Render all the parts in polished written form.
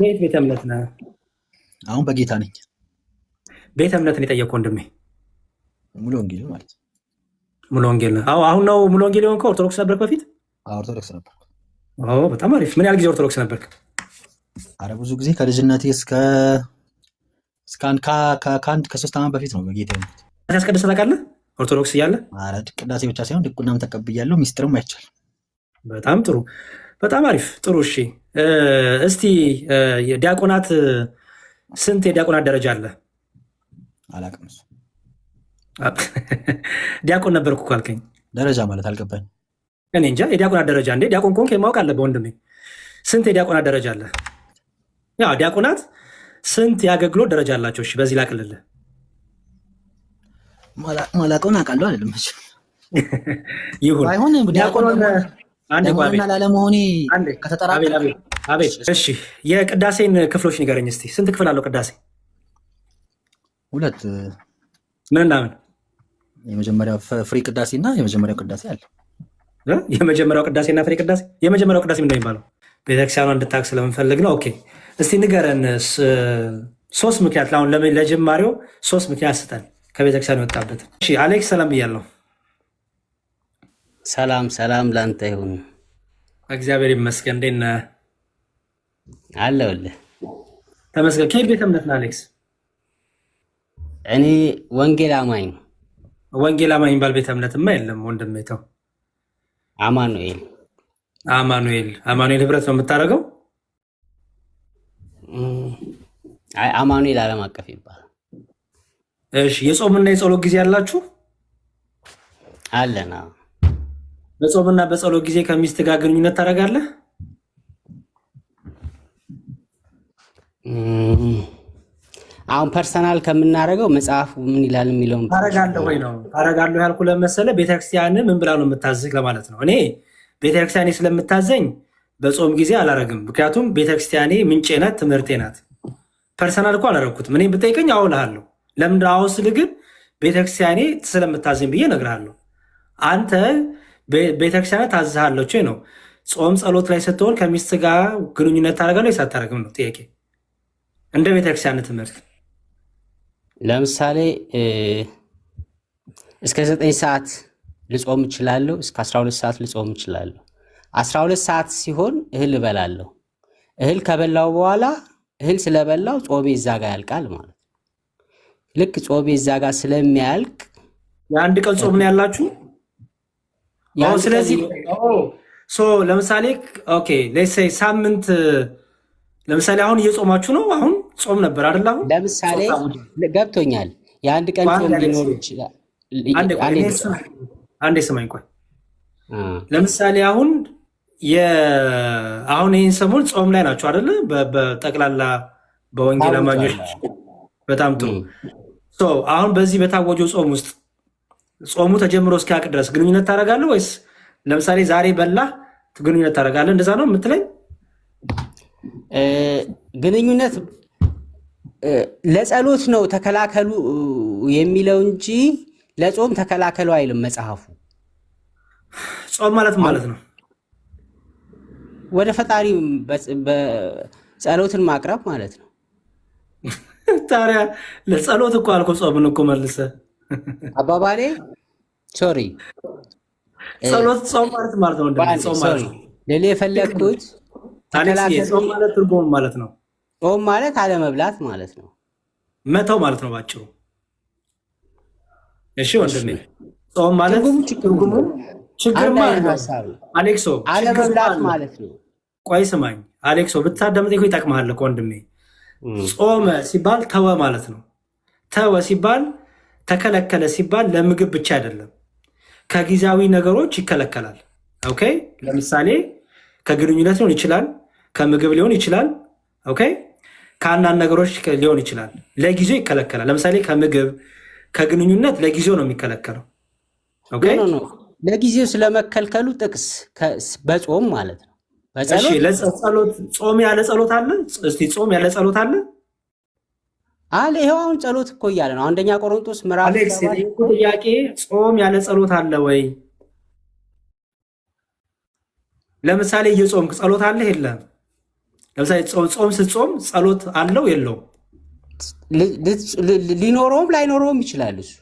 የት ቤተ እምነት ነህ? አሁን በጌታ ነኝ። ቤተ እምነትን የጠየቅኩህ ወንድሜ። ሙሉ ወንጌል ማለት ነው። ሙሉ ወንጌል ነህ? አሁን ነው ሙሉ ወንጌል የሆንከው? ኦርቶዶክስ ነበርክ በፊት? ኦርቶዶክስ ነበር። በጣም አሪፍ። ምን ያህል ጊዜ ኦርቶዶክስ ነበርክ? አረ ብዙ ጊዜ ከልጅነቴ እስከ ከአንድ ከ3 ዓመት በፊት ነው በጌታ የሆንኩት። ያስቀድሰህ ታውቃለህ? ኦርቶዶክስ እያለ? አረ ቅዳሴ ብቻ ሳይሆን ድቁናም ተቀብያለሁ፣ ሚስጥርም አይቻል። በጣም ጥሩ፣ በጣም አሪፍ። ጥሩ። እሺ እስቲ ዲያቆናት ስንት የዲያቆናት ደረጃ አለ? አላውቅም። እሱ ዲያቆን ነበርኩ እኮ አልከኝ። ደረጃ ማለት አልገባኝ። እኔ እንጃ። የዲያቆናት ደረጃ እንዴ? ዲያቆን ከሆንክ የማወቅ አለብህ ወንድሜ። ስንት የዲያቆናት ደረጃ አለ? ያው ዲያቆናት ስንት የአገልግሎት ደረጃ አላቸው? እሺ በዚህ ላቅልልህ። ማላውቀውን አውቃለሁ አይደለም ይሁን ባይሆን ዲያቆንና ላለመሆኔ ከተጠራጠረ። አቤት። እሺ የቅዳሴን ክፍሎች ንገረኝ እስቲ። ስንት ክፍል አለው ቅዳሴ? 2። ምንና ምን? የመጀመሪያው ፍሬ ቅዳሴ እና የመጀመሪያው ቅዳሴ አለ። የመጀመሪያው ቅዳሴ እና ፍሬ ቅዳሴ። የመጀመሪያው ቅዳሴ ምንድን ነው የሚባለው? ቤተክርስቲያኗ እንድታውቅ ስለምንፈልግ ነው። ኦኬ እስቲ ንገረን 3 ምክንያት። አሁን ለጅማሬው 3 ምክንያት ስጠን ከቤተክርስቲያን የወጣበት። እሺ አሌክስ ሰላም ብያለሁ። ሰላም ሰላም ላንተ ይሁን። እግዚአብሔር ይመስገን። እንዴት ነህ? አለሁልህ። ተመስገን። ከየት ቤተ እምነት ነህ አሌክስ? እኔ ወንጌል አማኝ። ወንጌል አማኝ ባል ቤተ እምነትማ የለም ወንድሜ ተው። አማኑኤል ህብረት ነው የምታደርገው? አይ አማኑኤል ዓለም አቀፍ ይባላል። እሺ የጾምና የጸሎት ጊዜ አላችሁ? አለና። በጾምና በጸሎት ጊዜ ከሚስት ጋር ግንኙነት ታደርጋለህ? አሁን ፐርሰናል ከምናደርገው መጽሐፉ ምን ይላል የሚለውን ታደርጋለህ ወይ ነው። ታደርጋለህ ያልኩህ ለመሰለህ ቤተክርስቲያን ምን ብላ ነው የምታዝህ ለማለት ነው። እኔ ቤተክርስቲያኔ ስለምታዘኝ በጾም ጊዜ አላረግም። ምክንያቱም ቤተክርስቲያኔ ምንጬ ናት፣ ትምህርቴ ናት። ፐርሰናል እኮ አላረግኩትም። እኔ ብጠይቀኝ አውልሃለሁ። ለምን አወስል ግን ቤተክርስቲያኔ ስለምታዘኝ ብዬ እነግርሃለሁ። አንተ ቤተክርስቲያን ታዝሃለች ነው። ጾም ጸሎት ላይ ስትሆን ከሚስት ጋር ግንኙነት ታደርጋለህ ወይስ አታደርግም ነው ጥያቄ። እንደ ቤተክርስቲያን ትምህርት ለምሳሌ እስከ 9 ሰዓት ልጾም እችላለሁ፣ እስከ 12 ሰዓት ልጾም እችላለሁ። 12 ሰዓት ሲሆን እህል እበላለሁ። እህል ከበላው በኋላ እህል ስለበላው ጾሜ እዛ ጋር ያልቃል ማለት ነው። ልክ ጾሜ እዛ ጋር ስለሚያልቅ የአንድ ቀን ጾም ነው ያላችሁ? ስለዚህ ለምሳሌ ኦኬ ሌትስ ሴይ ሳምንት ለምሳሌ አሁን እየጾማችሁ ነው። አሁን ጾም ነበር አይደል? አሁን ለምሳሌ ገብቶኛል። የአንድ ቀን ጾም ሊኖር ይችላል። አንዴ ስማኝ ቆይ። ለምሳሌ አሁን ይህን ሰሞን ጾም ላይ ናቸው አይደለ? በጠቅላላ በወንጌል አማኞች። በጣም ጥሩ። አሁን በዚህ በታወጀው ጾም ውስጥ ጾሙ ተጀምሮ እስኪያልቅ ድረስ ግንኙነት ታደርጋለህ ወይስ ለምሳሌ ዛሬ በላህ ግንኙነት ታደርጋለህ? እንደዛ ነው የምትለኝ? ግንኙነት ለጸሎት ነው ተከላከሉ የሚለው እንጂ ለጾም ተከላከሉ አይልም መጽሐፉ። ጾም ማለት ነው ወደ ፈጣሪ ጸሎትን ማቅረብ ማለት ነው። ታዲያ ለጸሎት እኮ አልኩህ፣ ጾምን እኮ መልሰህ አባባሌ ሶሪ ጸሎት ጾም ማለት ነው። ሌላ የፈለግኩት ጾም ማለት ትርጉም ማለት ነው። ጾም ማለት አለመብላት ማለት ነው፣ መተው ማለት ነው ባጭሩ። እሺ ወንድሜ ጾም ማለት ትርጉሙ ችግር ማለት ነው። አሌክሶ አለመብላት ማለት ነው። ቆይ ስማኝ አሌክሶ፣ ብታዳምጥ እኮ ይጠቅምሃል እኮ ወንድሜ። ጾመ ሲባል ተወ ማለት ነው። ተወ ሲባል ተከለከለ ሲባል ለምግብ ብቻ አይደለም፣ ከጊዜያዊ ነገሮች ይከለከላል። ኦኬ ለምሳሌ ከግንኙነት ሊሆን ይችላል፣ ከምግብ ሊሆን ይችላል፣ ኦኬ ከአንዳንድ ነገሮች ሊሆን ይችላል። ለጊዜው ይከለከላል። ለምሳሌ ከምግብ ከግንኙነት ለጊዜው ነው የሚከለከለው። ኦኬ ለጊዜው ስለመከልከሉ ጥቅስ በጾም ማለት ነው። ጾም ያለ ጸሎት አለ? እስቲ ጾም ያለ ጸሎት አለ አለ? ይሄው አሁን ጸሎት እኮ እያለ ነው። አንደኛ ቆሮንቶስ ምዕራፍ አሌክስ ጥያቄ ጾም ያለ ጸሎት አለ ወይ? ለምሳሌ እየጾምክ ጸሎት አለ የለም? ለምሳሌ ጾም ስትጾም ጸሎት አለው የለውም? ሊኖረውም ላይኖረውም ይችላል። እሱ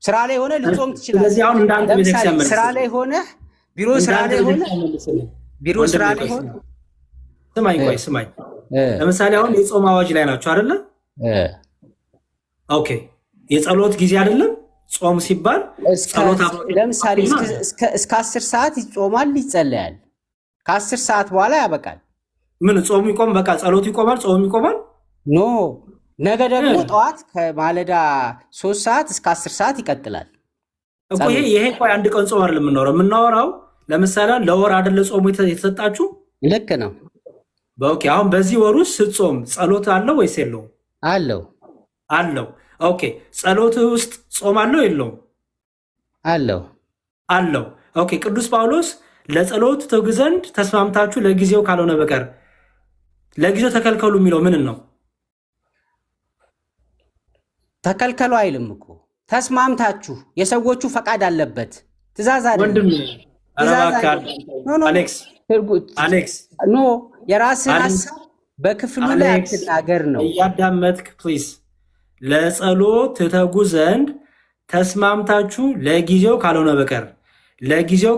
ስራ ላይ ሆነ ልጾም ትችላለህ። ስለዚህ አሁን እንዳንተ ቤተክርስቲያን ስራ ላይ ሆነ ቢሮ ስራ ላይ ሆነ ስማኝ። ለምሳሌ አሁን የጾም አዋጅ ላይ ናቸው አይደለ? ኦኬ የጸሎት ጊዜ አይደለም ጾም ሲባል ለምሳሌ እስከ 10 ሰዓት ይጾማል ይጸለያል። ከ10 ሰዓት በኋላ ያበቃል። ምን ጾሙ ይቆም? በቃ ጸሎቱ ይቆማል፣ ጾሙ ይቆማል? ኖ ነገ ደግሞ ጠዋት ከማለዳ 3 ሰዓት እስከ 10 ሰዓት ይቀጥላል እኮ። ይሄ ቆይ አንድ ቀን ጾም አይደለም የምናወራው። ለምሳሌ ለወር አይደለ ጾሙ የተሰጣችሁ? ልክ ነው። ኦኬ አሁን በዚህ ወር ውስጥ ስትጾም ጸሎት አለው ወይስ የለውም? አለው። ኦኬ ጸሎት ውስጥ ጾም አለው የለውም? አለው። ኦኬ ቅዱስ ጳውሎስ ለጸሎት ትጉ ዘንድ ተስማምታችሁ ለጊዜው ካልሆነ በቀር ለጊዜው ተከልከሉ የሚለው ምንን ነው? ተከልከሉ አይልም እኮ ተስማምታችሁ። የሰዎቹ ፈቃድ አለበት፣ ትእዛዝ አይደለም። አሌክስ ኖ የራስህን ሀሳብ በክፍሉ ላይ አትናገር ነው። እያዳመጥክ ፕሊዝ። ለጸሎት ትተጉ ዘንድ ተስማምታችሁ ለጊዜው ካልሆነ በቀር ለጊዜው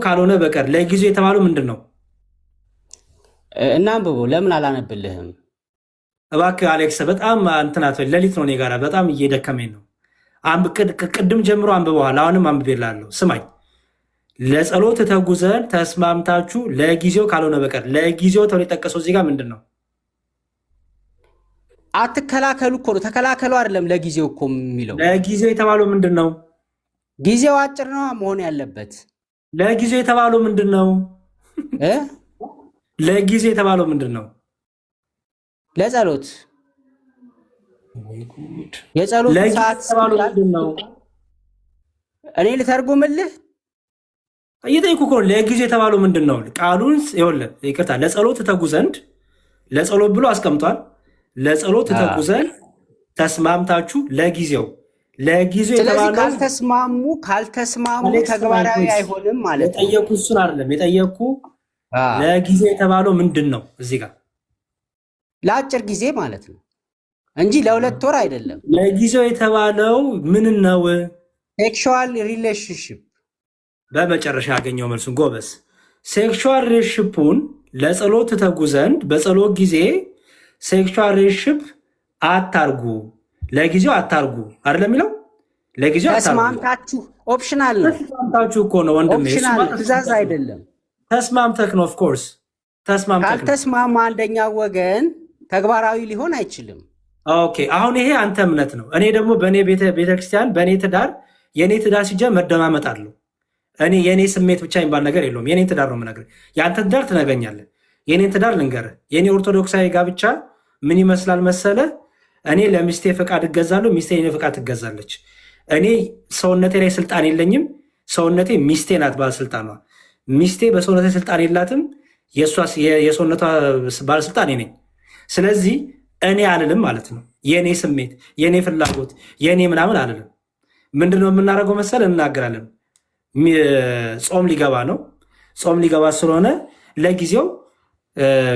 የተባለው ምንድን ነው? እናንብበው። ለምን አላነብልህም? እባክህ አሌክስ በጣም እንትናት ሌሊት ነው እኔ ጋር በጣም እየደከመኝ ነው። ቅድም ጀምሮ አንብበዋል፣ አሁንም አንብቤልሃለሁ። ስማኝ። ለጸሎት ትተጉ ዘንድ ተስማምታችሁ ለጊዜው ካልሆነ በቀር ለጊዜው ተብሎ የጠቀሰው እዚህ ጋር ምንድን ነው? አትከላከሉ እኮ ነው። ተከላከሉ አይደለም ለጊዜው እኮ የሚለው። ለጊዜው የተባለው ምንድን ነው? ጊዜው አጭር ነው መሆን ያለበት። ለጊዜው የተባለው ምንድን ነው? ለጊዜው የተባለው ምንድን ነው? ለጸሎት የጸሎት ሰዓት የተባለው ምንድን ነው? እኔ ልተርጉምልህ እየጠየኩህ እኮ ነው። ለጊዜው የተባለው ምንድን ነው? ቃሉን ይኸውልህ፣ ይቅርታ፣ ለጸሎት ትተጉ ዘንድ ለጸሎት ብሎ አስቀምጧል። ለጸሎት ትተጉ ዘንድ ተስማምታችሁ ለጊዜው የተባለው ካልተስማሙ ተግባራዊ አይሆንም ማለት ነው። የጠየኩህ እሱን አይደለም የጠየኩህ። ለጊዜው የተባለው ምንድን ነው? እዚህ ጋር ለአጭር ጊዜ ማለት ነው እንጂ ለ2 ወር አይደለም። ለጊዜው የተባለው ምን ነው? ሴክሹዋል ሪሌሽንሽፕ። በመጨረሻ ያገኘው መልሱን ጎበዝ። ሴክሹዋል ሪሌሽንሽፑን ለጸሎት ትተጉ ዘንድ በጸሎት ጊዜ ሴክሹዋል ሪሌሽንሽፕ አታርጉ፣ ለጊዜው አታርጉ አይደለም የሚለው። ለጊዜው ተስማምታችሁ ኦፕሽናል ነው። ተስማምታችሁ እኮ ነው ወንድሜ፣ ኦፕሽናል ትእዛዝ አይደለም። ተስማምተክ ነው። ኦፍ ኮርስ ተስማምተክ። ካልተስማማ አንደኛው ወገን ተግባራዊ ሊሆን አይችልም። ኦኬ አሁን ይሄ አንተ እምነት ነው። እኔ ደግሞ በእኔ ቤተክርስቲያን በእኔ ትዳር የእኔ ትዳር ሲጀምር መደማመጥ አለው። የእኔ ስሜት ብቻ የሚባል ነገር የለውም። የእኔ ትዳር ነው የምነግርህ። የአንተ ትዳር ትነግረኛለህ። የእኔን ትዳር ልንገርህ። የእኔ ኦርቶዶክሳዊ ጋብቻ ምን ይመስላል መሰለህ? እኔ ለሚስቴ ፈቃድ እገዛለሁ፣ ሚስቴ የኔ ፈቃድ ትገዛለች። እኔ ሰውነቴ ላይ ስልጣን የለኝም። ሰውነቴ ሚስቴ ናት ባለስልጣኗ። ሚስቴ በሰውነቴ ስልጣን የላትም። የሰውነቷ ባለስልጣን እኔ ነኝ። ስለዚህ እኔ አልልም ማለት ነው። የእኔ ስሜት፣ የእኔ ፍላጎት፣ የእኔ ምናምን አልልም። ምንድነው የምናደርገው መሰለህ? እናገራለን። ጾም ሊገባ ነው። ጾም ሊገባ ስለሆነ ለጊዜው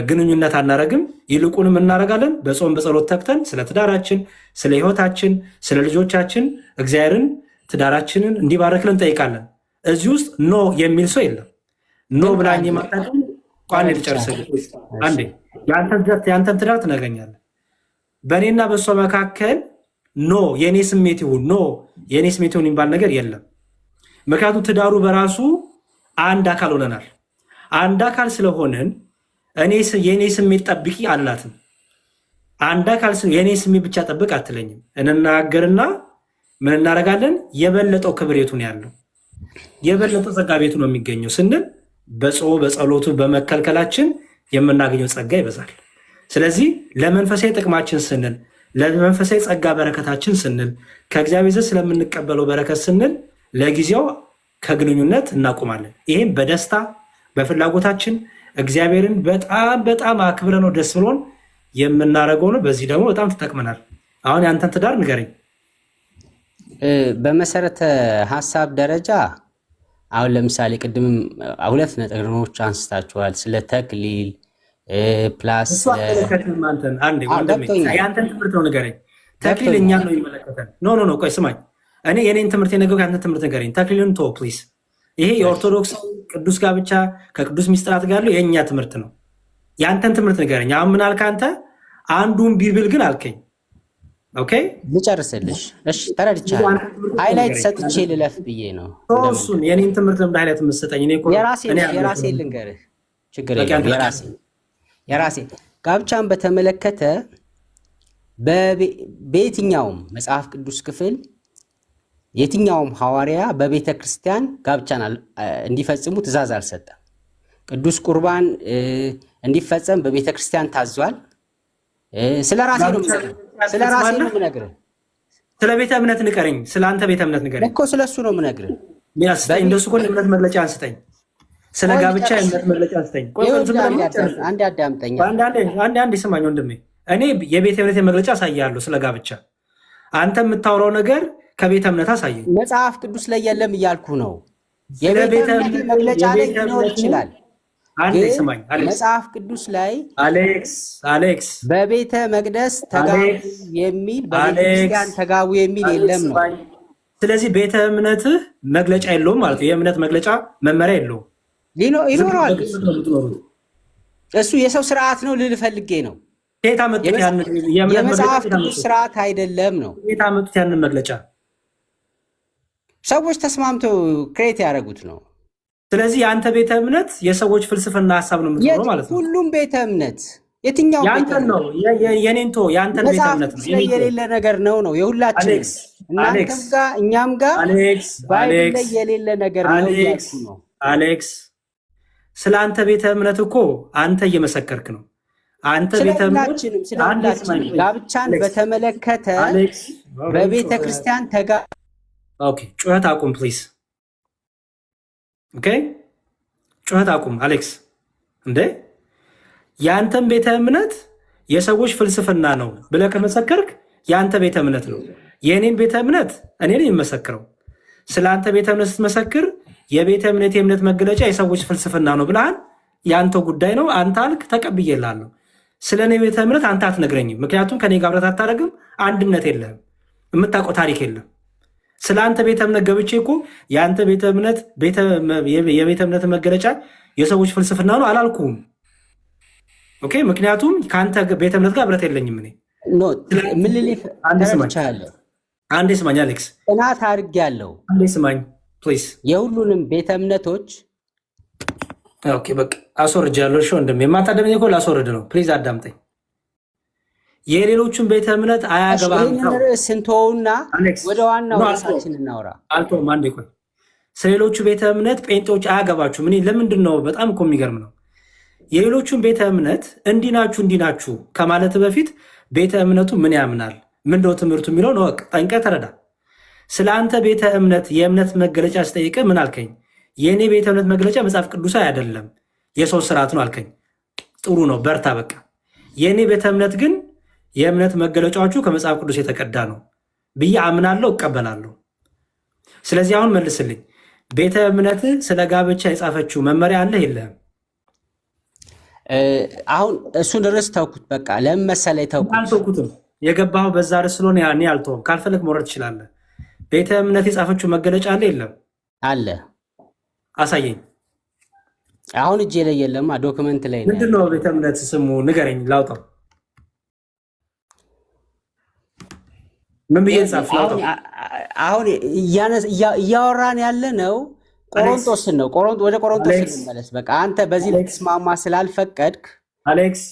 ግንኙነት አናረግም። ይልቁንም እናረጋለን በጾም በጸሎት ተግተን ስለ ትዳራችን፣ ስለ ህይወታችን፣ ስለ ልጆቻችን እግዚአብሔርን ትዳራችንን እንዲባረክልን እንጠይቃለን። እዚህ ውስጥ ኖ የሚል ሰው የለም። ኖ ብላኝ የማጣቀም ቋን ልጨርስ አንዴ። የአንተን ትዳር ትነግረኛለህ። በእኔና በእሷ መካከል ኖ የእኔ ስሜት ይሁን ኖ የእኔ ስሜት ይሁን የሚባል ነገር የለም። ምክንያቱም ትዳሩ በራሱ አንድ አካል ሆነናል። አንድ አካል ስለሆንን የእኔ ስሜት ጠብቂ አላትም። አንድ አካል የእኔ ስሜት ብቻ ጠብቅ አትለኝም። እንናገርና ምን እናደርጋለን? የበለጠው ክብር የቱ ነው ያለው? የበለጠው ጸጋ ቤቱ ነው የሚገኘው ስንል በጸሎቱ በመከልከላችን የምናገኘው ጸጋ ይበዛል። ስለዚህ ለመንፈሳዊ ጥቅማችን ስንል፣ ለመንፈሳዊ ጸጋ በረከታችን ስንል፣ ከእግዚአብሔር ዘንድ ስለምንቀበለው በረከት ስንል ለጊዜው ከግንኙነት እናቆማለን። ይህም በደስታ በፍላጎታችን እግዚአብሔርን በጣም በጣም አክብረ ነው ደስ ብሎን የምናደርገው ነው። በዚህ ደግሞ በጣም ትጠቅመናል። አሁን ያንተን ትዳር ንገረኝ። በመሰረተ ሀሳብ ደረጃ አሁን ለምሳሌ ቅድምም 2 ነጥቦች አንስታችኋል። ስለ ተክሊል፣ ፕላስ እሱ አትመለከትም አንተን። አንዴ ወንድሜ ገብቶኛል የአንተን ትምህርት ነው ንገረኝ። ተክሊል ገብቶኛል። እኛን ነው ይመለከተን። ኖ ኖ ኖ ቆይ ስማኝ። እኔ የኔን ትምህርት የነገርኩህ የአንተን ትምህርት ንገረኝ። ተክሊልን ቶ ፕሊዝ። ይሄ የኦርቶዶክስ ቅዱስ ጋብቻ ከቅዱስ ሚስጥራት ጋር ያለው የእኛ ትምህርት ነው። የአንተን ትምህርት ንገረኝ። አሁን ምን አልክ አንተ? አንዱን ቢብል ግን አልከኝ። ኦኬ ልጨርስልሽ። እሺ ተረድቻለሁ። ሃይላይት ሰጥቼ ልለፍ ብዬ ነው። እሱን የኔን ትምህርት ለምን ሃይላይት የምትሰጠኝ? የራሴን ልንገርህ፣ ችግር የለም። የራሴ ጋብቻን በተመለከተ በየትኛውም መጽሐፍ ቅዱስ ክፍል የትኛውም ሐዋርያ በቤተ ክርስቲያን ጋብቻን እንዲፈጽሙ ትእዛዝ አልሰጠም። ቅዱስ ቁርባን እንዲፈጸም በቤተ ክርስቲያን ታዟል። ስለ ራሴ ነው የምነግርህ። ስለ ቤተ እምነት ንገረኝ። ስለ አንተ ቤተ እምነት ንገረኝ እኮ ስለ እሱ ነው የምነግርህ። እንደሱ እኮ የእምነት መግለጫ አንስጠኝ። ስለ ጋብቻ የእምነት መግለጫ አንስጠኝ። አንድ አዳምጠኝ። አንድ ስማኝ ወንድሜ። እኔ የቤተ እምነት መግለጫ አሳያለሁ ስለ ጋብቻ። አንተ የምታወራው ነገር ከቤተ እምነት አሳየኝ። መጽሐፍ ቅዱስ ላይ የለም እያልኩ ነው። የቤተ እምነት መግለጫ ላይ ሊኖር ይችላል። አንዴ ስማኝ። መጽሐፍ ቅዱስ ላይ አሌክስ በቤተ መቅደስ ተጋቡ የሚል በቤተክርስቲያን ተጋቡ የሚል የለም ነው። ስለዚህ ቤተ እምነትህ መግለጫ የለውም ማለት ነው። የእምነት መግለጫ መመሪያ የለውም። ይኖረዋል። እሱ የሰው ስርዓት ነው ልል ፈልጌ ነው። የመጽሐፍ ቅዱስ ስርዓት አይደለም ነው። የታመጡት ያንን መግለጫ ሰዎች ተስማምተው ክሬት ያደረጉት ነው። ስለዚህ የአንተ ቤተ እምነት የሰዎች ፍልስፍና ሀሳብ ነው የምትኖረው ማለት ነው። ሁሉም ቤተ እምነት የትኛው ያንተን ነው የኔንቶ ያንተን ቤተ እምነት ነው የሌለ ነገር ነው የሁላችን እናንተም ጋር እኛም ጋር ባይብል ላይ የሌለ ነገር ነው ያልኩ ነው። አሌክስ ስለ አንተ ቤተ እምነት እኮ አንተ እየመሰከርክ ነው። አንተ ቤተ እምነት ጋብቻን በተመለከተ በቤተ ክርስቲያን ኦኬ፣ ጩኸት አቁም ፕሊዝ። ኦኬ፣ ጩኸት አቁም አሌክስ። እንዴ የአንተን ቤተ እምነት የሰዎች ፍልስፍና ነው ብለህ ከመሰከርክ የአንተ ቤተ እምነት ነው። የእኔን ቤተ እምነት እኔ ነኝ የምመሰክረው። ስለ አንተ ቤተ እምነት ስትመሰክር የቤተ እምነት የእምነት መገለጫ የሰዎች ፍልስፍና ነው ብለሃል። የአንተ ጉዳይ ነው። አንተ አልክ፣ ተቀብዬልሃለሁ። ስለ እኔ ቤተ እምነት አንተ አትነግረኝም፣ ምክንያቱም ከኔ ጋር አብረህ አታደርግም። አንድነት የለህም፣ የምታውቀው ታሪክ የለም። ስለ አንተ ቤተ እምነት ገብቼ እኮ የአንተ ቤተ እምነት የቤተ እምነት መገለጫ የሰዎች ፍልስፍና ነው አላልኩም። ኦኬ፣ ምክንያቱም ከአንተ ቤተ እምነት ጋር ብረት የለኝም። እኔ አንዴ ስማኝ አሌክስ፣ ጥናት አድርጌያለሁ። አንዴ ስማኝ ፕሊዝ። የሁሉንም ቤተ እምነቶች ኦኬ፣ በቃ አስወርጃለሁ። እሺ ወንድሜ፣ የማታደምኝ እኮ ላስወርድ ነው። ፕሊዝ አዳምጠኝ። የሌሎቹን ቤተ እምነት አያገባም። ስንተውና ወደ ዋናው ራሳችን እናውራ። አልቶም አንዴ ቆይ። ስለሌሎቹ ቤተ እምነት ጴንጤዎች አያገባችሁም። እኔ ለምንድን ነው በጣም እኮ የሚገርም ነው። የሌሎቹን ቤተ እምነት እንዲናችሁ ከማለት በፊት ቤተ እምነቱ ምን ያምናል፣ ምንድነው ትምህርቱ የሚለውን እወቅ፣ ጠንቅቀህ ተረዳ። ስለ አንተ ቤተ እምነት የእምነት መገለጫ ስጠይቅህ ምን አልከኝ? የእኔ ቤተ እምነት መገለጫ መጽሐፍ ቅዱሳዊ አይደለም የሰው ስርዓት ነው አልከኝ። ጥሩ ነው፣ በርታ በቃ። የእኔ ቤተ እምነት ግን የእምነት መገለጫዎቹ ከመጽሐፍ ቅዱስ የተቀዳ ነው ብዬ አምናለሁ፣ እቀበላለሁ። ስለዚህ አሁን መልስልኝ፣ ቤተ እምነት ስለ ጋብቻ የጻፈችው መመሪያ አለ የለህም? አሁን እሱን ርዕስ ተውኩት። በቃ ለምን መሰለኝ ተውኩት። አልተውኩትም፣ የገባኸው በዛ ርዕስ ስለሆነ ያኔ አልተውም። ካልፈለግ መውረድ ትችላለህ። ቤተ እምነት የጻፈችው መገለጫ አለ የለም? አለ። አሳየኝ። አሁን እጄ ላይ የለማ፣ ዶክመንት ላይ ነው። ምንድነው ቤተ እምነት ስሙ ንገረኝ፣ ላውጣው። ምን ብዬ ጻፍ? አሁን እያወራን ያለ ነው ቆሮንቶስን ነው። ወደ ቆሮንቶስ እንመለስ። በቃ አንተ በዚህ ልትስማማ ስላልፈቀድክ አሌክስ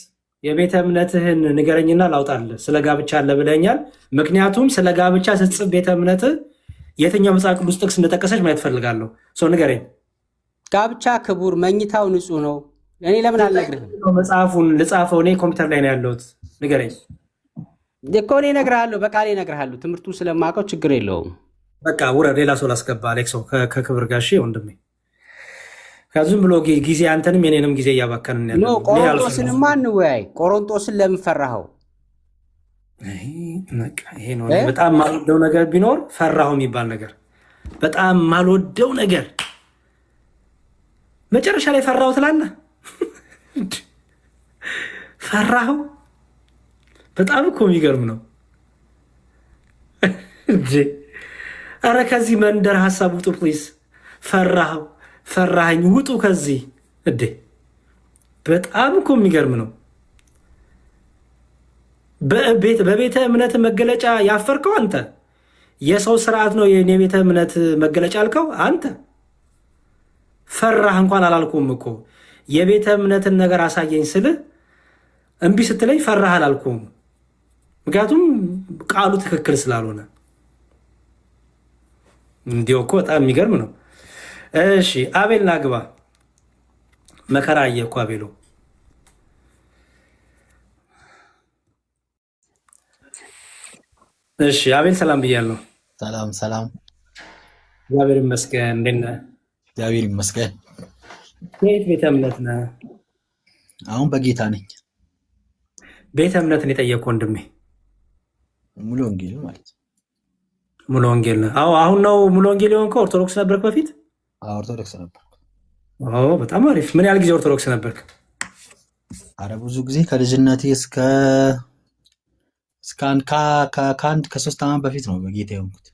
የቤተ እምነትህን ንገረኝና ላውጣልህ። ስለ ጋብቻ አለ ብለኛል። ምክንያቱም ስለ ጋብቻ ስትጽፍ ቤተ እምነትህ የትኛው መጽሐፍ ቅዱስ ጥቅስ እንደጠቀሰች ማየት ፈልጋለሁ። ሰው ንገረኝ። ጋብቻ ክቡር፣ መኝታው ንጹህ ነው። እኔ ለምን አልነግርህም? መጽሐፉን ልጻፈው፣ እኔ ኮምፒውተር ላይ ነው ያለሁት። ንገረኝ እኮ እኔ እነግርሃለሁ፣ በቃሌ እነግርሃለሁ። ትምህርቱ ስለማውቀው ችግር የለውም። በቃ ውረድ፣ ሌላ ሰው ላስገባ። አሌክሶ ከክብር ጋር ወንድሜ፣ ከዝም ብሎ ጊዜ አንተንም የኔንም ጊዜ እያባከንን ያለ። ቆሮንቶስንማ እንወያይ። ቆሮንቶስን ለምን ፈራኸው? ይሄ ነው በጣም ማልወደው ነገር ቢኖር ፈራኸው የሚባል ነገር፣ በጣም ማልወደው ነገር መጨረሻ ላይ ፈራኸው ትላለህ። ፈራኸው? በጣም እኮ የሚገርም ነው። አረ ከዚህ መንደር ሀሳብ ውጡ ፕሊዝ። ፈራኸው፣ ፈራኸኝ፣ ውጡ ከዚህ እዴ። በጣም እኮ የሚገርም ነው። በቤተ እምነት መገለጫ ያፈርከው አንተ። የሰው ስርዓት ነው የኔ ቤተ እምነት መገለጫ አልከው አንተ። ፈራህ እንኳን አላልኩም እኮ የቤተ እምነትን ነገር አሳየኝ ስልህ እምቢ ስትለኝ ፈራህ አላልኩም። ምክንያቱም ቃሉ ትክክል ስላልሆነ። እንዲሁ እኮ በጣም የሚገርም ነው። እሺ አቤል ናግባ። መከራ አየህ እኮ አቤሎ። እሺ አቤል ሰላም ብያለሁ። ሰላም ሰላም። እግዚአብሔር ይመስገን። እንዴት ነህ? እግዚአብሔር ይመስገን። የት ቤተ እምነት ነህ? አሁን በጌታ ነኝ። ቤተ እምነትን የጠየቅኩ ወንድሜ ሙሉ ወንጌል ማለት ሙሉ ወንጌል ነህ? አዎ አሁን ነው ሙሉ ወንጌል የሆንከው? ኦርቶዶክስ ነበርክ በፊት? ኦርቶዶክስ ነበርኩ። በጣም አሪፍ። ምን ያህል ጊዜ ኦርቶዶክስ ነበርክ? አረ ብዙ ጊዜ ከልጅነቴ እስከ ከ3 ዓመት በፊት ነው በጌታ የሆንኩት።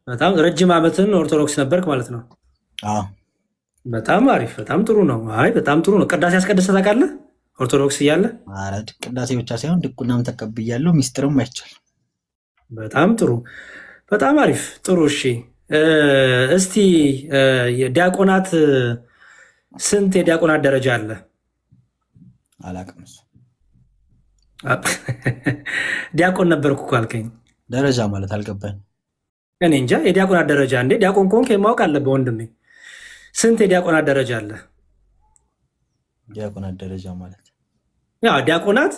በጣም ረጅም ዓመትን ኦርቶዶክስ ነበርክ ማለት ነው? በጣም አሪፍ፣ በጣም ጥሩ ነው። አይ በጣም ጥሩ ነው። ቅዳሴ አስቀድሰህ ታውቃለህ ኦርቶዶክስ እያለ? ኧረ ቅዳሴ ብቻ ሳይሆን ድቁናም ተቀብያለሁ፣ ሚስጥርም አይቻል። በጣም ጥሩ፣ በጣም አሪፍ፣ ጥሩ። እሺ እስቲ ዲያቆናት ስንት የዲያቆናት ደረጃ አለ? አላውቅም። ዲያቆን ነበርኩ እኮ አልከኝ። ደረጃ ማለት አልገባኝ። እኔ እንጃ። የዲያቆናት ደረጃ እንዴ? ዲያቆን ከሆንክ የማወቅ አለብህ ወንድሜ። ስንት የዲያቆናት ደረጃ አለ? ዲያቆናት ደረጃ ማለት ያ ዲያቆናት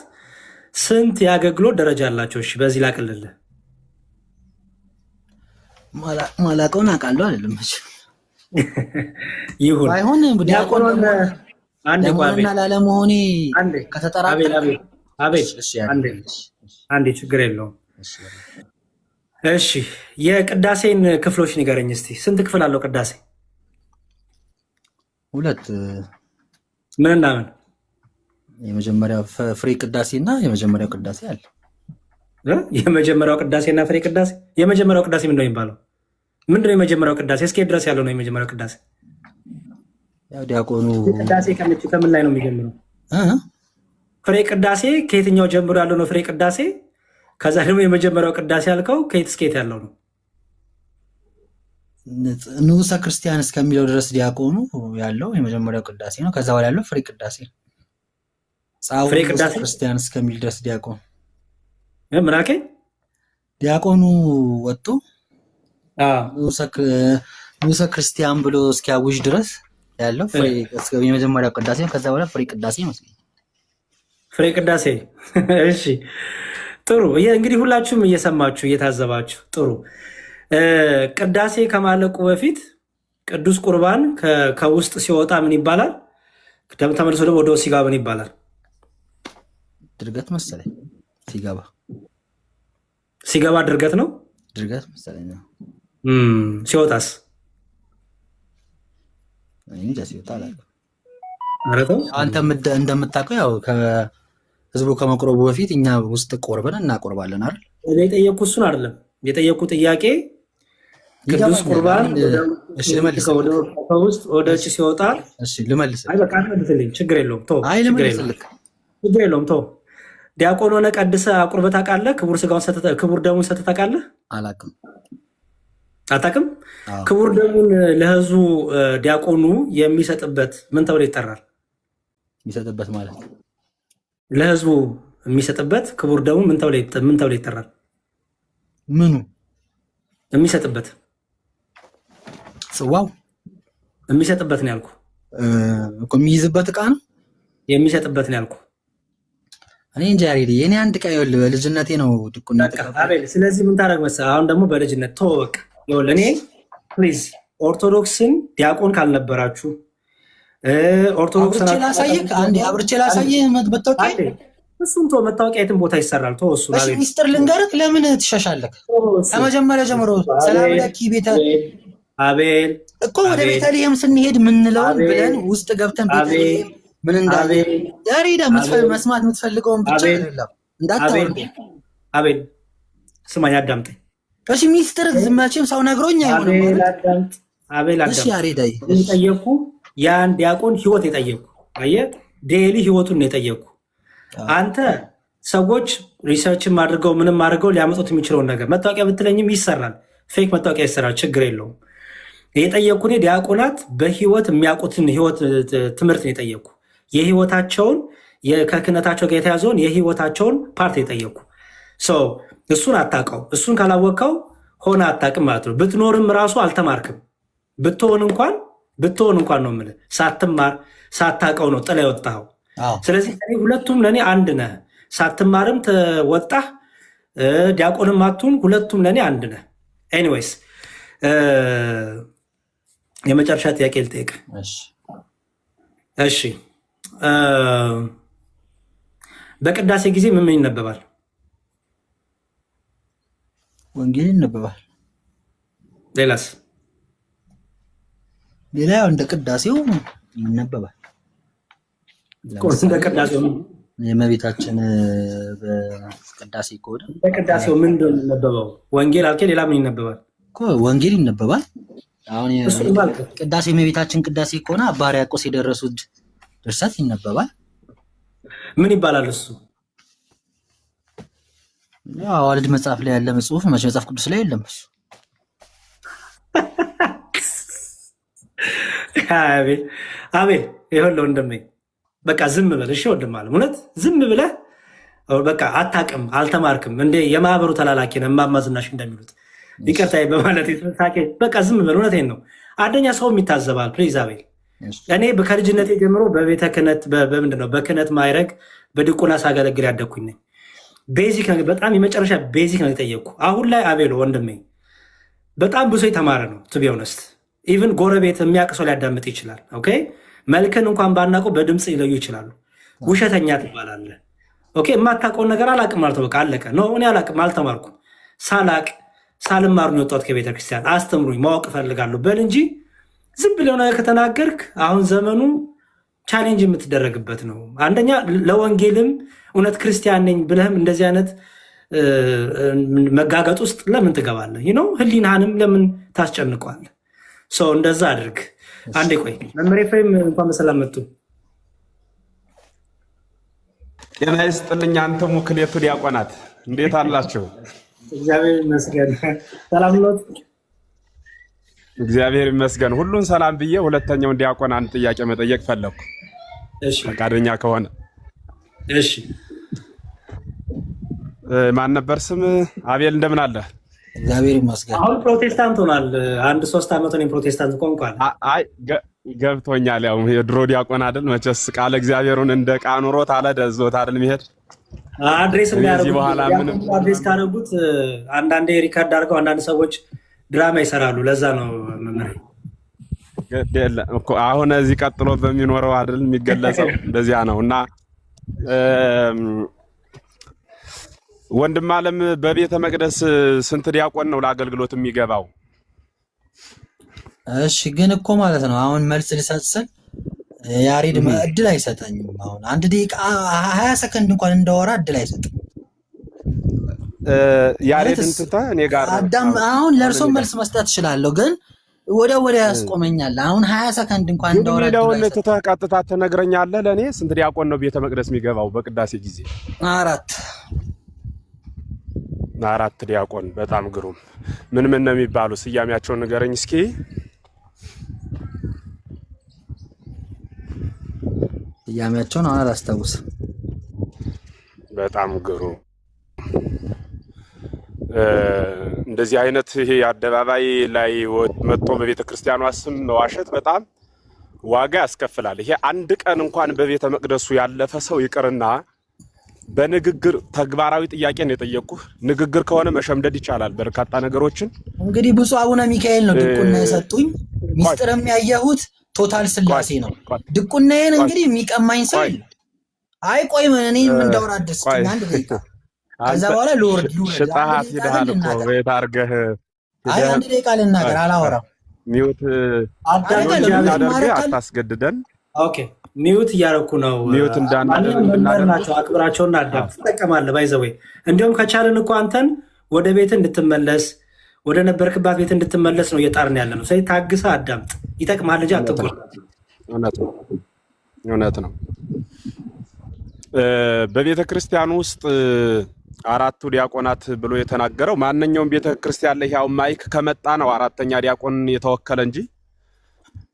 ስንት የአገልግሎት ደረጃ አላቸው? እሺ በዚህ ላቅልልህ። ማላውቀውን አውቃለሁ አይደለም ይሁን ባይሆን ዲያቆን አንዴ ላለመሆኔ ከተጠራጠረ አንዴ ችግር የለውም። እሺ የቅዳሴን ክፍሎች ንገረኝ እስቲ። ስንት ክፍል አለው ቅዳሴ? 2 ምንና ምን? የመጀመሪያው ፍሬ ቅዳሴ እና የመጀመሪያው ቅዳሴ አለ። የመጀመሪያው ቅዳሴ እና ፍሬ ቅዳሴ። የመጀመሪያው ቅዳሴ ምንድነው የሚባለው? ምንድነው የመጀመሪያው ቅዳሴ? እስከ ድረስ ያለው ነው የመጀመሪያው ቅዳሴ። ያው ዲያቆኑ ቅዳሴ ከምን ላይ ነው የሚጀምረው? ፍሬ ቅዳሴ ከየትኛው ጀምሮ ያለው ነው ፍሬ ቅዳሴ? ከዛ ደግሞ የመጀመሪያው ቅዳሴ ያልከው ከየት እስከ የት ያለው ነው? ንዑሰ ክርስቲያን እስከሚለው ድረስ ዲያቆኑ ያለው የመጀመሪያው ቅዳሴ ነው። ከዛ በኋላ ያለው ፍሬ ቅዳሴ ነው። ፍሬ ቅዳሴ ክርስቲያን እስከሚል ድረስ ዲያቆኑ ምን አልከኝ? ዲያቆኑ ወጡ ንዑሰ ክርስቲያን ብሎ እስኪያውጅ ድረስ ያለው የመጀመሪያው ቅዳሴ ነው። ከዛ በኋላ ፍሬ ቅዳሴ ይመስለኛል። ፍሬ ቅዳሴ። እሺ ጥሩ። እንግዲህ ሁላችሁም እየሰማችሁ እየታዘባችሁ ጥሩ። ቅዳሴ ከማለቁ በፊት ቅዱስ ቁርባን ከውስጥ ሲወጣ ምን ይባላል? ተመልሶ ደግሞ ወደ ውስጥ ሲገባ ምን ይባላል? ድርገት መሰለኝ። ሲገባ ድርገት ነው። ድርገት መሰለኝ። ሲወጣስ? እንጃ። ሲወጣ አላውቅም። አንተ እንደምታውቀው ያው ህዝቡ ከመቁረቡ በፊት እኛ ውስጥ ቆርበን እናቆርባለን አይደል? እኔ የጠየቅኩ እሱን አይደለም። የጠየቅኩ ጥያቄ ቅዱስ ቁርባን ከውስጥ ወደ ውጭ ሲወጣ ልመልስልኝ። ችግር የለውም ችግር የለውም። ዲያቆን ሆነ ቀድሰህ አቁርበህ ታውቃለህ? ክቡር ደሙን ሰጥተህ ታውቃለህ? አላውቅም። አታውቅም? ክቡር ደሙን ለህዝቡ ዲያቆኑ የሚሰጥበት ምን ተብሎ ይጠራል? የሚሰጥበት ማለት ለህዝቡ የሚሰጥበት ክቡር ደሙ ምን ተብሎ ይጠራል? ምኑ የሚሰጥበት? ጽዋው የሚሰጥበት ነው ያልኩ እኮ። የሚይዝበት ዕቃ ነው የሚሰጥበት ነው ያልኩ። እኔ እንጃ ያሬድ፣ የኔ አንድ ዕቃ ይኸውልህ፣ በልጅነቴ ነው ድቁና አቤል። ስለዚህ ምን ታደርግ መሰለህ? አሁን ደግሞ በልጅነት ተወቅ። ይኸውልህ እኔ ፕሊዝ ኦርቶዶክስን ዲያቆን ካልነበራችሁ ኦርቶዶክስ አብርቼ ላሳይህ መታወቂያ። እሱን መታወቂያ የትን ቦታ ይሰራል? እሱ ሚስጥር ልንገርህ። ለምን ትሸሻለህ? ከመጀመሪያ ጀምሮ ሰላም ለኪ ቤተ አቤል እኮ ወደ ቤተልሔም ስንሄድ ምንለውን ብለን ውስጥ ገብተን ቤተልሔም ምን እንዳለ ያሬዳ መስማት የምትፈልገውን ብቻ አይደለም እንዳታወርድ። አቤል ስማኝ፣ አዳምጠኝ እሺ። ሚስጥር መቼም ሰው ነግሮኝ አይሆንም። አቤል እሺ ያሬዳይ የጠየኩ ያን ዲያቆን ህይወት የጠየኩ አየህ፣ ዴይሊ ህይወቱን የጠየኩ አንተ ሰዎች ሪሰርችን አድርገው ምንም አድርገው ሊያመጡት የሚችለውን ነገር መታወቂያ ብትለኝም ይሰራል፣ ፌክ መታወቂያ ይሰራል፣ ችግር የለውም። የጠየኩ እኔ ዲያቆናት በህይወት የሚያውቁትን ህይወት ትምህርት ነው የጠየኩ። የህይወታቸውን ከክህነታቸው ጋር የተያዘውን የህይወታቸውን ፓርት የጠየኩ። እሱን አታውቀው። እሱን ካላወቅከው ሆነ አታውቅም ማለት ነው። ብትኖርም ራሱ አልተማርክም። ብትሆን እንኳን ነው የምልህ፣ ሳትማር ሳታውቀው ነው ጥላ የወጣኸው። ስለዚህ ሁለቱም ለእኔ አንድ ነህ። ሳትማርም ወጣህ፣ ዲያቆንም አትሁን፣ ሁለቱም ለእኔ አንድ ነህ። ኤኒዌይስ የመጨረሻ ጥያቄ ልጠይቅ። እሺ በቅዳሴ ጊዜ ምን ይነበባል? ወንጌል ይነበባል። ሌላስ? ሌላ እንደ ቅዳሴው ይነበባል። እንደ ቅዳሴው የእመቤታችን በቅዳሴ ከሆነ በቅዳሴው ምን እንደሚነበበው ወንጌል አልከ፣ ሌላ ምን ይነበባል? ወንጌል ይነበባል። አሁን ቅዳሴ የእመቤታችን ቅዳሴ ከሆነ አባ ሕርያቆስ የደረሱት ድርሰት ይነበባል። ምን ይባላል እሱ? አዋልድ መጽሐፍ ላይ ያለ ጽሑፍ መጽሐፍ ቅዱስ ላይ የለም እሱ። አቤል ይኸውልህ ወንድሜ፣ በቃ ዝም በል እሺ። ወንድም አለ እውነት ዝም ብለህ በቃ አታውቅም፣ አልተማርክም። እንደ የማህበሩ ተላላኪ ነህ እማማ ዝናሽ እንደሚሉት ይቅርታ በማለት ሳቄ። በቃ ዝም በል፣ እውነቴን ነው። አንደኛ ሰውም ይታዘባል። ፕሊዝ አቤል፣ እኔ ከልጅነቴ ጀምሮ በቤተ ክህነት በምንድነው በክህነት ማዕረግ በድቁና ሳገለግል ያደግኩኝ ነኝ። ቤዚክ ነገር በጣም የመጨረሻ ቤዚክ ነው የጠየቅኩ። አሁን ላይ አቤል ወንድሜ በጣም ብዙ የተማረ ነው። ቱ ቢ ኦነስት ኢቭን ጎረቤት የሚያውቅ ሰው ሊያዳምጥ ይችላል። ኦኬ መልክን እንኳን ባናውቀው በድምፅ ሊለዩ ይችላሉ። ውሸተኛ ትባላለህ። ኦኬ የማታውቀውን ነገር አላቅም ማለት በቃ አለቀ። ኖ እኔ አላቅም፣ አልተማርኩም። ሳልማር ነው የወጣሁት ከቤተ ክርስቲያን። አስተምሩኝ፣ ማወቅ እፈልጋለሁ በል እንጂ ዝም ብለው ነገር ከተናገርክ አሁን ዘመኑ ቻሌንጅ የምትደረግበት ነው። አንደኛ ለወንጌልም እውነት ክርስቲያን ነኝ ብለህም እንደዚህ አይነት መጋገጥ ውስጥ ለምን ትገባለህ? ይህ ነው ህሊናህንም ለምን ታስጨንቀዋለህ? ሰው እንደዛ አድርግ። አንዴ ቆይ መምህር ኤፍሬም እንኳን በሰላም መጡ። ጤና ይስጥልኝ። አንተሙ ክሌቱ ዲያቆናት እንዴት አላችሁ? እግዚአብሔር ይመስገን። ሰላም ነው? እግዚአብሔር ይመስገን። ሁሉን ሰላም ብዬ ሁለተኛውን ዲያቆን አንድ ጥያቄ መጠየቅ ፈለግኩ። እሺ ፈቃደኛ ከሆነ እሺ። ማን ነበር ስም? አቤል እንደምን አለ? እግዚአብሔር ይመስገን። አሁን ፕሮቴስታንት ሆኗል። 1-3 ዓመት ነው ፕሮቴስታንት ቆንቋል። አይ ገብቶኛል። ያው የድሮ ዲያቆን አይደል መቼስ ቃለ እግዚአብሔሩን እንደ ቃ ኑሮት አለ ደዞት አይደል የሚሄድ አድሬስ የሚያደርጉት አድሬስ ካደረጉት አንዳንዴ ሪካርድ አድርገው አንዳንድ ሰዎች ድራማ ይሰራሉ። ለዛ ነው መምህር እኮ አሁን እዚህ ቀጥሎ በሚኖረው አይደል የሚገለጸው እንደዚያ ነው። እና ወንድም ዓለም በቤተ መቅደስ ስንት ዲያቆን ነው ለአገልግሎት የሚገባው? እሺ ግን እኮ ማለት ነው አሁን መልስ ልሰጥ ስል ያሬድ እድል አይሰጠኝም። አሁን 1 ደቂቃ 20 ሰከንድ እንኳን እንዳወራ እድል አይሰጠኝም። ያሬድ እንትታ እኔ ጋር አሁን ለእርሶ መልስ መስጠት እችላለሁ፣ ግን ወደ ያስቆመኛል። አሁን 20 ሰከንድ እንኳን እንዳወራ እድል አይሰጠኝም። እንትታ ቀጥታ ትነግረኛለህ። ለኔ ስንት ዲያቆን ነው ቤተ መቅደስ የሚገባው በቅዳሴ ጊዜ? 4 ዲያቆን። በጣም ግሩም። ምን ነው የሚባሉ ስያሜያቸውን ንገረኝ እስኪ። ስያሜያቸውን አሁን አላስታውስም። በጣም ግሩም። እንደዚህ አይነት ይሄ አደባባይ ላይ መጥቶ በቤተ ክርስቲያኗ ስም መዋሸት በጣም ዋጋ ያስከፍላል። ይሄ አንድ ቀን እንኳን በቤተ መቅደሱ ያለፈ ሰው ይቅርና በንግግር ተግባራዊ ጥያቄ ነው የጠየቁህ። ንግግር ከሆነ መሸምደድ ይቻላል በርካታ ነገሮችን። እንግዲህ ብፁዕ አቡነ ሚካኤል ነው ድቁና የሰጡኝ። ሚስጥርም ያየሁት ቶታል ስላሴ ነው። ድቁናዬን እንግዲህ የሚቀማኝ ሰው አይ ቆይ እኔ ምን እንዳወራ አድርስ አንድ ደቂቃ ከዛ በኋላ ሎርድ ሽጣሃት ይደሃል እኮ ቤት አድርገህ አይ 1 ደቂቃ ልናገር አላወራም። ሚውት አዳርገህ አታስገድደን። ኦኬ ሚዩት እያደረኩ ነው። ሚዩት እንዳናደርግ ናቸው አክብራቸውና አዳም ትጠቀማለህ። ባይዘወይ እንዲሁም ከቻልን እኮ አንተን ወደ ቤት እንድትመለስ ወደ ነበርክባት ቤት እንድትመለስ ነው እየጣርን ያለ ነው። ስለዚህ ታግሰህ አዳምጥ፣ ይጠቅምሃል እንጂ አትጎዳ። እውነት ነው። በቤተ ክርስቲያን ውስጥ አራቱ ዲያቆናት ብሎ የተናገረው ማንኛውም ቤተ ክርስቲያን ላይ ያው ማይክ ከመጣ ነው አራተኛ ዲያቆን የተወከለ እንጂ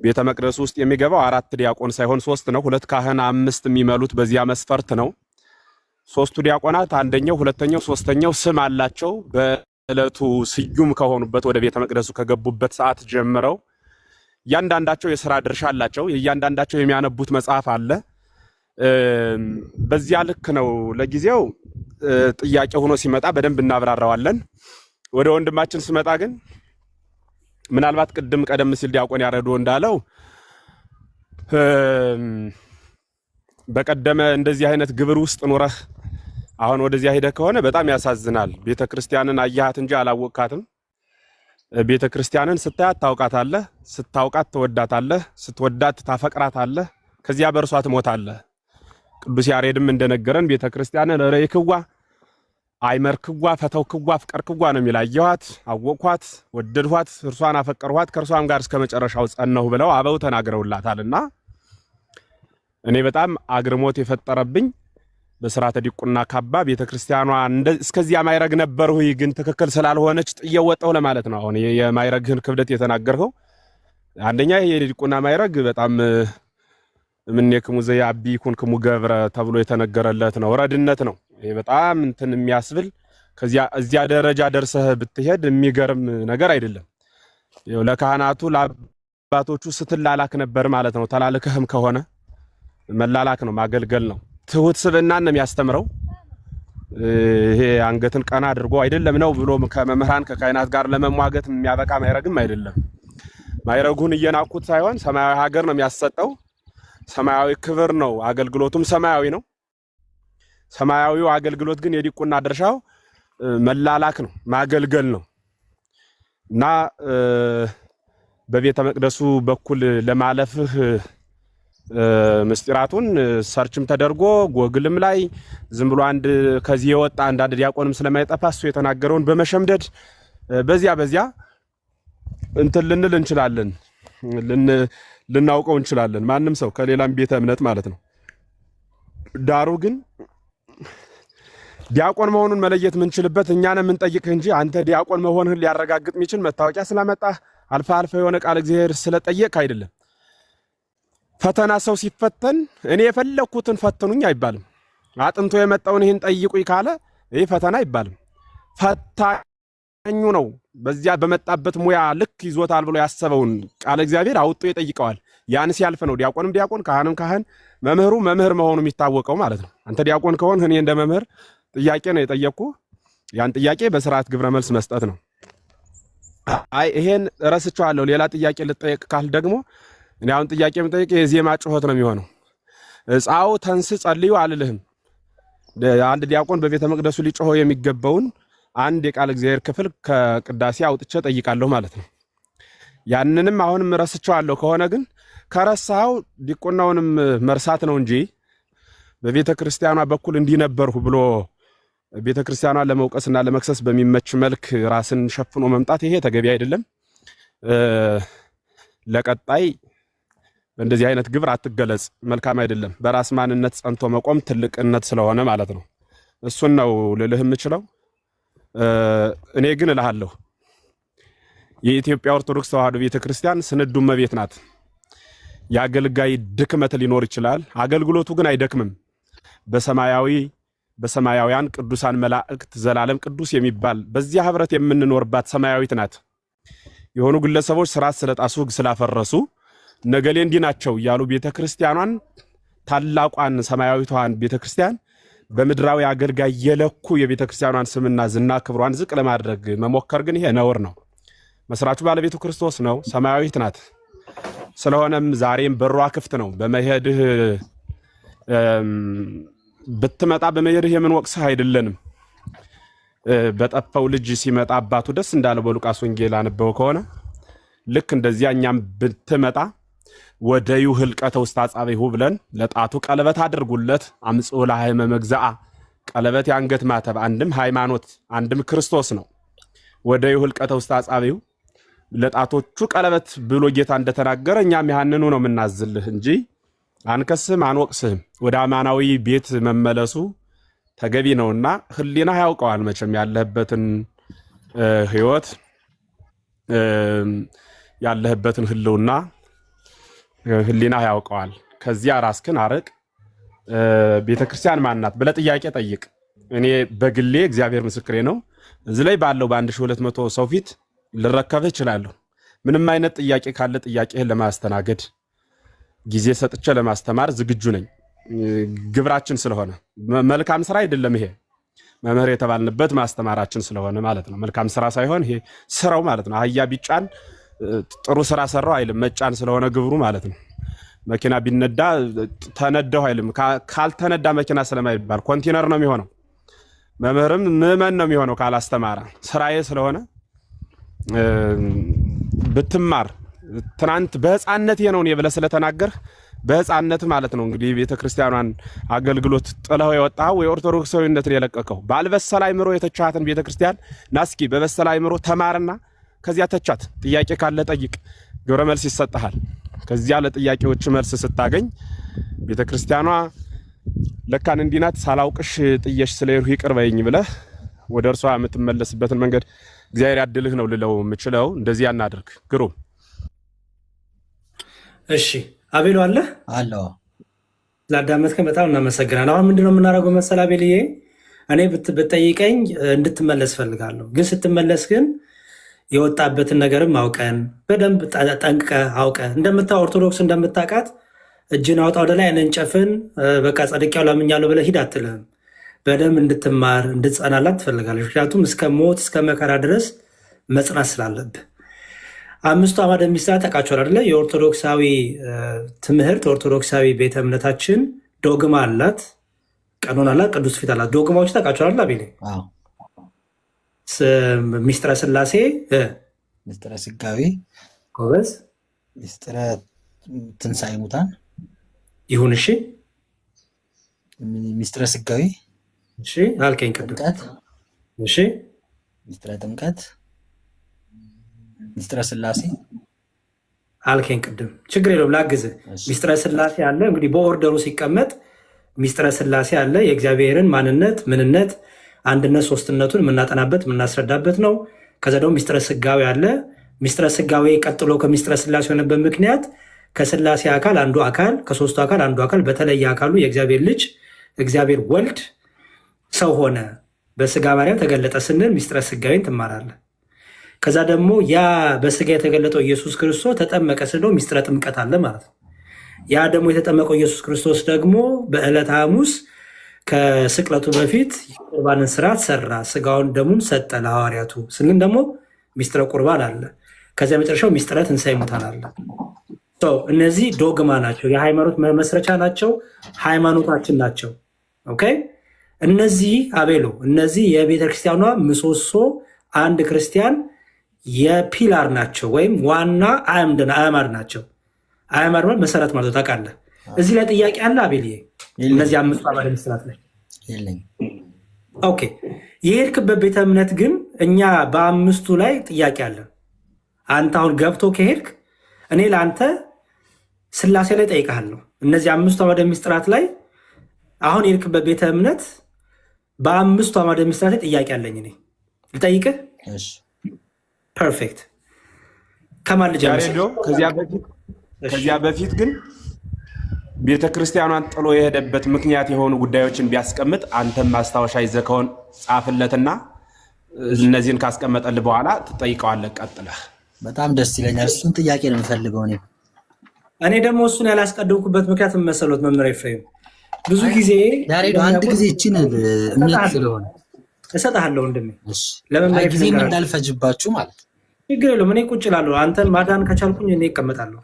ቤተ መቅደስ ውስጥ የሚገባው 4 ዲያቆን ሳይሆን 3 ነው። 2 ካህን 5 የሚመሉት በዚያ መስፈርት ነው። 3ቱ ዲያቆናት አንደኛው፣ ሁለተኛው፣ ሶስተኛው ስም አላቸው። በእለቱ ስዩም ከሆኑበት ወደ ቤተ መቅደሱ ከገቡበት ሰዓት ጀምረው እያንዳንዳቸው የሥራ ድርሻ አላቸው። እያንዳንዳቸው የሚያነቡት መጽሐፍ አለ። በዚያ ልክ ነው። ለጊዜው ጥያቄ ሆኖ ሲመጣ በደንብ እናብራራዋለን። ወደ ወንድማችን ስመጣ ግን ምናልባት ቀደም ሲል ዲያቆን ያረዶ እንዳለው በቀደመ እንደዚህ አይነት ግብር ውስጥ ኖረህ አሁን ወደዚያ ሄደ ከሆነ በጣም ያሳዝናል። ቤተክርስቲያንን አያሃት እንጂ አላወቅካትም። ቤተክርስቲያንን ስታያት ታውቃታለህ፣ ስታውቃት ትወዳታለህ፣ ስትወዳት ታፈቅራታለህ፣ ከዚያ በእርሷ ትሞታለህ። ቅዱስ ያሬድም እንደነገረን ቤተክርስቲያንን ረይክዋ አይመርክዋ ፈተውክዋ አፍቀርክዋ ነው የሚል። አየኋት፣ አወቅኳት፣ ወደድኋት፣ እርሷን አፈቀርኋት፣ ከእርሷም ጋር እስከ መጨረሻው ጸነሁ ብለው አበው ተናግረውላታልና እኔ በጣም አግርሞት የፈጠረብኝ በስርዓተ ዲቁና ካባ ቤተክርስቲያኗ እስከዚያ ማይረግ ነበርሁ ግን ትክክል ስላልሆነች ጥዬው ወጣሁ ለማለት ነው። አሁን የማይረግህን ክብደት የተናገርከው አንደኛ የዲቁና ማይረግ በጣም ምንየክሙ ዘያቢ ኩንክሙ ገብረ ተብሎ የተነገረለት ነው። ረድነት ነው። ይሄ በጣም እንትን የሚያስብል እዚያ ደረጃ ደርሰህ ብትሄድ የሚገርም ነገር አይደለም። ለካህናቱ ለአባቶቹ ስትላላክ ነበር ማለት ነው። ተላልከህም ከሆነ መላላክ ነው፣ ማገልገል ነው። ትሁት ስብዕናን ነው የሚያስተምረው። ይሄ አንገትን ቀና አድርጎ አይደለም ነው ብሎ ከመምህራን ከካህናት ጋር ለመሟገት የሚያበቃ ማይረግም አይደለም። ማይረጉን እየናቁት ሳይሆን ሰማያዊ ሀገር ነው የሚያሰጠው። ሰማያዊ ክብር ነው። አገልግሎቱም ሰማያዊ ነው። ሰማያዊው አገልግሎት ግን የዲቁና ድርሻው መላላክ ነው፣ ማገልገል ነው እና በቤተ መቅደሱ በኩል ለማለፍህ ምስጢራቱን ሰርችም ተደርጎ ጎግልም ላይ ዝም ብሎ አንድ ከዚህ የወጣ አንዳንድ ዲያቆንም ስለማይጠፋ እሱ የተናገረውን በመሸምደድ በዚያ እንትን ልንል እንችላለን፣ ልናውቀው እንችላለን። ማንም ሰው ከሌላም ቤተ እምነት ማለት ነው። ዳሩ ግን ዲያቆን መሆኑን መለየት ምንችልበት እኛን የምንጠይቅህ እንጂ አንተ ዲያቆን መሆንህን ሊያረጋግጥ የሚችል መታወቂያ ስላመጣህ አልፋ የሆነ ቃል እግዚአብሔር ስለጠየቅ አይደለም። ፈተና ሰው ሲፈተን እኔ የፈለኩትን ፈትኑኝ አይባልም። አጥንቶ የመጣውን ይህን ጠይቁኝ ካለ ይህ ፈተና አይባልም። ፈታኙ ነው በዚያ በመጣበት ሙያ ልክ ይዞታል ብሎ ያሰበውን ቃል እግዚአብሔር አውጥቶ ይጠይቀዋል። ያን ሲያልፍ ነው ዲያቆንም ዲያቆን ካህንም ካህን መምህሩ መምህር መሆኑ የሚታወቀው ማለት ነው። አንተ ዲያቆን ከሆን እኔ እንደ መምህር ጥያቄ ነው የጠየቅኩ። ያን ጥያቄ በስርዓት ግብረ መልስ መስጠት ነው። አይ ይሄን ረስቼዋለሁ ሌላ ጥያቄ ልጠየቅ ካል ደግሞ እኔ አሁን ጥያቄ የምጠይቅ የዜማ ጩኸት ነው የሚሆነው። ጻው ተንስ ጸልዩ አልልህም። አንድ ዲያቆን በቤተ መቅደሱ ሊጮኸው የሚገባውን አንድ የቃል እግዚአብሔር ክፍል ከቅዳሴ አውጥቼ ጠይቃለሁ ማለት ነው። ያንንም አሁንም ረስቼዋለሁ ከሆነ ግን ከረሳው ዲቁናውንም መርሳት ነው እንጂ በቤተ ክርስቲያኗ በኩል እንዲነበርሁ ብሎ ቤተ ክርስቲያኗ ለመውቀስና ለመክሰስ በሚመች መልክ ራስን ሸፍኖ መምጣት ይሄ ተገቢ አይደለም። ለቀጣይ በእንደዚህ አይነት ግብር አትገለጽ፣ መልካም አይደለም። በራስ ማንነት ጸንቶ መቆም ትልቅነት ስለሆነ ማለት ነው። እሱን ነው ልልህ የምችለው። እኔ ግን እልሃለሁ የኢትዮጵያ ኦርቶዶክስ ተዋሕዶ ቤተክርስቲያን ስንዱ እመቤት ናት። የአገልጋይ ድክመት ሊኖር ይችላል፣ አገልግሎቱ ግን አይደክምም። በሰማያውያን ቅዱሳን መላእክት ዘላለም ቅዱስ የሚባል በዚያ ህብረት የምንኖርባት ሰማያዊት ናት። የሆኑ ግለሰቦች ስርዓት ስለጣሱ ህግ ስላፈረሱ ነገሌ እንዲህ ናቸው እያሉ ቤተክርስቲያኗን ታላቋን ሰማያዊቷን ቤተክርስቲያን በምድራዊ አገልጋይ የለኩ የቤተክርስቲያኗን ስምና ዝና ክብሯን ዝቅ ለማድረግ መሞከር ግን ይሄ ነውር ነው። መስራቹ ባለቤቱ ክርስቶስ ነው፣ ሰማያዊት ናት። ስለሆነም ዛሬም በሯ ክፍት ነው። በመሄድህ ብትመጣ በመሄድህ የምንወቅስህ አይደለንም። በጠፋው ልጅ ሲመጣ አባቱ ደስ እንዳለው በሉቃስ ወንጌል አንበው ከሆነ ልክ እንደዚያ እኛም ብትመጣ ወደዩ ህልቀተ ውስጥ አጻቢሁ ብለን ለጣቱ ቀለበት አድርጉለት። አምጽኡ ለሃይመ መግዛአ ቀለበት የአንገት ማተብ አንድም ሃይማኖት አንድም ክርስቶስ ነው። ወደዩ ህልቀተ ውስጥ አጻቢሁ ለጣቶቹ ቀለበት ብሎ ጌታ እንደተናገረ እኛም ያንኑ ነው የምናዝልህ እንጂ አንከስም አንወቅስህም። ወደ አማናዊ ቤት መመለሱ ተገቢ ነውና ህሊና ያውቀዋል መቼም ያለህበትን ህይወት ያለህበትን ህልውና ህሊና ያውቀዋል። ከዚያ ራስክን አርቅ። ቤተክርስቲያን ማናት ብለህ ጥያቄ ጠይቅ። እኔ በግሌ እግዚአብሔር ምስክሬ ነው እዚህ ላይ ባለው በ1200 ሰው ፊት ልረከብህ እችላለሁ። ምንም አይነት ጥያቄ ካለ ጥያቄህን ለማስተናገድ ጊዜ ሰጥቼ ለማስተማር ዝግጁ ነኝ። ግብራችን ስለሆነ መልካም ስራ አይደለም ይሄ መምህር የተባልንበት ማስተማራችን ስለሆነ ማለት ነው። መልካም ስራ ሳይሆን ይሄ ስራው ማለት ነው። አህያ ቢጫን ጥሩ ስራ ሰራው አይልም፣ መጫን ስለሆነ ግብሩ ማለት ነው። መኪና ቢነዳ ተነዳው አይልም፣ ካልተነዳ መኪና ስለማይባል ኮንቴነር ነው የሚሆነው። መምህርም ምዕመን ነው የሚሆነው ካላስተማረ። ስራዬ ስለሆነ ብትማር ትናንት በህፃነት ነው እኔ ብለህ ስለተናገርህ በህፃነት ማለት ነው እንግዲህ ቤተክርስቲያኗን አገልግሎት ጥለው የወጣው የኦርቶዶክሳዊነትን የለቀቀው ባልበሰለ አይምሮ የተቻተን ቤተክርስቲያን ናስኪ በበሰለ አይምሮ ተማርና ከዚያ ተቻት። ጥያቄ ካለ ጠይቅ፣ ግብረ መልስ ይሰጣል። ከዚያ ለጥያቄዎች መልስ ስታገኝ ቤተክርስቲያኗ ለካን እንዲናት ሳላውቅሽ ጥየሽ ስለይሩ ይቅር በይኝ ብለህ ወደ እርሷ የምትመለስበትን መንገድ እግዚአብሔር ያድልህ ነው ልለው የምችለው። እንደዚህ ያናድርግ። ግሩም። እሺ አቤሎ አለ አለው ላዳመጥከን በጣም እናመሰግናለን። አሁን ምንድነው የምናደርገው መሰል አቤልዬ፣ እኔ ብትጠይቀኝ እንድትመለስ ፈልጋለሁ። ግን ስትመለስ ግን የወጣበትን ነገርም አውቀን በደንብ ጠንቅቀ አውቀ እንደምታው ኦርቶዶክስ እንደምታውቃት እጅን አውጣ ወደ ላይ እንጨፍን በቃ ጸድቄው ላምኛለሁ ብለህ ሂድ አትልህም። በደንብ እንድትማር እንድትጸናላት ትፈልጋለች። ምክንያቱም እስከ ሞት እስከ መከራ ድረስ መጽናት ስላለብህ። አምስቱ አዕማደ ምስጢራት ታውቃቸዋል አይደለ? የኦርቶዶክሳዊ ትምህርት ኦርቶዶክሳዊ ቤተ እምነታችን ዶግማ አላት፣ ቀኖና አላት፣ ቅዱስ ፊት አላት። ዶግማዎች ታውቃቸዋል አይደል? አቤሌ ሚስጥረ ስላሴ፣ ሚስጥረ ስጋዌ፣ ጎበዝ፣ ሚስጥረ ትንሣኤ ሙታን ይሁን። እሺ ሚስጥረ ስጋዌ፣ እሺ አልከኝ ቅድም። እሺ ሚስጥረ ጥምቀት፣ ሚስጥረ ስላሴ አልከኝ ቅድም። ችግር የለውም ላግዝህ። ሚስጥረ ስላሴ አለ እንግዲህ በኦርደሩ ሲቀመጥ ሚስጥረ ስላሴ አለ። የእግዚአብሔርን ማንነት ምንነት አንድነት ሶስትነቱን የምናጠናበት የምናስረዳበት ነው። ከዛ ደግሞ ሚስጥረ ስጋዌ አለ። ሚስጥረ ስጋዌ ቀጥሎ ከሚስጥረ ስላሴ የሆነበት ምክንያት ከስላሴ አካል አንዱ አካል ከሶስቱ አካል አንዱ አካል በተለየ አካሉ የእግዚአብሔር ልጅ እግዚአብሔር ወልድ ሰው ሆነ በስጋ ማርያም ተገለጠ ስንል ሚስጥረ ስጋዌን ትማራለህ። ከዛ ደግሞ ያ በስጋ የተገለጠው ኢየሱስ ክርስቶስ ተጠመቀ ስንል ሚስጥረ ጥምቀት አለ ማለት ነው። ያ ደግሞ የተጠመቀው ኢየሱስ ክርስቶስ ደግሞ በዕለተ ሐሙስ ከስቅለቱ በፊት የቁርባንን ስርዓት ሰራ፣ ስጋውን ደሙን ሰጠ ለሐዋርያቱ ስንል ደግሞ ሚስጥረ ቁርባን አለ። ከዚያ መጨረሻው ሚስጥረ ትንሣኤ ሙታን አለ። እነዚህ ዶግማ ናቸው፣ የሃይማኖት መመስረቻ ናቸው፣ ሃይማኖታችን ናቸው። ኦኬ እነዚህ አቤሎ እነዚህ የቤተክርስቲያኗ ምሰሶ አንድ ክርስቲያን የፒላር ናቸው ወይም ዋና አዕማድ ናቸው። አዕማድ ማለት መሰረት ማለት ታውቃለህ። እዚህ ላይ ጥያቄ አለ አቤልዬ? እነዚህ አምስቱ አዕማደ ምስጢራት ላይ የለኝም። ኦኬ የሄድክበት ቤተ እምነት ግን እኛ በአምስቱ ላይ ጥያቄ አለን። አንተ አሁን ገብቶ ከሄድክ እኔ ለአንተ ስላሴ ላይ ጠይቀሃለሁ። እነዚህ አምስቱ አዕማደ ምስጢራት ላይ አሁን የሄድክበት ቤተ እምነት በአምስቱ አዕማደ ምስጢራት ላይ ጥያቄ አለኝ። እኔ ልጠይቅህ። ፐርፌክት። ከማን ልጀምር? ከዚያ በፊት ግን ቤተ ክርስቲያኗን ጥሎ የሄደበት ምክንያት የሆኑ ጉዳዮችን ቢያስቀምጥ አንተም ማስታወሻ ይዘህ ከሆነ ጻፍለትና እነዚህን ካስቀመጠልህ በኋላ ትጠይቀዋለህ ቀጥለህ። በጣም ደስ ይለኛል። እሱን ጥያቄ ነው የምፈልገው። እኔ ደግሞ እሱን ያላስቀደምኩበት ምክንያት መሰሎት መምህር ኤፍሬም ብዙ ጊዜ ያሬዶ አንድ ጊዜ እችን እምነት ስለሆነ እሰጥሃለሁ ወንድሜ፣ ጊዜም እንዳልፈጅባችሁ ማለት ችግር የለውም። እኔ ቁጭ እላለሁ። አንተን ማዳን ከቻልኩኝ እኔ እቀመጣለሁ።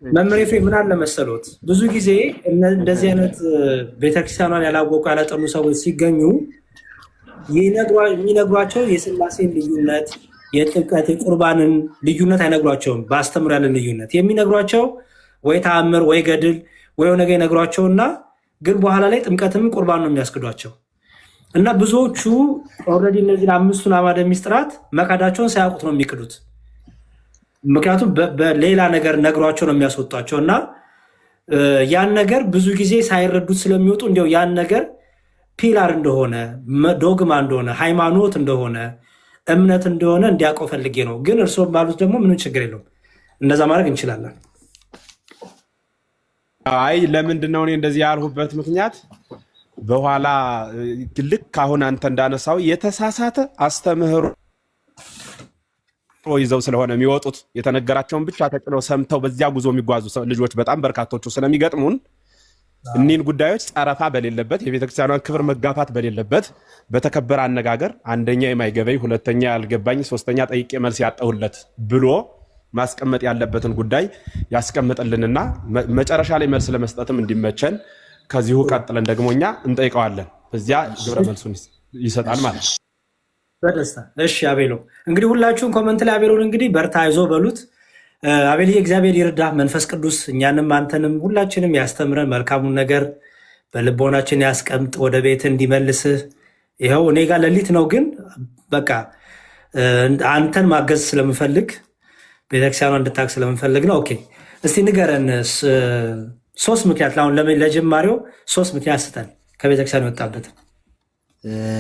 መምህር ኤፍሬም ምን አለ መሰሎት ብዙ ጊዜ እንደዚህ አይነት ቤተክርስቲያኗን ያላወቁ ያላጠኑ ሰዎች ሲገኙ የሚነግሯቸው የስላሴን ልዩነት የጥምቀት የቁርባንን ልዩነት አይነግሯቸውም። በአስተምሮ ያለን ልዩነት የሚነግሯቸው ወይ ተአምር ወይ ገድል ወይ ነገር ይነግሯቸውና ግን በኋላ ላይ ጥምቀትም ቁርባን ነው የሚያስክዷቸው። እና ብዙዎቹ ኦልሬዲ እነዚህን 5ቱን አዕማደ ምስጢራት መካዳቸውን ሳያውቁት ነው የሚክዱት። ምክንያቱም በሌላ ነገር ነግሯቸው ነው የሚያስወጧቸው። እና ያን ነገር ብዙ ጊዜ ሳይረዱት ስለሚወጡ እንዲያው ያን ነገር ፒላር እንደሆነ ዶግማ እንደሆነ ሃይማኖት እንደሆነ እምነት እንደሆነ እንዲያውቀው ፈልጌ ነው። ግን እርስዎ ባሉት ደግሞ ምንም ችግር የለውም፣ እንደዛ ማድረግ እንችላለን። አይ ለምንድን ነው እኔ እንደዚህ ያልሁበት ምክንያት በኋላ ልክ አሁን አንተ እንዳነሳው የተሳሳተ አስተምህሮ ይዘው ስለሆነ የሚወጡት የተነገራቸውን ብቻ ተጭነው ሰምተው በዚያ ጉዞ የሚጓዙ ልጆች በጣም በርካቶቹ ስለሚገጥሙን እኒህን ጉዳዮች ጸረፋ በሌለበት የቤተክርስቲያኗን ክብር መጋፋት በሌለበት በተከበረ አነጋገር አንደኛ የማይገበኝ ሁለተኛ ያልገባኝ ሶስተኛ ጠይቄ መልስ ያጣሁለት ብሎ ማስቀመጥ ያለበትን ጉዳይ ያስቀምጥልንና መጨረሻ ላይ መልስ ለመስጠትም እንዲመቸን ከዚሁ ቀጥለን ደግሞ እኛ እንጠይቀዋለን። በዚያ ግብረ መልሱን ይሰጣል ማለት ነው። በደስታ እሺ። አቤሎ እንግዲህ ሁላችሁም ኮመንት ላይ አቤሎን እንግዲህ በርታ አይዞ በሉት። አቤልዬ እግዚአብሔር ይርዳ፣ መንፈስ ቅዱስ እኛንም አንተንም ሁላችንም ያስተምረን፣ መልካሙን ነገር በልቦናችን ያስቀምጥ፣ ወደ ቤት እንዲመልስህ። ይኸው እኔ ጋር ሌሊት ነው፣ ግን በቃ አንተን ማገዝ ስለምፈልግ ቤተክርስቲያኗ እንድታቅ ስለምፈልግ ነው። ኦኬ እስቲ ንገረን 3 ምክንያት አሁን ለጀማሪው 3 ምክንያት ስጠን ከቤተክርስቲያን የወጣበት።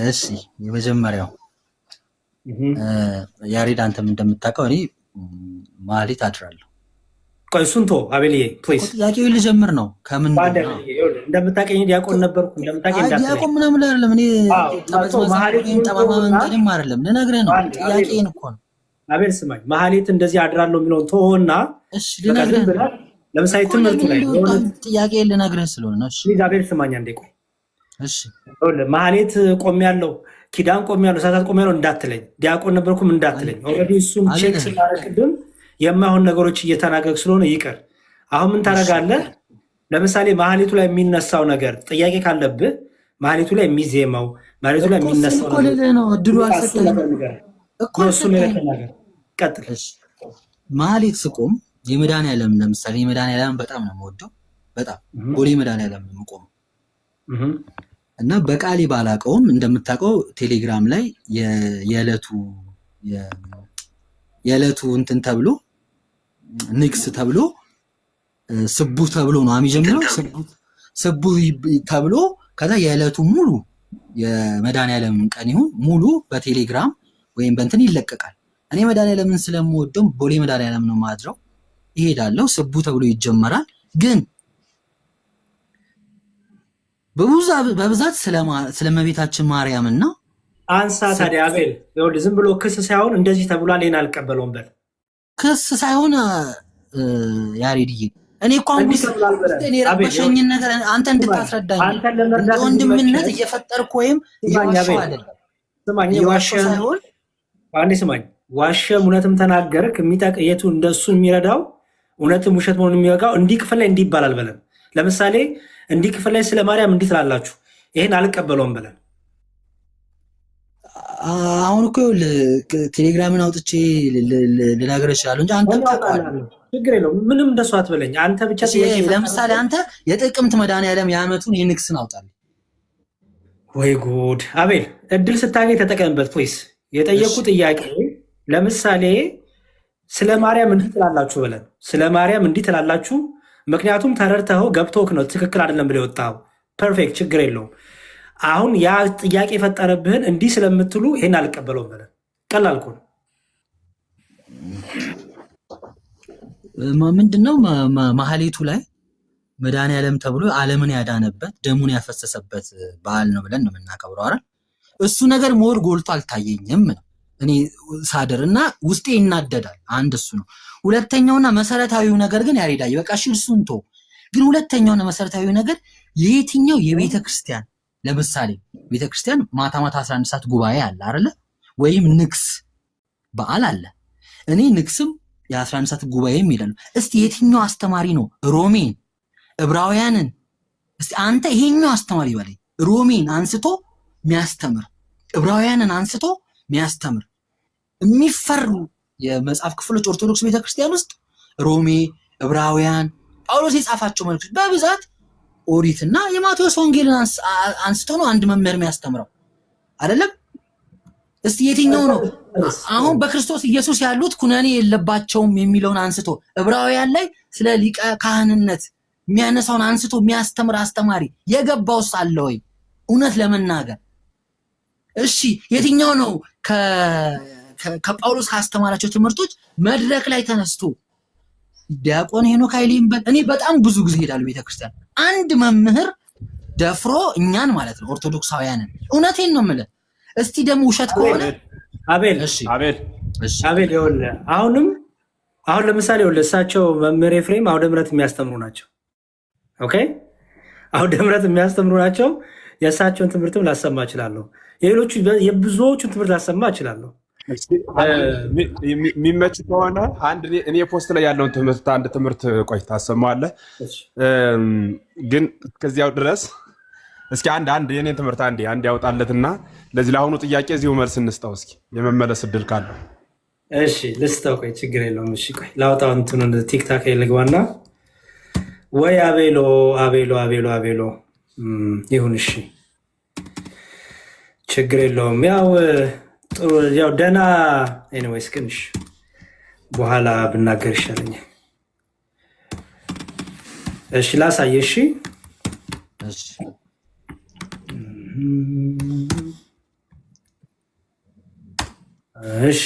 እሺ የመጀመሪያው ያሬድ አንተም እንደምታውቀው እኔ ማህሌት አድራለሁ። ቆይ እሱን ተው አቤልዬ ፕሊዝ፣ ጥያቄውን ልጀምር ነው። ከምን እንደምታውቀኝ ዲያቆን ነበርኩ እንደምታውቀኝ ዲያቆን ምናምን አይደለም። እኔ ጠማማ መንገድም አይደለም ልነግርህ ነው። ጥያቄን እኮ ነው። አቤል ስማኝ፣ ማህሌት እንደዚህ አድራለሁ የሚለውን ተወውና ለምሳሌ ትምህርቱ ላይ ጥያቄ ልነግርህ ስለሆነ ነው። ፕሊዝ አቤል ስማኝ አንዴ ቆይ። እሺ ማህሌት ቆሜያለሁ፣ ኪዳን ቆሜያለሁ፣ ሰዓታት ቆሜያለሁ እንዳትለኝ፣ ዲያቆን ነበርኩም እንዳትለኝ። ኦልሬዲ እሱም ቼክ ስላደረግድም የማይሆን ነገሮች እየተናገርክ ስለሆነ ይቅር። አሁን ምን ታደርጋለህ? ለምሳሌ ማህሌቱ ላይ የሚነሳው ነገር ጥያቄ ካለብህ ማህሌቱ ላይ የሚዜመው ማህሌቱ ላይ የሚነሳው ነገር ነው። እድሉ አልሰጠኝም እኮ እሱን ነገር ቀጥል። ማህሌት ስቆም የመድኃኒዓለም ለምሳሌ የመድኃኒዓለም በጣም ነው የምወደው፣ በጣም ቦሌ መድኃኒዓለም ነው የምቆመው እና በቃሌ ባላቀውም እንደምታውቀው ቴሌግራም ላይ የዕለቱ እንትን ተብሎ ንግስ ተብሎ ስቡ ተብሎ ነው የሚጀምረው። ስቡ ተብሎ ከዛ የዕለቱ ሙሉ የመድኃኒዓለም ቀን ይሁን ሙሉ በቴሌግራም ወይም በእንትን ይለቀቃል። እኔ መድኃኒዓለምን ስለምወደው ቦሌ መድኃኒዓለም ነው ማድረው፣ ይሄዳለሁ። ስቡ ተብሎ ይጀመራል። ግን በብዛት ስለመቤታችን ማርያምና አንሳ ታዲያ አቤል ይኸውልህ፣ ዝም ብሎ ክስ ሳይሆን እንደዚህ ተብሏል ይሄን አልቀበለውም በል። ክስ ሳይሆን ያሬድዬ እኔ እኮ እኔ ረበሸኝን ነገር አንተ እንድታስረዳኝ ወንድምነት እየፈጠርኩ ወይም እየዋሸሁ አይደለም። ስማኝ ስማኝ፣ ዋሸም እውነትም ተናገርክ የቱ እንደሱ የሚረዳው እውነትም ውሸት መሆኑን የሚወጋው እንዲህ ክፍል ላይ እንዲህ ይባላል በለን። ለምሳሌ እንዲህ ክፍል ላይ ስለ ማርያም እንዲህ ትላላችሁ፣ ይሄን አልቀበለውም በለን። አሁን እኮ ቴሌግራምን አውጥቼ ልናገር እችላለሁ እንጂ አንተ ችግር የለውም። ምንም እንደሱ አትበለኝ አንተ ብቻ። ለምሳሌ አንተ የጥቅምት መድኃኒዓለም የዓመቱን የንግስን አውጣልኝ። ወይ ጉድ! አቤል እድል ስታገኝ ተጠቀምበት ፕሊስ። የጠየቁ ጥያቄ ለምሳሌ ስለ ማርያም እንዲህ ትላላችሁ በለን። ስለ ማርያም እንዲህ ትላላችሁ፣ ምክንያቱም ተረድተኸው ገብቶክ ነው ትክክል አይደለም ብለህ የወጣኸው። ፐርፌክት፣ ችግር የለውም። አሁን ያ ጥያቄ የፈጠረብህን እንዲህ ስለምትሉ ይሄን አልቀበለውም በለን። ቀላል እኮ ነው። ምንድነው ማህሌቱ ላይ መድኃኒዓለም ተብሎ ዓለምን ያዳነበት ደሙን ያፈሰሰበት በዓል ነው ብለን ነው የምናከብረው አይደል? እሱ ነገር ሞር ጎልቶ አልታየኝም ነው እኔ ሳደር እና ውስጤ ይናደዳል። አንድ እሱ ነው። ሁለተኛውና መሰረታዊው ነገር ግን ያሬዳይ በቃ እሺ እሱን ተው። ግን ሁለተኛውና መሰረታዊው ነገር የየትኛው የቤተ ክርስቲያን ለምሳሌ ቤተ ክርስቲያን ማታ 11 ሰዓት ጉባኤ አለ አይደለ? ወይም ንግስ በዓል አለ። እኔ ንግስም የ11 ሰዓት ጉባኤም ይላል። እስቲ የትኛው አስተማሪ ነው ሮሜን ዕብራውያንን እስቲ አንተ ይሄኛው አስተማሪ በላይ ሮሜን አንስቶ ሚያስተምር ዕብራውያንን አንስቶ ሚያስተምር የሚፈሩ የመጽሐፍ ክፍሎች ኦርቶዶክስ ቤተክርስቲያን ውስጥ ሮሜ፣ ዕብራውያን፣ ጳውሎስ የጻፋቸው መልእክቶች በብዛት ኦሪትና የማቴዎስ ወንጌልን አንስቶ ነው አንድ መምህር የሚያስተምረው አይደለም። እስቲ የትኛው ነው አሁን በክርስቶስ ኢየሱስ ያሉት ኩነኔ የለባቸውም የሚለውን አንስቶ ዕብራውያን ላይ ስለ ሊቀ ካህንነት የሚያነሳውን አንስቶ የሚያስተምር አስተማሪ የገባውስ አለ ወይ? እውነት ለመናገር እሺ የትኛው ነው ከጳውሎስ ካስተማራቸው ትምህርቶች መድረክ ላይ ተነስቶ ዲያቆን ሄኖክ ኃይሌን እኔ በጣም ብዙ ጊዜ ሄዳለሁ ቤተክርስቲያን፣ አንድ መምህር ደፍሮ እኛን ማለት ነው ኦርቶዶክሳውያንን፣ እውነቴን ነው የምልህ። እስቲ ደግሞ ውሸት ከሆነ አቤል ይኸውልህ፣ አሁን ለምሳሌ ይኸውልህ እሳቸው መምህር ኤፍሬም አውደ ምሕረት የሚያስተምሩ ናቸው። ኦኬ አውደ ምሕረት የሚያስተምሩ ናቸው። የእሳቸውን ትምህርትም ላሰማ እችላለሁ። የሌሎቹ የብዙዎቹን ትምህርት ላሰማ እችላለሁ። የሚመች ከሆነ እኔ ፖስት ላይ ያለውን ትምህርት አንድ ትምህርት ቆይ ታሰማዋለህ። ግን ከዚያው ድረስ እስኪ አንድ የኔን ትምህርት አንድ ያውጣለትና ለዚህ ለአሁኑ ጥያቄ እዚሁ መልስ እንስጠው። እስኪ የመመለስ እድል ካለው እሺ ልስጠው። ቆይ ችግር የለውም። እሺ ቆይ ላውጣው እንትኑን ቲክታክ ላይ ልግባና ወይ አቤሎ ይሁን። እሺ ችግር የለውም። ያው ደህና ኤኒዌይስ ግን እሺ በኋላ ብናገር ይሻለኛል። እሺ ላሳየ። እሺ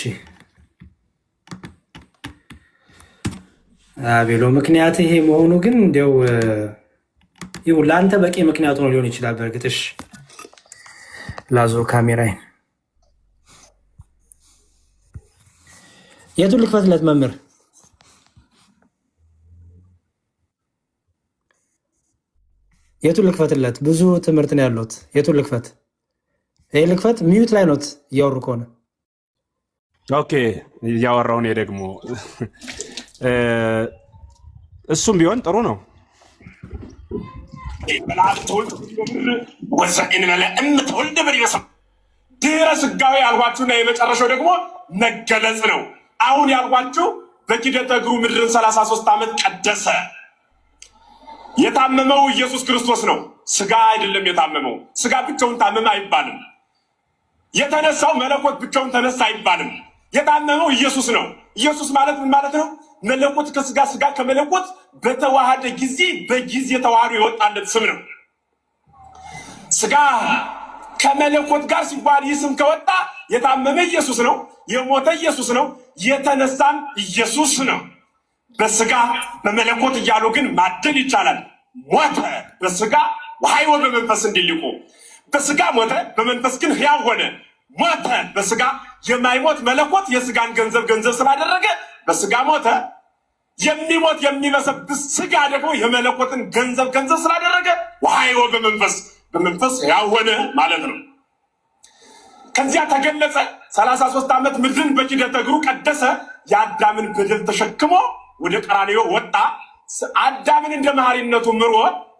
አቤሎ ምክንያት ይሄ መሆኑ ግን እንዲያው ይሁን ለአንተ በቂ ምክንያቱ ነው ሊሆን ይችላል። በእርግጥ እሺ ላዞር ካሜራዬን። የቱን ልክፈትለት መምህር? የቱን ልክፈትለት? ብዙ ትምህርት ነው ያለሁት። የቱን ልክፈት? ይሄ ልክፈት? ሚዩት ላይ ኖት እያወሩ ከሆነ ኦኬ። እያወራሁ እኔ ደግሞ እሱም ቢሆን ጥሩ ነው። ድህረ ስጋዌ ያልኳችሁና የመጨረሻው ደግሞ መገለጽ ነው። አሁን ያልኳችሁ በኪደተ እግሩ ምድርን 33 ዓመት ቀደሰ። የታመመው ኢየሱስ ክርስቶስ ነው፣ ስጋ አይደለም የታመመው። ስጋ ብቻውን ታመመ አይባልም። የተነሳው መለኮት ብቻውን ተነሳ አይባልም። የታመመው ኢየሱስ ነው። ኢየሱስ ማለት ምን ማለት ነው? መለኮት ከስጋ፣ ስጋ ከመለኮት በተዋሃደ ጊዜ በጊዜ ተዋህዶ የወጣለት ስም ነው። ስጋ ከመለኮት ጋር ሲዋሃድ ይህ ስም ከወጣ የታመመ ኢየሱስ ነው፣ የሞተ ኢየሱስ ነው፣ የተነሳም ኢየሱስ ነው። በስጋ በመለኮት እያሉ ግን ማደል ይቻላል። ሞተ በስጋ ወሐይወ በመንፈስ እንዲልቁ፣ በስጋ ሞተ በመንፈስ ግን ሕያው ሆነ። ሞተ በስጋ የማይሞት መለኮት የስጋን ገንዘብ ስላደረገ በስጋ ሞተ። የሚሞት የሚበሰብስ ስጋ ደግሞ የመለኮትን ገንዘብ ስላደረገ ወሐይወ በመንፈስ ሕያው ሆነ ማለት ነው። ከዚያ ተገለጸ። 33 ዓመት ምድርን በኪደተ እግሩ ቀደሰ። የአዳምን በደል ተሸክሞ ወደ ቀራንዮ ወጣ። አዳምን እንደ መሐሪነቱ ምሮ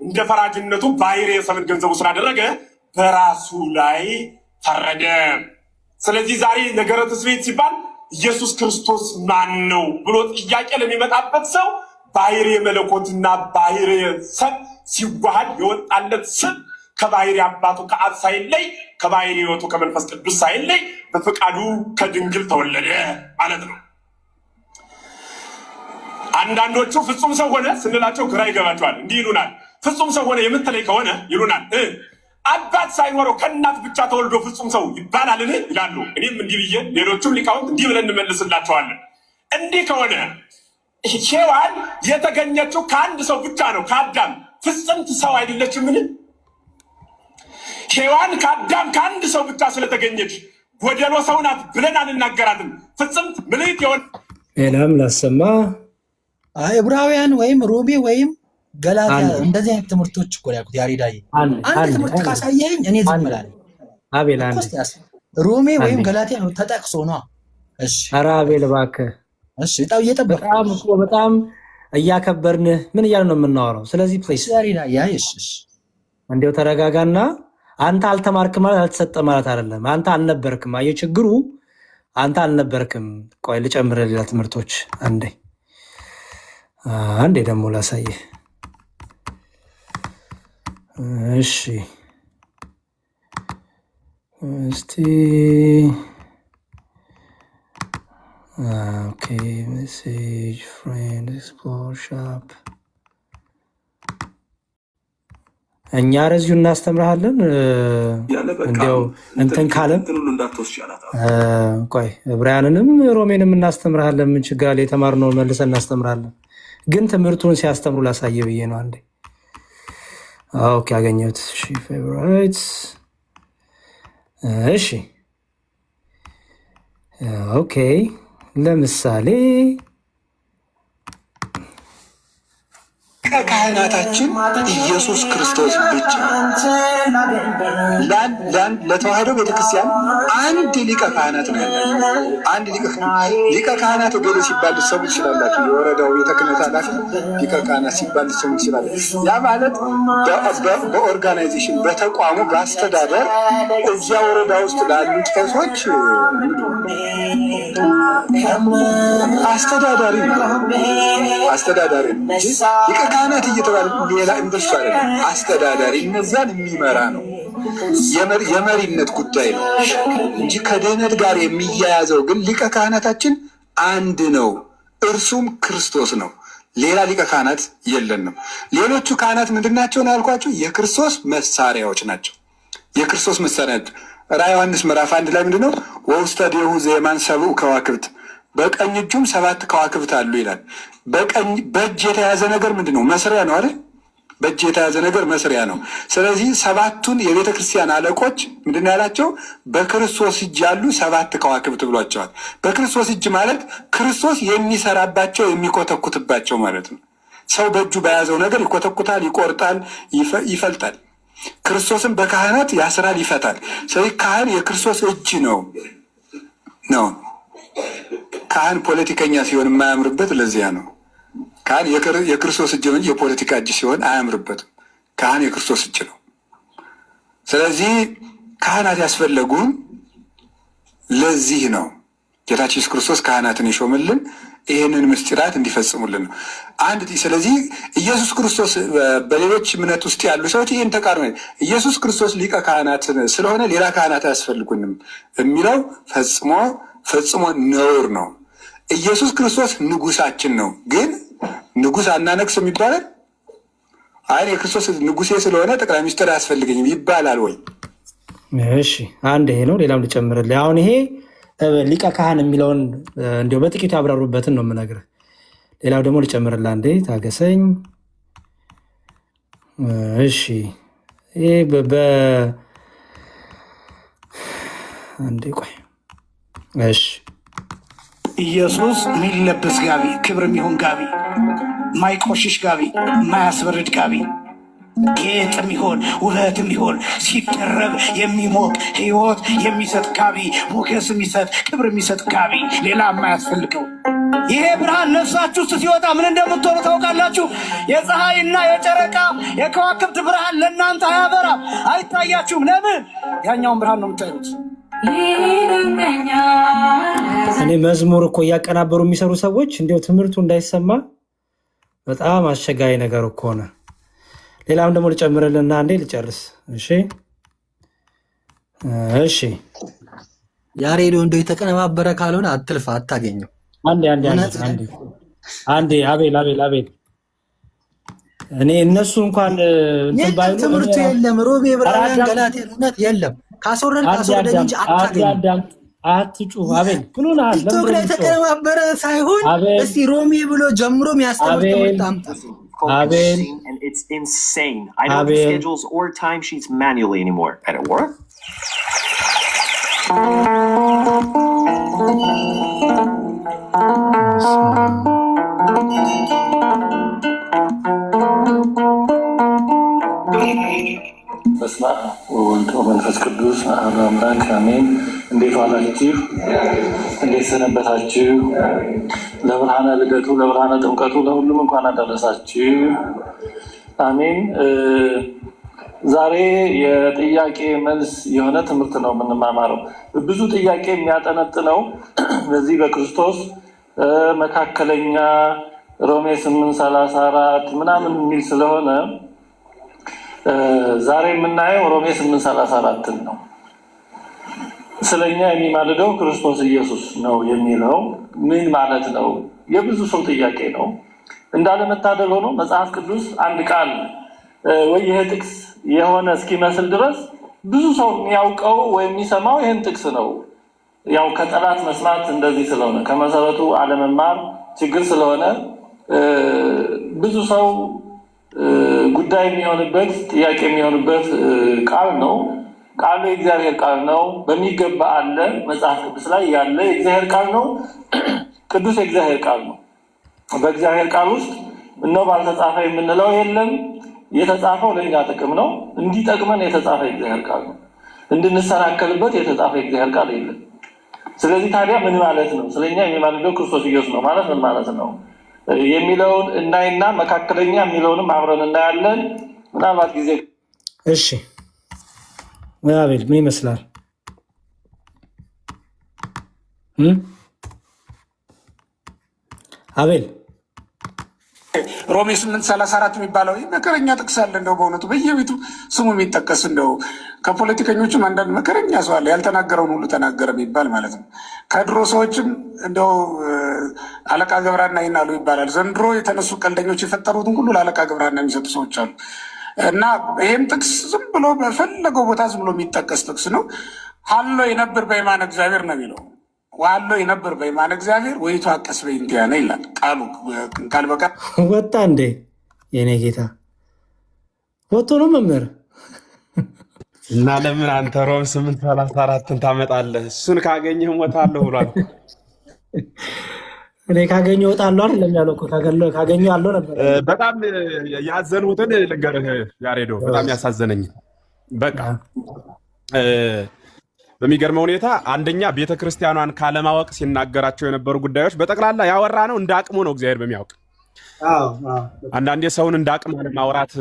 እንደ ፈራጅነቱ ባሕርየ ሰብን ገንዘቡ ስላደረገ በራሱ ላይ ፈረደ። ስለዚህ ዛሬ ነገረ ትስብእት ሲባል ኢየሱስ ክርስቶስ ማን ነው ብሎ ጥያቄ ለሚመጣበት ሰው ባሕርየ መለኮትና ባሕርየ ሰብ ሲዋሃድ የወጣለት ስም ከባሕርይ አባቱ ከአብ ሳይለይ ከባሕርይ ሕይወቱ ከመንፈስ ቅዱስ ሳይለይ በፈቃዱ ከድንግል ተወለደ ማለት ነው። አንዳንዶቹ ፍጹም ሰው ሆነ ስንላቸው ግራ ይገባቸዋል። እንዲህ ይሉናል፣ ፍጹም ሰው ሆነ የምትለይ ከሆነ ይሉናል፣ አባት ሳይኖረው ከእናት ብቻ ተወልዶ ፍጹም ሰው ይባላልን ይላሉ። እኔም እንዲህ ብዬ ሌሎቹም ሊቃውንት እንዲህ ብለን እንመልስላቸዋለን። እንዲህ ከሆነ ሔዋን የተገኘችው ከአንድ ሰው ብቻ ነው፣ ከአዳም። ፍጽምት ሰው አይደለችምን? ሔዋን ከአዳም ከአንድ ሰው ብቻ ስለተገኘች ጎደሎ ሰው ናት ብለን አንናገራትም። ፍጽምት ምልዕት የሆነ ሌላም ላሰማ ዕብራውያን ወይም ሮሜ ወይም ገላትያ እንደዚህ አይነት ትምህርቶች እኮ ያልኩት ያሬዳዬ። አንድ ትምህርት ካሳየኝ እኔ ዝም እላለሁ። አቤል ሮሜ ወይም ገላትያ ነው ተጠቅሶ ነው። እሺ ኧረ አቤል እባክህ እሺ፣ በጣም እያከበርንህ ምን እያልን ነው የምናወራው? ስለዚህ ፕሌስ ያሬዳዬ እሺ፣ እንዲያው ተረጋጋና። አንተ አልተማርክ ማለት አልተሰጠ ማለት አይደለም። አንተ አልነበርክም። አየህ ችግሩ አንተ አልነበርክም። ቆይ ልጨምርህ ሌላ ትምህርቶች አንዴ ደግሞ ላሳየህ። እሺ እስቲ ኦኬ ሜሴጅ ፍሬንድ ኤክስፕሎር ሻፕ እኛ ረዚሁ እናስተምርሃለን። እንዲያው እንትን ካለም ቆይ ዕብራውያንንም ሮሜንም እናስተምርሃለን። ምን ችግር አለ? የተማርነውን መልሰን እናስተምርሃለን። ግን ትምህርቱን ሲያስተምሩ ላሳየ ብዬ ነው። አንዴ ኦኬ አገኘሁት። እሺ ፌቨራይትስ እሺ ኦኬ ለምሳሌ ካህናታችን ኢየሱስ ክርስቶስ ብቻ ለተዋህዶ ቤተክርስቲያን አንድ ሊቀ ካህናት ነው ያለው። አንድ ሊቀ ካህናት ወገሌ ሲባል ልትሰሙ ትችላላችሁ። የወረዳው ቤተ ክህነት ኃላፊ ሊቀ ካህናት ሲባል ልትሰሙ ትችላላችሁ። ያ ማለት በኦርጋናይዜሽን በተቋሙ በአስተዳደር እዚያ ወረዳ ውስጥ ላሉ ቄሶች አስተዳዳሪ ሊቀ ካህናት እየተባለ ሌላ እንደሱ አይደለም። አስተዳዳሪ እነዛን የሚመራ ነው። የመሪነት ጉዳይ ነው እንጂ ከድህነት ጋር የሚያያዘው ግን ሊቀ ካህናታችን አንድ ነው፣ እርሱም ክርስቶስ ነው። ሌላ ሊቀ ካህናት የለንም። ሌሎቹ ካህናት ምንድናቸው ነው ያልኳቸው? የክርስቶስ መሳሪያዎች ናቸው። የክርስቶስ መሳሪያዎች ራዕየ ዮሐንስ ምዕራፍ 1 ላይ ምንድነው? ወውስተ ዲሁ ዘየማን ሰብኡ ከዋክብት፣ በቀኝ እጁም 7 ከዋክብት አሉ ይላል። በእጅ የተያዘ ነገር ምንድን ነው? መስሪያ ነው አይደል? በእጅ የተያዘ ነገር መስሪያ ነው። ስለዚህ 7ቱን የቤተ ክርስቲያን አለቆች ምንድን ያላቸው? በክርስቶስ እጅ ያሉ 7 ከዋክብት ብሏቸዋል። በክርስቶስ እጅ ማለት ክርስቶስ የሚሰራባቸው የሚኮተኩትባቸው ማለት ነው። ሰው በእጁ በያዘው ነገር ይኮተኩታል፣ ይቆርጣል፣ ይፈልጣል። ክርስቶስም በካህናት ያስራል፣ ይፈታል። ስለዚህ ካህን የክርስቶስ እጅ ነው። ካህን ፖለቲከኛ ሲሆን የማያምርበት ለዚያ ነው። ካህን የክርስቶስ እጅ እንጂ የፖለቲካ እጅ ሲሆን አያምርበትም። ካህን የክርስቶስ እጅ ነው። ስለዚህ ካህናት ያስፈለጉን ለዚህ ነው። ጌታችን ኢየሱስ ክርስቶስ ካህናትን የሾመልን ይህንን ምስጢራት እንዲፈጽሙልን ነው። ስለዚህ ኢየሱስ ክርስቶስ በሌሎች እምነት ውስጥ ያሉ ሰዎች ይህን ተቃርኖ ኢየሱስ ክርስቶስ ሊቀ ካህናት ስለሆነ ሌላ ካህናት አያስፈልጉንም የሚለው ፈጽሞ ነውር ነው። ኢየሱስ ክርስቶስ ንጉሳችን ነው። ግን ንጉስ አናነግስ የሚባለው አይ የክርስቶስ ንጉሴ ስለሆነ ጠቅላይ ሚኒስትር አያስፈልገኝም ይባላል ወይ? እሺ አንድ ይሄ ነው። ሌላም ልጨምርልህ። አሁን ይሄ ሊቀ ካህን የሚለውን እንዲያው በጥቂቱ ያብራሩበትን ነው የምነግርህ። ሌላው ደግሞ ልጨምርልህ። አንዴ ታገሰኝ። እሺ ይሄ አንዴ ቆይ። እሺ ኢየሱስ የሚለበስ ጋቢ፣ ክብር የሚሆን ጋቢ፣ ማይቆሽሽ ጋቢ፣ ማያስበርድ ጋቢ፣ ጌጥ የሚሆን ውበት የሚሆን ሲደረግ የሚሞቅ ሕይወት የሚሰጥ ጋቢ፣ ሞገስ የሚሰጥ ክብር የሚሰጥ ጋቢ፣ ሌላ የማያስፈልገው ይሄ ብርሃን ነፍሳችሁ ውስጥ ሲወጣ ምን እንደምትሆኑ ታውቃላችሁ? የፀሐይና የጨረቃ የከዋክብት ብርሃን ለእናንተ አያበራም፣ አይታያችሁም። ለምን? ያኛውን ብርሃን ነው የምታዩት። እኔ መዝሙር እኮ እያቀናበሩ የሚሰሩ ሰዎች እንዲያው ትምህርቱ እንዳይሰማ በጣም አስቸጋሪ ነገር እኮ ሆነ። ሌላም ደግሞ ልጨምርልና አንዴ ልጨርስ። እሺ ያሬዶ እንደው የተቀነባበረ ካልሆነ አትልፋ፣ አታገኘው። አንዴ አቤል እኔ እነሱ እንኳን ትምህርቱ የለም። ሮቤ ብርሃን ገላቴ እውነት የለም። ካስወረድ እንጂ አታገኝም። አትጩህ አቤል ብሎናል። ቲክቶክ ላይ የተቀነባበረ ሳይሆን እስቲ ሮሜ ብሎ ጀምሮ የሚያስተምር ትምህርት አምጣ። አቤል and it's insane. I don't do schedules or timesheets manually anymore. And it worked. በስመ አብ ወወልድ ወመንፈስ ቅዱስ አሐዱ አምላክ አሜን። እንዴት ዋላችሁ? እንዴት ሰነበታችሁ? ለብርሃነ ልደቱ ለብርሃነ ጥምቀቱ ለሁሉም እንኳን አደረሳችሁ። አሜን። ዛሬ የጥያቄ መልስ የሆነ ትምህርት ነው የምንማማረው። ብዙ ጥያቄ የሚያጠነጥነው በዚህ በክርስቶስ መካከለኛ ሮሜ 8:34 ምናምን የሚል ስለሆነ ዛሬ የምናየው ሮሜ 8:34 ነው። ስለኛ የሚማልደው ክርስቶስ ኢየሱስ ነው የሚለው ምን ማለት ነው? የብዙ ሰው ጥያቄ ነው። እንዳለመታደል ሆኖ መጽሐፍ ቅዱስ አንድ ቃል ወይ ይሄ ጥቅስ የሆነ እስኪመስል ድረስ ብዙ ሰው የሚያውቀው ወይ የሚሰማው ይሄን ጥቅስ ነው። ያው ከጠላት መስማት እንደዚህ ስለሆነ ከመሰረቱ አለመማር ችግር ስለሆነ ብዙ ሰው ጉዳይ የሚሆንበት ጥያቄ የሚሆንበት ቃል ነው። ቃሉ የእግዚአብሔር ቃል ነው። በሚገባ አለ መጽሐፍ ቅዱስ ላይ ያለ የእግዚአብሔር ቃል ነው። ቅዱስ የእግዚአብሔር ቃል ነው። በእግዚአብሔር ቃል ውስጥ እነሆ ባልተጻፈ የምንለው የለም። የተጻፈው ለእኛ ጥቅም ነው። እንዲጠቅመን የተጻፈ የእግዚአብሔር ቃል ነው። እንድንሰናከልበት የተጻፈ የእግዚአብሔር ቃል የለም። ስለዚህ ታዲያ ምን ማለት ነው? ስለኛ የሚማልደው ክርስቶስ ኢየሱስ ነው ማለት ምን ማለት ነው የሚለውን እናይና መካከለኛ የሚለውንም አብረን እናያለን። ምናልባት ጊዜ እሺ አቤል ምን ይመስላል? አቤል ሮሜ 8:34 የሚባለው መከረኛ ጥቅስ አለ። እንደው በእውነቱ በየቤቱ ስሙ የሚጠቀስ እንደው ከፖለቲከኞችም አንዳንድ መከረኛ ሰው አለ፣ ያልተናገረውን ሁሉ ተናገረ የሚባል ማለት ነው። ከድሮ ሰዎችም እንደው አለቃ ገብረሃና ይናሉ ይባላል። ዘንድሮ የተነሱ ቀልደኞች የፈጠሩትን ሁሉ ለአለቃ ገብረሃና የሚሰጡ ሰዎች አሉ። እና ይህም ጥቅስ ዝም ብሎ በፈለገው ቦታ ዝም ብሎ የሚጠቀስ ጥቅስ ነው። ሀሎ የነብር በየማነ እግዚአብሔር ነው የሚለው። ዋሎ የነብር በየማነ እግዚአብሔር ወይቱ አቀስ በእንቲአነ ይላል ቃሉ። ቃል በቃል ወጣ እንዴ የኔ ጌታ ወጥቶ ነው መምህር። እና ለምን አንተ ሮም 8:34 ታመጣለህ? እሱን ካገኘህ እሞታለሁ ብሏል። እኔ ካገኘሁ እወጣለሁ አይደለም ያለው እኮ ካገኘሁ አለው ነበር። በጣም ያዘኑትን ልንገርህ ያሬዶ፣ በጣም ያሳዘነኝ በቃ በሚገርመው ሁኔታ አንደኛ ቤተክርስቲያኗን ካለማወቅ ሲናገራቸው የነበሩ ጉዳዮች በጠቅላላ ያወራ ነው እንደ አቅሙ ነው እግዚአብሔር በሚያውቅ። አንዳንዴ ሰውን እንደ አቅሙ ማውራት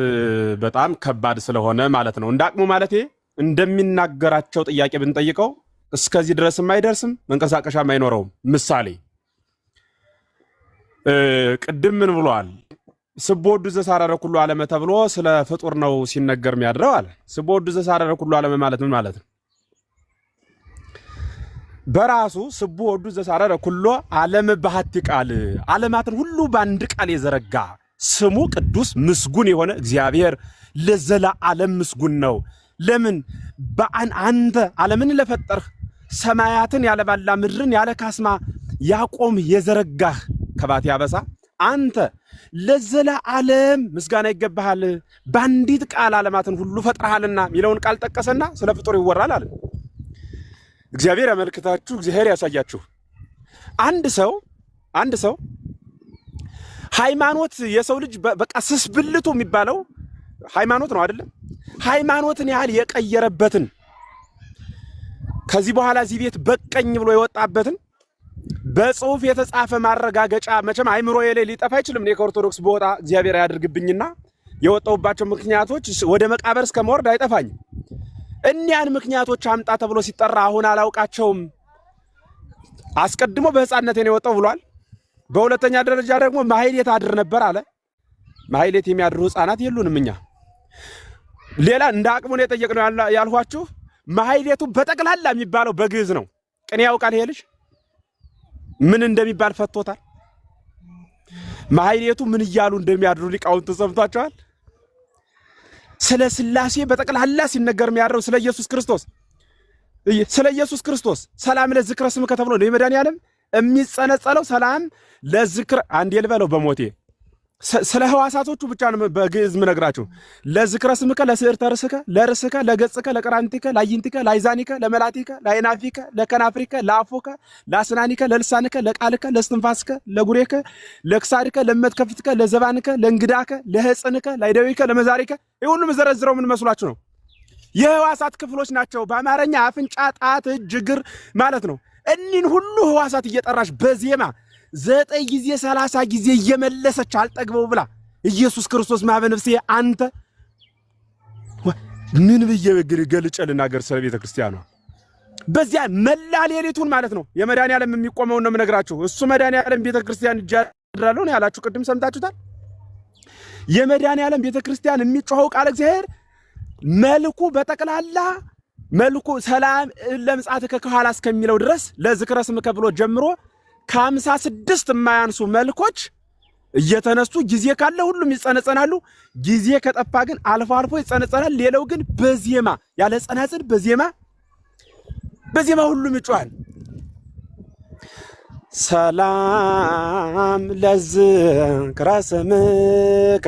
በጣም ከባድ ስለሆነ ማለት ነው። እንደ አቅሙ ማለት እንደሚናገራቸው ጥያቄ ብንጠይቀው እስከዚህ ድረስም አይደርስም፣ መንቀሳቀሻም አይኖረውም። ምሳሌ ቅድም ምን ብሏል? ስቦወዱ ዘሳረረ ኩሉ ዓለመ ተብሎ ስለ ፍጡር ነው ሲነገር የሚያድረው አለ። ስቦወዱ ዘሳረረ ኩሉ ዓለመ ማለት ምን ማለት ነው? በራሱ ስቦወዱ ዘሳረረ ኩሉ ዓለመ በሐቲ ቃል፣ ዓለማትን ሁሉ በአንድ ቃል የዘረጋ ስሙ ቅዱስ ምስጉን የሆነ እግዚአብሔር ለዘለዓለም ምስጉን ነው። ለምን? አንተ ዓለምን ለፈጠርህ ሰማያትን ያለባላ ምድርን ያለ ካስማ ያቆም የዘረጋህ ከባቴ ያበሳ አንተ ለዘለዓለም ምስጋና ይገባሃል። በአንዲት ቃል ዓለማትን ሁሉ ፈጥረሃልና የሚለውን ቃል ጠቀሰና ስለ ፍጡር ይወራል አለ። እግዚአብሔር ያመልክታችሁ፣ እግዚአብሔር ያሳያችሁ። አንድ ሰው ሃይማኖት የሰው ልጅ በቃ ስስ ብልቱ የሚባለው ሃይማኖት ነው አይደለም? ሃይማኖትን ያህል የቀየረበትን ከዚህ በኋላ እዚህ ቤት በቀኝ ብሎ የወጣበትን በጽሁፍ የተጻፈ ማረጋገጫ መቼም አይምሮ የሌለ ሊጠፋ አይችልም። እኔ ከኦርቶዶክስ በወጣ እግዚአብሔር ያድርግብኝና የወጣውባቸው ምክንያቶች ወደ መቃብር እስከመወርድ አይጠፋኝም። እኒያን ምክንያቶች አምጣ ተብሎ ሲጠራ አሁን አላውቃቸውም። አስቀድሞ በሕፃንነቴ ነው የወጣው ብሏል። በሁለተኛ ደረጃ ደግሞ ማህሌት አድር ነበር አለ። ማህሌት የሚያድሩ ሕፃናት የሉንም እኛ። ሌላ እንደ አቅሙ ነው የጠየቅነው ያልኋችሁ። ማህሌቱ በጠቅላላ የሚባለው በግዕዝ ነው። ቅኔ ያውቃል ይሄ ልጅ ምን እንደሚባል ፈቶታል። ማህሌቱ ምን እያሉ እንደሚያድሩ ሊቃውንት ሰምቷቸዋል። ስለ ሥላሴ በጠቅላላ ሲነገር የሚያድረው ስለ ኢየሱስ ክርስቶስ ሰላም ለዝክረ ስምከ ተብሎ ነው የመድኃኒዓለም የሚጸነጸለው። ሰላም ለዝክረ አንዴ ልበለው በሞቴ ስለ ህዋሳቶቹ ብቻ ነው በግዕዝ ምነግራችሁ። ለዝክረ ስምከ ለስዕርተ ርስከ ለርስከ ለገጽከ ለቀራንቲከ ለአይንቲከ ለአይዛኒከ ለመላቲከ ለአይናፊከ ለከናፍሪከ ለአፎከ ለአስናኒከ ለልሳንከ ለቃልከ ለስትንፋስከ ለጉሬከ ለክሳድከ ለመትከፍትከ ለዘባንከ ለእንግዳከ ለህፅንከ ለይደዊከ ለመዛሪከ። ይህ ሁሉ መዘረዝረው ምን መስሏችሁ ነው? የህዋሳት ክፍሎች ናቸው። በአማርኛ አፍንጫ፣ ጣት፣ እጅ፣ እግር ማለት ነው። እኒን ሁሉ ህዋሳት እየጠራሽ በዜማ 9 ጊዜ 30 ጊዜ እየመለሰች አልጠግበው ብላ ኢየሱስ ክርስቶስ ማበ ነፍሴ አንተ ምን ብዬ ገልጬ ልናገር ስለ ቤተ ክርስቲያኗ? በዚያ መላ ሌሊቱን ማለት ነው የመድኃኒዓለም የሚቆመው ነው የምነግራችሁ። እሱ መድኃኒዓለም ቤተ ክርስቲያን እጃድራለሁ ነው ያላችሁ፣ ቅድም ሰምታችሁታል። የመድኃኒዓለም ቤተ ክርስቲያን የሚጮኸው ቃል እግዚአብሔር መልኩ በጠቅላላ መልኩ ሰላም ለምጻትከ ከኋላ እስከሚለው ድረስ ለዝክረ ስምከ ብሎ ጀምሮ ከ56 የማያንሱ መልኮች እየተነሱ ጊዜ ካለ ሁሉም ይጸነጸናሉ። ጊዜ ከጠፋ ግን አልፎ አልፎ ይጸነጸናል። ሌላው ግን በዜማ ያለ ጸናጽል በዜማ ሁሉም ይጮሃል። ሰላም ለዝክረ ስምከ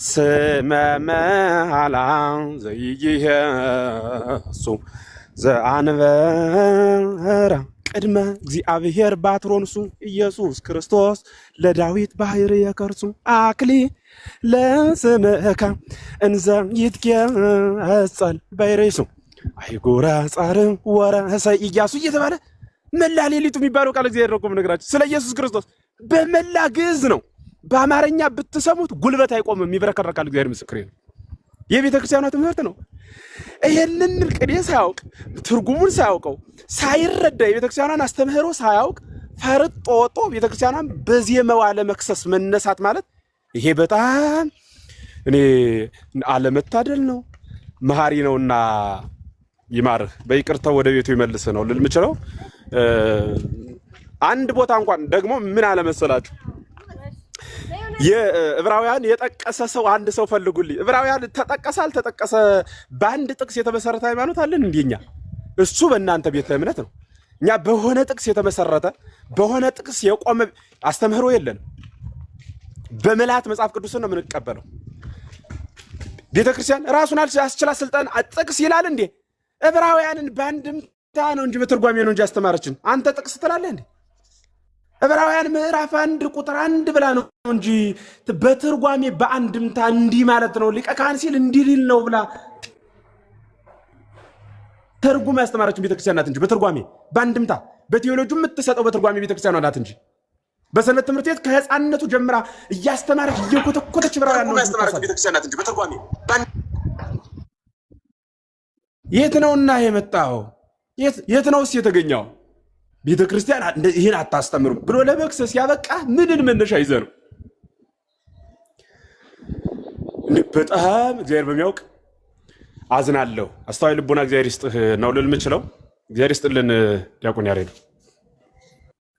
ስመመሃላ ዘይየሱ ዘአንበረ ቅድመ እግዚአብሔር ባትሮንሱ ኢየሱስ ክርስቶስ ለዳዊት ባህር የከርሱ አክሊ ለስምከ እንዘ ይትጌጸል በይሬሱ አይጎራ ጻር ወረሰ ኢያሱ እየተባለ መላ ሌሊቱ የሚባለው ቃል እግዚአብሔር ነው ነገራችሁ። ስለ ኢየሱስ ክርስቶስ በመላ ግዕዝ ነው። በአማርኛ ብትሰሙት ጉልበት አይቆምም፣ ይበረከረካል። እግዚአብሔር ምስክሬ ነው። የቤተ ክርስቲያኗ ትምህርት ነው። ይሄንን ቅኔ ሳያውቅ ትርጉሙን ሳያውቀው ሳይረዳ የቤተ ክርስቲያኗን አስተምህሮ ሳያውቅ ፈርጦ ወጦ ቤተ ክርስቲያኗን በዜማዋ ለመክሰስ መነሳት ማለት ይሄ በጣም እኔ አለመታደል ነው። መሐሪ ነውና ይማርህ በይቅርታው ወደ ቤቱ ይመልስ ነው ልል የምችለው። አንድ ቦታ እንኳን ደግሞ ምን አለመሰላችሁ የዕብራውያን የጠቀሰ ሰው አንድ ሰው ፈልጉልኝ። ዕብራውያን ተጠቀሰ አልተጠቀሰ በአንድ ጥቅስ የተመሰረተ ሃይማኖት አለን እንደኛ? እሱ በእናንተ ቤተ እምነት ነው። እኛ በሆነ ጥቅስ የተመሰረተ በሆነ ጥቅስ የቆመ አስተምህሮ የለንም። በመላት መጽሐፍ ቅዱስን ነው የምንቀበለው። ቤተክርስቲያን ራሱን አስችላ ስልጣን ጥቅስ ይላል እንዴ? ዕብራውያንን በአንድምታ ነው እንጂ በትርጓሜ ነው እንጂ አስተማረችን። አንተ ጥቅስ ትላለህ እንዴ? ዕብራውያን ምዕራፍ 1 ቁጥር 1 ብላ ነው እንጂ በትርጓሜ በአንድምታ እንዲህ ማለት ነው ሊቀ ካህን ሲል እንዲህ ሊል ነው ብላ ትርጉም ያስተማረችን ቤተክርስቲያን ናት እንጂ በትርጓሜ በአንድምታ በቴዎሎጂ የምትሰጠው በትርጓሜ ቤተክርስቲያን ናት እንጂ በሰንበት ትምህርት ቤት ከህፃንነቱ ጀምራ እያስተማረች እየኮተኮተች ዕብራውያን ነው ያስተማረችን ቤተክርስቲያን ናት እንጂ በትርጓሜ የት ነውና የመጣው? የት ነውስ የተገኘው? ቤተ ክርስቲያን ይህን አታስተምሩም ብሎ ለመክሰስ ያበቃ ምንን መነሻ ይዘህ ነው? በጣም እግዚአብሔር በሚያውቅ አዝናለሁ። አስተዋይ ልቦና እግዚአብሔር ይስጥህ ነው ልል የምችለው። እግዚአብሔር ይስጥልን ዲያቆን ያሬድ።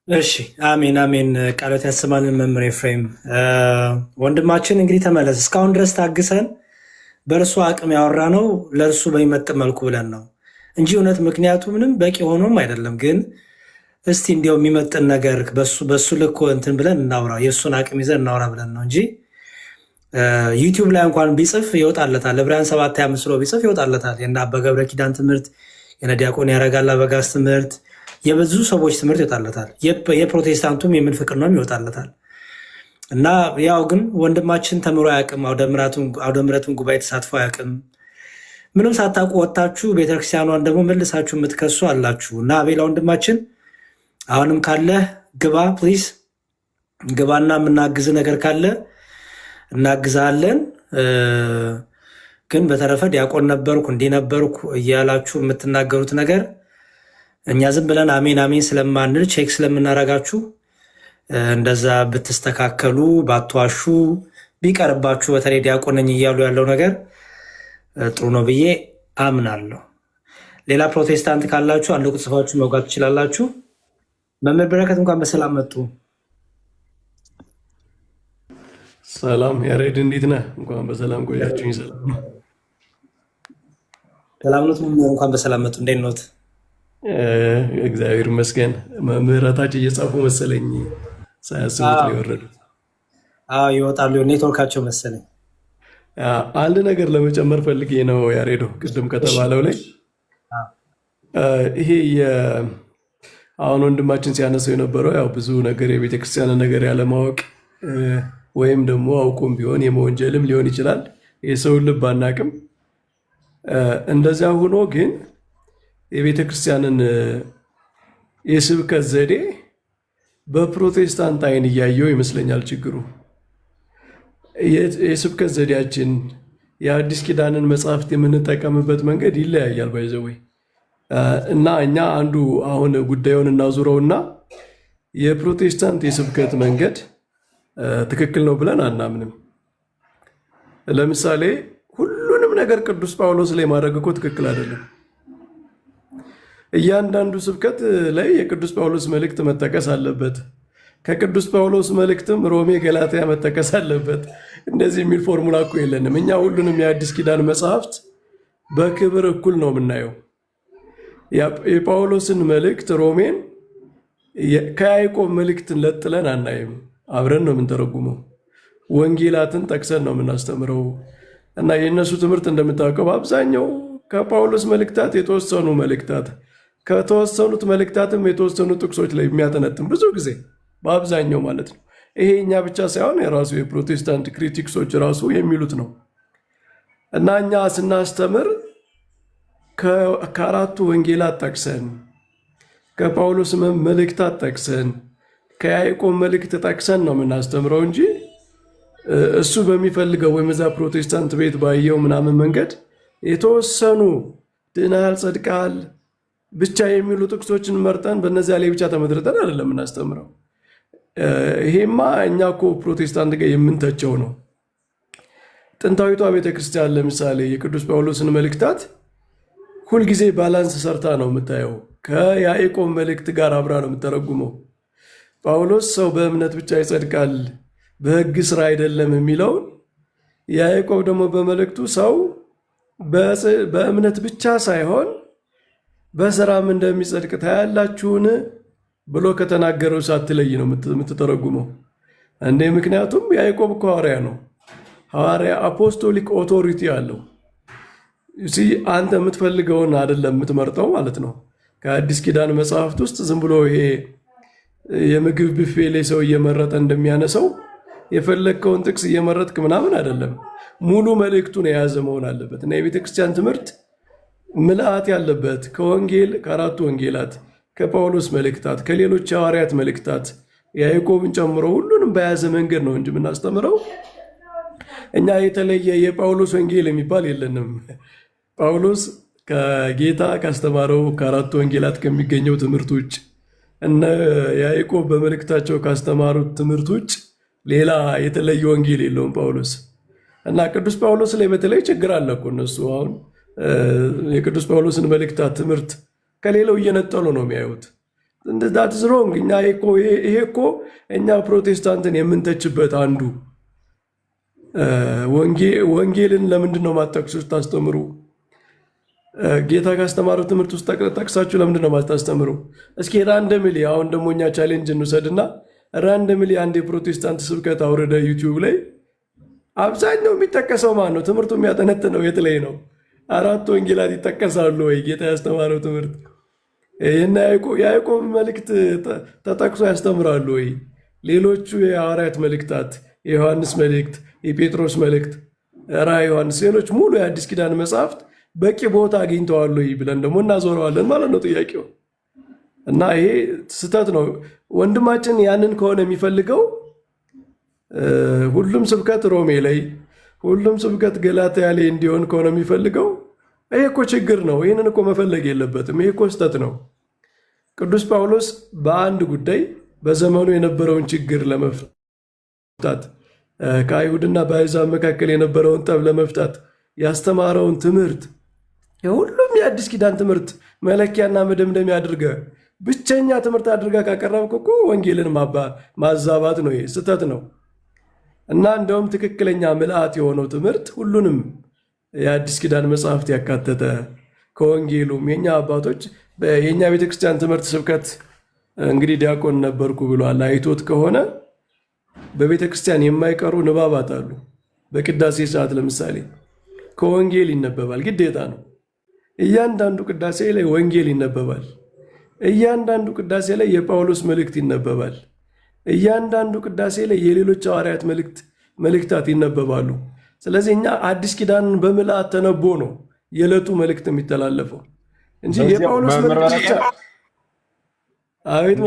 እሺ፣ አሜን አሜን። ቃሎት ያሰማልን መምህር ኤፍሬም ወንድማችን። እንግዲህ ተመለስ። እስካሁን ድረስ ታግሰን በእርሱ አቅም ያወራ ነው ለእርሱ በሚመጥን መልኩ ብለን ነው እንጂ እውነት ምክንያቱ ምንም በቂ ሆኖም አይደለም። ግን እስቲ እንዲያው የሚመጥን ነገር በሱ ልክ እንትን ብለን እናውራ፣ የእሱን አቅም ይዘን እናውራ ብለን ነው እንጂ ዩቲዩብ ላይ እንኳን ቢጽፍ ይወጣለታል። ዕብራውያን 7:25 ብሎ ቢጽፍ ይወጣለታል። የእነ አባ ገብረ ኪዳን ትምህርት፣ የእነ ዲያቆን ያረጋል አበጋዝ ትምህርት፣ የብዙ ሰዎች ትምህርት ይወጣለታል። የፕሮቴስታንቱም የምን ፍቅር ነው ይወጣለታል። እና ያው ግን ወንድማችን ተምሮ አያውቅም። አውደ ምሕረቱን ጉባኤ ተሳትፎ አያውቅም። ምንም ሳታውቁ ወጥታችሁ ቤተክርስቲያኗን ደግሞ መልሳችሁ የምትከሱ አላችሁ። እና አቤላ ወንድማችን አሁንም ካለ ግባ ፕሊዝ፣ ግባና የምናግዝ ነገር ካለ እናግዛለን። ግን በተረፈ ዲያቆን ነበርኩ እንዲህ ነበርኩ እያላችሁ የምትናገሩት ነገር እኛ ዝም ብለን አሜን አሜን ስለማንል ቼክ ስለምናረጋችሁ እንደዛ ብትስተካከሉ ባትዋሹ ቢቀርባችሁ በተለይ ዲያቆን ነኝ እያሉ ያለው ነገር ጥሩ ነው ብዬ አምናለሁ። ሌላ ፕሮቴስታንት ካላችሁ አንድ ቁጥር ጽፋችሁ መውጋት ትችላላችሁ። መምህር በረከት እንኳን በሰላም መጡ። ሰላም ያሬድ፣ እንዴት ነህ? እንኳን በሰላም ቆያችሁኝ። ሰላም ነው። ሰላም ነው። እንኳን በሰላም መጡ። እንዴት ኖት? እግዚአብሔር ይመስገን። መምህራታችን እየጻፉ መሰለኝ ሳያስቡት ነው የወረዱት። ይወጣሉ፣ ኔትወርካቸው መሰለኝ። አንድ ነገር ለመጨመር ፈልጌ ነው ያሬዶ፣ ቅድም ከተባለው ላይ ይሄ አሁን ወንድማችን ሲያነሰው የነበረው ያው ብዙ ነገር የቤተክርስቲያንን ነገር ያለማወቅ ወይም ደግሞ አውቁም ቢሆን የመወንጀልም ሊሆን ይችላል። የሰውን ልብ አናቅም። እንደዚያ ሆኖ ግን የቤተክርስቲያንን የስብከት ዘዴ በፕሮቴስታንት አይን እያየው ይመስለኛል ችግሩ። የስብከት ዘዴያችን የአዲስ ኪዳንን መጽሐፍት የምንጠቀምበት መንገድ ይለያያል። ባይዘወይ እና እኛ አንዱ አሁን ጉዳዩን እናዙረውና የፕሮቴስታንት የስብከት መንገድ ትክክል ነው ብለን አናምንም። ለምሳሌ ሁሉንም ነገር ቅዱስ ጳውሎስ ላይ ማድረግ እኮ ትክክል አይደለም። እያንዳንዱ ስብከት ላይ የቅዱስ ጳውሎስ መልእክት መጠቀስ አለበት። ከቅዱስ ጳውሎስ መልእክትም ሮሜ፣ ገላትያ መጠቀስ አለበት። እንደዚህ የሚል ፎርሙላ እኮ የለንም። እኛ ሁሉንም የአዲስ ኪዳን መጽሐፍት በክብር እኩል ነው የምናየው። የጳውሎስን መልእክት ሮሜን ከያዕቆብ መልእክትን ለጥለን አናይም። አብረን ነው የምንተረጉመው። ወንጌላትን ጠቅሰን ነው የምናስተምረው። እና የእነሱ ትምህርት እንደምታውቀው በአብዛኛው ከጳውሎስ መልእክታት የተወሰኑ መልእክታት ከተወሰኑት መልእክታትም የተወሰኑ ጥቅሶች ላይ የሚያጠነጥም ብዙ ጊዜ በአብዛኛው ማለት ነው። ይሄ እኛ ብቻ ሳይሆን የራሱ የፕሮቴስታንት ክሪቲክሶች ራሱ የሚሉት ነው። እና እኛ ስናስተምር ከአራቱ ወንጌላት ጠቅሰን ከጳውሎስ መልእክታት ጠቅሰን ከያዕቆብ መልእክት ጠቅሰን ነው የምናስተምረው እንጂ እሱ በሚፈልገው ወይም እዛ ፕሮቴስታንት ቤት ባየው ምናምን መንገድ የተወሰኑ ድናል ጸድቃል ብቻ የሚሉ ጥቅሶችን መርጠን በእነዚያ ላይ ብቻ ተመድረተን አይደለም የምናስተምረው። ይሄማ እኛ እኮ ፕሮቴስታንት ጋር የምንተቸው ነው። ጥንታዊቷ ቤተክርስቲያን ለምሳሌ የቅዱስ ጳውሎስን መልእክታት ሁልጊዜ ባላንስ ሰርታ ነው የምታየው። ከያዕቆብ መልእክት ጋር አብራ ነው የምተረጉመው። ጳውሎስ ሰው በእምነት ብቻ ይጸድቃል በሕግ ስራ አይደለም የሚለውን ያዕቆብ ደግሞ በመልእክቱ ሰው በእምነት ብቻ ሳይሆን በስራም እንደሚጸድቅ ታያላችሁን ብሎ ከተናገረው ሳትለይ ነው የምትተረጉመው። እንዴ ምክንያቱም ያዕቆብ እኮ ሐዋርያ ነው። ሐዋርያ አፖስቶሊክ ኦቶሪቲ አለው። አንተ የምትፈልገውን አይደለም የምትመርጠው ማለት ነው። ከአዲስ ኪዳን መጽሐፍት ውስጥ ዝም ብሎ ይሄ የምግብ ብፌ ላይ ሰው እየመረጠ እንደሚያነሰው የፈለግከውን ጥቅስ እየመረጥክ ምናምን አይደለም። ሙሉ መልእክቱን የያዘ መሆን አለበት እና የቤተ ክርስቲያን ትምህርት ምልአት ያለበት ከወንጌል ከአራቱ ወንጌላት ከጳውሎስ መልእክታት ከሌሎች ሐዋርያት መልእክታት ያዕቆብን ጨምሮ ሁሉንም በያዘ መንገድ ነው እንጂ የምናስተምረው። እኛ የተለየ የጳውሎስ ወንጌል የሚባል የለንም። ጳውሎስ ከጌታ ካስተማረው ከአራቱ ወንጌላት ከሚገኘው ትምህርት ውጭ እነ ያዕቆብ በመልእክታቸው ካስተማሩት ትምህርት ውጭ ሌላ የተለየ ወንጌል የለውም ጳውሎስ። እና ቅዱስ ጳውሎስ ላይ በተለይ ችግር አለ እኮ እነሱ አሁን የቅዱስ ጳውሎስን መልእክታት ትምህርት ከሌላው እየነጠሉ ነው የሚያዩት። ዳትስ ሮንግ። ይሄ እኮ እኛ ፕሮቴስታንትን የምንተችበት አንዱ ወንጌልን ለምንድን ነው ማጠቅሱት ታስተምሩ? ጌታ ካስተማረው ትምህርት ውስጥ ጠቅሳችሁ ለምንድን ነው ማታስተምሩ? እስኪ ራንደምሊ አሁን ደግሞ እኛ ቻሌንጅ እንውሰድና ራንደምሊ አንድ የፕሮቴስታንት ስብከት አውረደ ዩቲዩብ ላይ አብዛኛው የሚጠቀሰው ማን ነው? ትምህርቱ የሚያጠነጥነው የት ላይ ነው? አራቱ ወንጌላት ይጠቀሳሉ ወይ? ጌታ ያስተማረው ትምህርት የያዕቆብ መልእክት ተጠቅሶ ያስተምራሉ ወይ? ሌሎቹ የሐዋርያት መልእክታት፣ የዮሐንስ መልእክት፣ የጴጥሮስ መልእክት፣ ራዕየ ዮሐንስ፣ ሌሎች ሙሉ የአዲስ ኪዳን መጽሐፍት በቂ ቦታ አግኝተዋል ወይ ብለን ደግሞ እናዞረዋለን ማለት ነው ጥያቄው። እና ይሄ ስህተት ነው። ወንድማችን ያንን ከሆነ የሚፈልገው ሁሉም ስብከት ሮሜ ላይ ሁሉም ስብከት ገላትያ ላይ እንዲሆን ከሆነ የሚፈልገው ይሄ እኮ ችግር ነው። ይህንን እኮ መፈለግ የለበትም። ይሄ እኮ ስህተት ነው። ቅዱስ ጳውሎስ በአንድ ጉዳይ በዘመኑ የነበረውን ችግር ለመፍታት ከአይሁድና በአሕዛብ መካከል የነበረውን ጠብ ለመፍታት ያስተማረውን ትምህርት የሁሉም የአዲስ ኪዳን ትምህርት መለኪያና መደምደሚያ አድርገ ብቸኛ ትምህርት አድርጋ ካቀረብክ እኮ ወንጌልን ማዛባት ነው። ይሄ ስህተት ነው። እና እንደውም ትክክለኛ ምልአት የሆነው ትምህርት ሁሉንም የአዲስ ኪዳን መጽሐፍት ያካተተ ከወንጌሉም የኛ አባቶች የኛ ቤተክርስቲያን ትምህርት ስብከት እንግዲህ ዲያቆን ነበርኩ ብሏል። አይቶት ከሆነ በቤተክርስቲያን የማይቀሩ ንባባት አሉ። በቅዳሴ ሰዓት ለምሳሌ ከወንጌል ይነበባል፣ ግዴታ ነው። እያንዳንዱ ቅዳሴ ላይ ወንጌል ይነበባል። እያንዳንዱ ቅዳሴ ላይ የጳውሎስ መልእክት ይነበባል። እያንዳንዱ ቅዳሴ ላይ የሌሎች ሐዋርያት መልእክታት ይነበባሉ። ስለዚህ እኛ አዲስ ኪዳንን በምልአት ተነቦ ነው የዕለቱ መልእክት የሚተላለፈው እንጂ የጳውሎስ መልእክት ብቻ። አቤት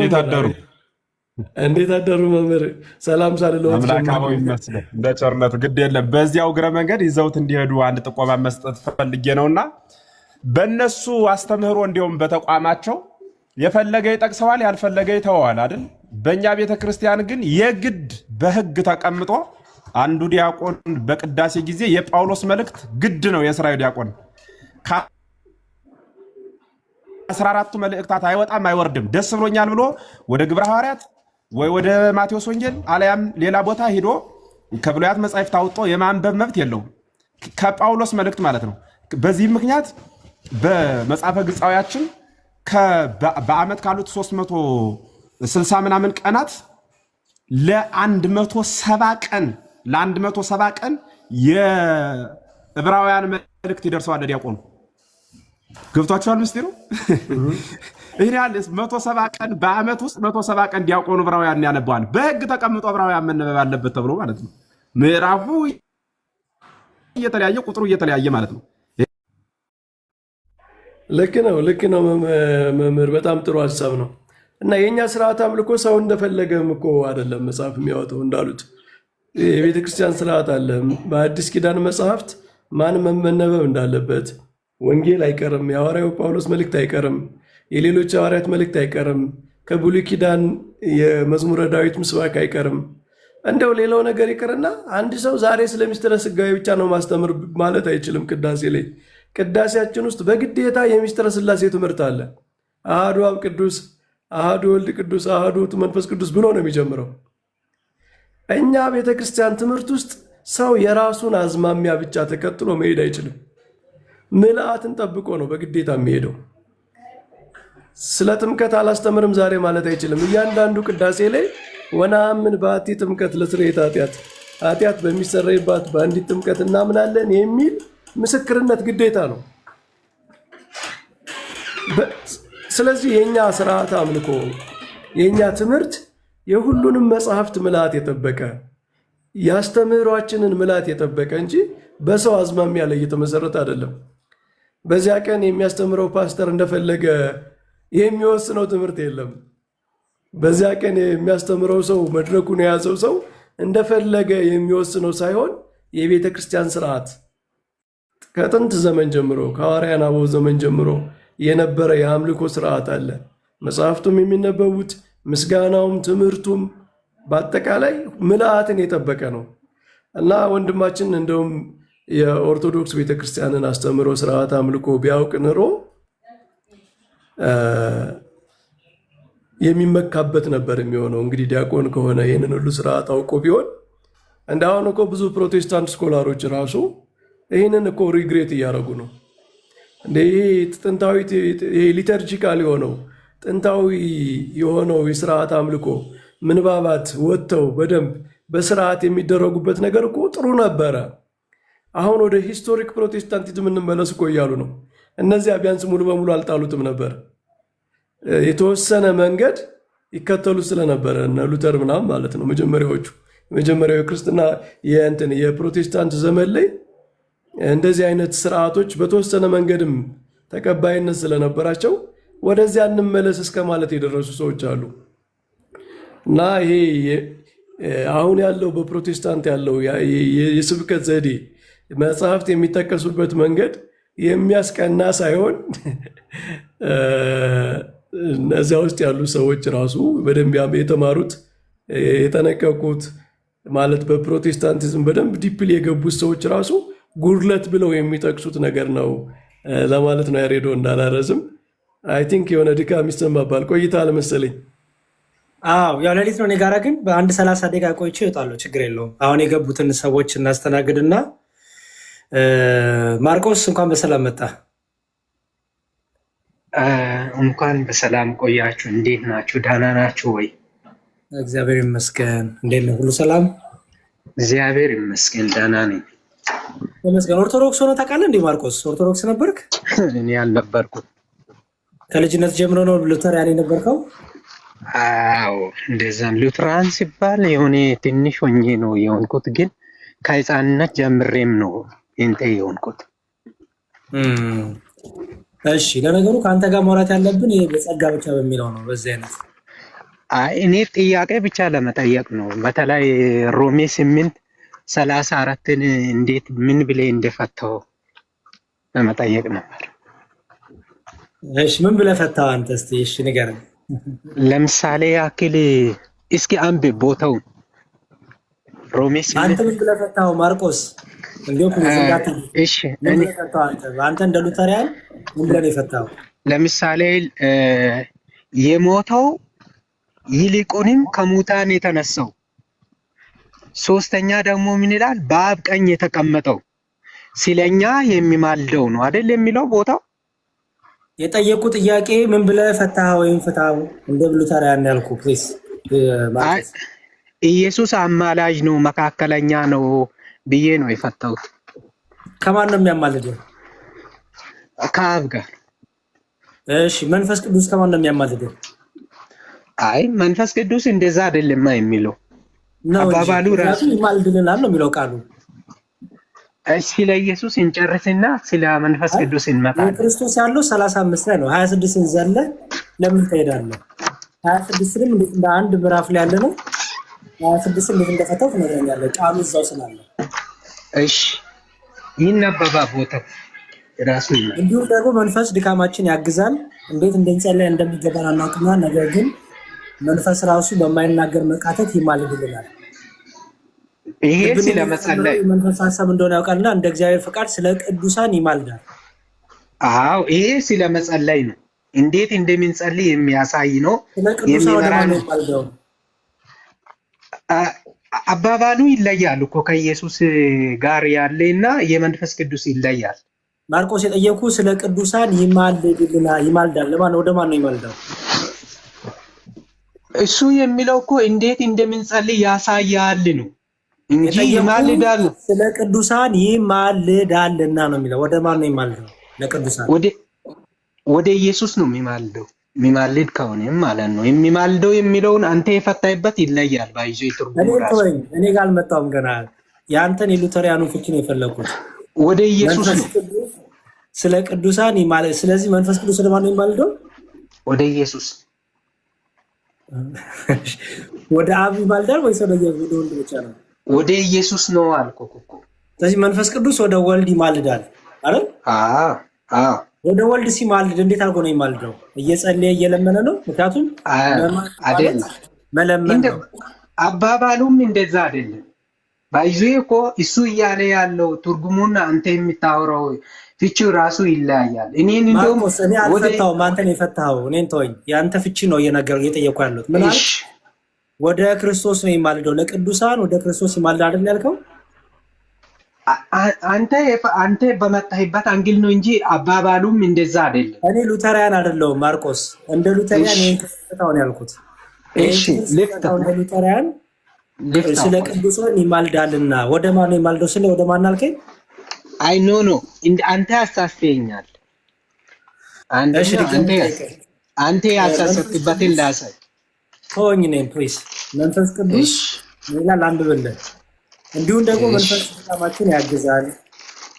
እንዴት አደሩ መምህር? ሰላም ሳልለው አምላካዊ ይመስል እንደ ቸርነቱ ግድ የለም። በዚያው እግረ መንገድ ይዘውት እንዲሄዱ አንድ ጥቆማ መስጠት ፈልጌ ነውና በእነሱ አስተምህሮ እንዲሁም በተቋማቸው የፈለገ ይጠቅሰዋል፣ ያልፈለገ ይተወዋል አይደል? በእኛ ቤተክርስቲያን ግን የግድ በሕግ ተቀምጦ አንዱ ዲያቆን በቅዳሴ ጊዜ የጳውሎስ መልእክት ግድ ነው። የእስራኤል ዲያቆን ከ14ቱ መልእክታት አይወጣም አይወርድም። ደስ ብሎኛል ብሎ ወደ ግብረ ሐዋርያት ወይ ወደ ማቴዎስ ወንጌል አለያም ሌላ ቦታ ሂዶ ከብሉያት መጻሕፍት አውጥቶ የማንበብ መብት የለውም፣ ከጳውሎስ መልእክት ማለት ነው። በዚህ ምክንያት በመጽሐፈ ግጻውያችን በዓመት ካሉት 360 ምናምን ቀናት ለ170 ቀን የዕብራውያን መልእክት ይደርሰዋል ለዲያቆኑ። ገብቷችኋል ምስጢሩ? ይህን ያህል 170 ቀን በዓመት ውስጥ 170 ቀን ዲያቆኑ ዕብራውያን ያነባዋል። በሕግ ተቀምጦ ዕብራውያን መነበብ አለበት ተብሎ ማለት ነው። ምዕራፉ እየተለያየ ቁጥሩ እየተለያየ ማለት ነው። ልክ ነው መምህር፣ በጣም ጥሩ ሀሳብ ነው። እና የእኛ ስርዓት አምልኮ ሰው እንደፈለገም እኮ አይደለም መጽሐፍ የሚያወጣው። እንዳሉት የቤተክርስቲያን ስርዓት አለ። በአዲስ ኪዳን መጽሐፍት ማን መነበብ እንዳለበት ወንጌል አይቀርም፣ የሐዋርያው ጳውሎስ መልእክት አይቀርም፣ የሌሎች ሐዋርያት መልእክት አይቀርም፣ ከብሉይ ኪዳን የመዝሙረ ዳዊት ምስባክ አይቀርም። እንደው ሌላው ነገር ይቅርና አንድ ሰው ዛሬ ስለ ምስጢረ ሥጋዌ ብቻ ነው ማስተምር ማለት አይችልም። ቅዳሴ ላይ ቅዳሴያችን ውስጥ በግዴታ የምስጢረ ሥላሴ ትምህርት አለ። አሐዱ አብ ቅዱስ፣ አሐዱ ወልድ ቅዱስ፣ አሐዱ ውእቱ መንፈስ ቅዱስ ብሎ ነው የሚጀምረው። እኛ ቤተክርስቲያን ትምህርት ውስጥ ሰው የራሱን አዝማሚያ ብቻ ተከትሎ መሄድ አይችልም። ምልአትን ጠብቆ ነው በግዴታ የሚሄደው። ስለ ጥምቀት አላስተምርም ዛሬ ማለት አይችልም። እያንዳንዱ ቅዳሴ ላይ ወነአምን በአቲ ጥምቀት ለስርየተ ኃጢአት በሚሰረይባት በአንዲት ጥምቀት እናምናለን የሚል ምስክርነት ግዴታ ነው። ስለዚህ የእኛ ስርዓት አምልኮ የእኛ ትምህርት የሁሉንም መጽሐፍት ምልአት የጠበቀ የአስተምህሯችንን ምልአት የጠበቀ እንጂ በሰው አዝማሚያ ላይ የተመሰረተ አይደለም። በዚያ ቀን የሚያስተምረው ፓስተር እንደፈለገ የሚወስነው ትምህርት የለም። በዚያ ቀን የሚያስተምረው ሰው መድረኩን የያዘው ሰው እንደፈለገ የሚወስነው ሳይሆን የቤተ ክርስቲያን ስርዓት ከጥንት ዘመን ጀምሮ ከሐዋርያን አበው ዘመን ጀምሮ የነበረ የአምልኮ ስርዓት አለ። መጽሐፍቱም የሚነበቡት ምስጋናውም ትምህርቱም በአጠቃላይ ምልአትን የጠበቀ ነው እና ወንድማችን እንደውም የኦርቶዶክስ ቤተክርስቲያንን አስተምሮ ስርዓት አምልኮ ቢያውቅ ኑሮ የሚመካበት ነበር የሚሆነው። እንግዲህ ዲያቆን ከሆነ ይህንን ሁሉ ስርዓት አውቆ ቢሆን እንደ አሁን እኮ ብዙ ፕሮቴስታንት ስኮላሮች ራሱ ይህንን እኮ ሪግሬት እያደረጉ ነው። ይሄ ጥንታዊ ሊተርጂካል የሆነው ጥንታዊ የሆነው የስርዓት አምልኮ ምንባባት ወጥተው በደንብ በስርዓት የሚደረጉበት ነገር እኮ ጥሩ ነበረ። አሁን ወደ ሂስቶሪክ ፕሮቴስታንቲዝም እንመለስ እኮ እያሉ ነው። እነዚያ ቢያንስ ሙሉ በሙሉ አልጣሉትም ነበር። የተወሰነ መንገድ ይከተሉ ስለነበረ እነ ሉተር ምናምን ማለት ነው። መጀመሪያው ክርስትና የፕሮቴስታንት ዘመን ላይ እንደዚህ አይነት ስርዓቶች በተወሰነ መንገድም ተቀባይነት ስለነበራቸው ወደዚያ እንመለስ እስከ ማለት የደረሱ ሰዎች አሉ እና ይሄ አሁን ያለው በፕሮቴስታንት ያለው የስብከት ዘዴ መጽሐፍት የሚጠቀሱበት መንገድ የሚያስቀና ሳይሆን እነዚያ ውስጥ ያሉ ሰዎች ራሱ በደንብ የተማሩት የጠነቀቁት ማለት በፕሮቴስታንቲዝም በደንብ ዲፕል የገቡት ሰዎች ራሱ ጉድለት ብለው የሚጠቅሱት ነገር ነው ለማለት ነው። ያሬዶ እንዳላረዝም አይ ቲንክ የሆነ ድካም ይሰማባል። ቆይታ አለመሰለኝ። አዎ ያው ሌሊት ነው። እኔ ጋራ ግን በአንድ 30 ደቂቃ ቆይቼ እወጣለሁ። ችግር የለውም። አሁን የገቡትን ሰዎች እናስተናግድና ማርቆስ እንኳን በሰላም መጣ። እንኳን በሰላም ቆያችሁ። እንዴት ናችሁ? ደህና ናችሁ ወይ? እግዚአብሔር ይመስገን። እንዴት ነው? ሁሉ ሰላም? እግዚአብሔር ይመስገን ደህና ነኝ። ተመስገን። ኦርቶዶክስ ሆነ ታውቃለህ እንዴ ማርቆስ? ኦርቶዶክስ ነበርክ? እኔ አልነበርኩም። ከልጅነት ጀምሮ ነው ሉተራን የነበርከው? አዎ እንደዛን ሉትራን ሲባል የሆነ ትንሽ ሆኜ ነው የሆንኩት፣ ግን ከህፃንነት ጀምሬም ነው እንተ የሆንኩት። እሺ ለነገሩ ከአንተ ጋር ማውራት ያለብን ይሄ በጸጋ ብቻ በሚለው ነው። በዚህ አይነት እኔ ጥያቄ ብቻ ለመጠየቅ ነው። በተለይ ሮሜ 8:34ን እንዴት ምን ብለህ እንደፈታው ለመጠየቅ ነበር። እሺ ምን ብለህ ፈታው አንተ? እስቲ እሺ ንገረኝ። ለምሳሌ ያክል እስኪ አንብብ ቦታው ሮሜ 8 አንተ ምን ብለህ ፈታው ማርቆስ? እንዴው ከዘጋት እሺ እኔ ፈታው አንተ እንደ ሉተሪያን ምን ብለህ ፈታው? ለምሳሌ የሞተው ይልቁንም ከሙታን የተነሳው ሶስተኛ ደግሞ ምን ይላል? በአብ ቀኝ የተቀመጠው ስለኛ የሚማልደው ነው አይደል የሚለው ቦታው። የጠየቁ ጥያቄ ምን ብለህ ፈታህ ወይም ፍታው እንደ ሉተሪያን ያልኩ ፕሊስ። ኢየሱስ አማላጅ ነው መካከለኛ ነው ብዬ ነው የፈታሁት። ከማን ነው የሚያማልደው? ከአብ ጋር። እሺ መንፈስ ቅዱስ ከማን ነው የሚያማልደው? መንፈስ ቅዱስ እንደዛ አይደለም የሚለው አባባሉ ራሱ ይማልድልናል ነው የሚለው ቃሉ። ስለ ኢየሱስ እንጨርስና ስለ መንፈስ ቅዱስ እንመጣለን። ክርስቶስ ያለው 35 ላይ ነው። 26ን ዘለ ለምን ትሄዳለህ? 26ንም እንዴት እንደ አንድ ምዕራፍ ላይ ያለ ነው። 26 እንዴት እንደፈታው ትነግረኛለህ። ቃሉ እዛው ስላለ። እሺ ይነበባ ቦታው ራሱ ይነበባ። እንዲሁ ደግሞ መንፈስ ድካማችን ያግዛል። እንዴት እንድንጸልይ እንደሚገባን አናውቅምና፣ ነገር ግን መንፈስ ራሱ በማይናገር መቃተት ይማልድልናል። ይሄ ስለ መጸለይ መንፈስ ሐሳብ እንደሆነ ያውቃልና እንደ እግዚአብሔር ፈቃድ ስለ ቅዱሳን ይማልዳል። ይሄ ስለ መጸለይ ነው። እንዴት እንደምንጸልይ የሚያሳይ ነው። የሚመራ ነው። አባባሉ ይለያል እኮ ከኢየሱስ ጋር ያለና የመንፈስ ቅዱስ ይለያል። ማርቆስ የጠየቁ ስለ ቅዱሳን ይማልዳል። ለማን ወደ ማን ነው ይማልዳል? እሱ የሚለው እኮ እንዴት እንደምንጸልይ ያሳያል ነው እንጂ ይማልዳል። ስለ ቅዱሳን ይማልዳልና ነው የሚለው። ወደ ማን ነው ይማልደው? ለቅዱሳን ወደ ኢየሱስ ነው የሚማልደው። የሚማልድ ከሆነም ማለት ነው። የሚማልደው የሚለውን አንተ የፈታይበት ይለያል። ባይዞ ይትርጉም ራሱ እኔ ጋር አልመጣሁም ገና። ያንተን የሉተሪያኑ ፍቺ ነው የፈለኩት። ወደ ኢየሱስ ነው ስለ ቅዱሳን ይማልድ። ስለዚህ መንፈስ ቅዱስ ወደ ማን ነው ይማልደው? ወደ ኢየሱስ። ወደ አብ ይማልዳል ወይስ ወደ ወልድ ብቻ ነው? ወደ ኢየሱስ ነው አልኩህ እኮ። ስለዚህ መንፈስ ቅዱስ ወደ ወልድ ይማልዳል አይደል? ወደ ወልድ ሲማልድ እንዴት አድርጎ ነው ይማልደው? እየጸለየ እየለመነ ነው? ምክንያቱም አይደለም መለመን ነው። አባባሉም እንደዛ አይደለም። ባይዙ እኮ እሱ እያለ ያለው ትርጉሙና አንተ የምታወራው ፍቺው ራሱ ይለያያል። እኔን እንደውም እኔ አልፈታሁም፣ አንተ ነው የፈታኸው። እኔን ተወኝ። ያንተ ፍቺ ነው እየጠየኩህ ያለሁት። ምን አልክ? ወደ ክርስቶስ ነው ይማልደው። ለቅዱሳን ወደ ክርስቶስ ይማልዳል አይደል ያልከው? አንተ በመጣህበት አንግል ነው እንጂ አባባሉም እንደዛ አይደለም። እኔ ሉተሪያን አይደለሁም ማርቆስ። እንደ ሉተሪያን ይሄን ክፍተታው ነው ያልኩት። እሺ ልፍታው። እንደ ሉተሪያን ስለ ቅዱሳን ይማልዳልና ወደ ማን ነው ይማልደው? ስለ ወደ ማን አልከኝ? አይ ኖ አንተ አሳስተኛል። አንተ ያሳሰትበትን ላሳይ። ተወኝ ነኝ ፕሊስ። መንፈስ ቅዱስ ሌላ ላንብብልህ። እንዲሁም ደግሞ መንፈስ ድካማችን ያግዛል።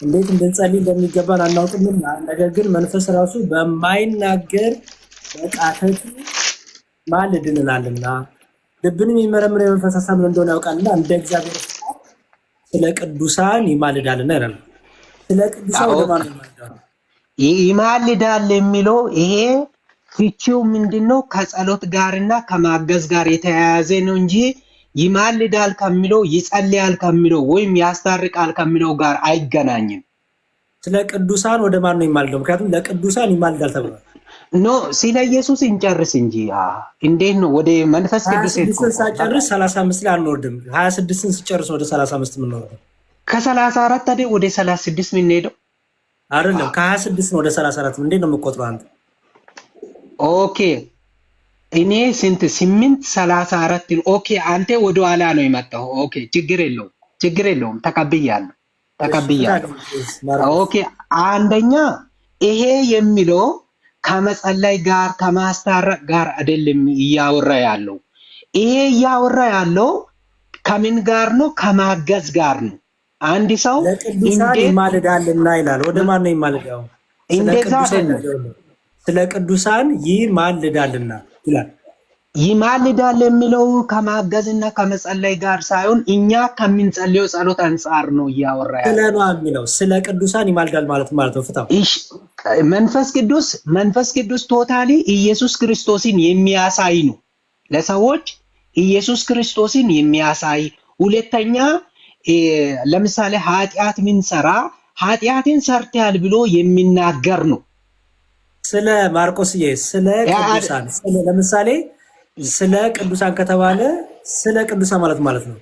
እንዴት እንድንጸልይ እንደሚገባን አናውቅምና፣ ነገር ግን መንፈስ ራሱ በማይናገር መቃተት ማልድልናልና ልብንም የሚመረምር የመንፈስ ሐሳብ እንደሆነ ያውቃልና እንደ እግዚአብሔር ፈቃድ ስለ ቅዱሳን ይማልዳልና ይላል። ስለ ቅዱሳን ወደ ማን ይማልዳል? ይማልዳል የሚለው ይሄ ፍቺው ምንድነው? ከጸሎት ጋርና ከማገዝ ጋር የተያያዘ ነው እንጂ ይማልዳል ከሚለው ይጸልያል ከሚለው ወይም ያስታርቃል ከሚለው ጋር አይገናኝም። ስለ ቅዱሳን ወደ ማን ነው ይማልደው? ምክንያቱም ለቅዱሳን ይማልዳል ተብሏል። ኖ ስለ ኢየሱስ እንጨርስ እንጂ እንዴት ነው ወደ መንፈስ ቅዱስ ሳጨርስ 35 ላይ አንወርድም። 26ን ስጨርስ ወደ 35 የምንወርደው። ከ34 ታዲያ ወደ 36 የምንሄደው አይደለም። ከ26 ነው ወደ 34። እንዴት ነው የምትቆጥረው አንተ? ኦኬ እኔ ስንት 8:34 ኦኬ አንተ ወደ ኋላ ነው የመጣው። ኦኬ ችግር የለውም ተቀብያለሁ። ኦኬ አንደኛ ይሄ የሚለው ከመጸለይ ጋር ከማስታረቅ ጋር አይደለም እያወራ ያለው። ይሄ እያወራ ያለው ከምን ጋር ነው? ከማገዝ ጋር ነው። አንድ ሰው ለቅዱሳን ይማልዳልና ይላል። ወደ ማን ነው ይማልዳው? እንደዛ አይደለም። ስለ ቅዱሳን ይማልዳልና ይላል። ይማልዳል የሚለው ከማገዝና ከመጸለይ ጋር ሳይሆን እኛ ከምንጸልየው ጸሎት አንጻር ነው እያወራ ያለው። ስለ ነው የሚለው ስለ ቅዱሳን ይማልዳል ማለት ነው። ፍታው መንፈስ ቅዱስ ቶታሊ ኢየሱስ ክርስቶስን የሚያሳይ ነው። ለሰዎች ኢየሱስ ክርስቶስን የሚያሳይ ሁለተኛ ለምሳሌ ኃጢአት ምንሰራ ኃጢአትን ሰርተሃል ብሎ የሚናገር ነው። ስለ ማርቆስዬ ስለ ቅዱሳን ለምሳሌ ስለ ቅዱሳን ከተባለ ስለ ቅዱሳን ማለት ነው።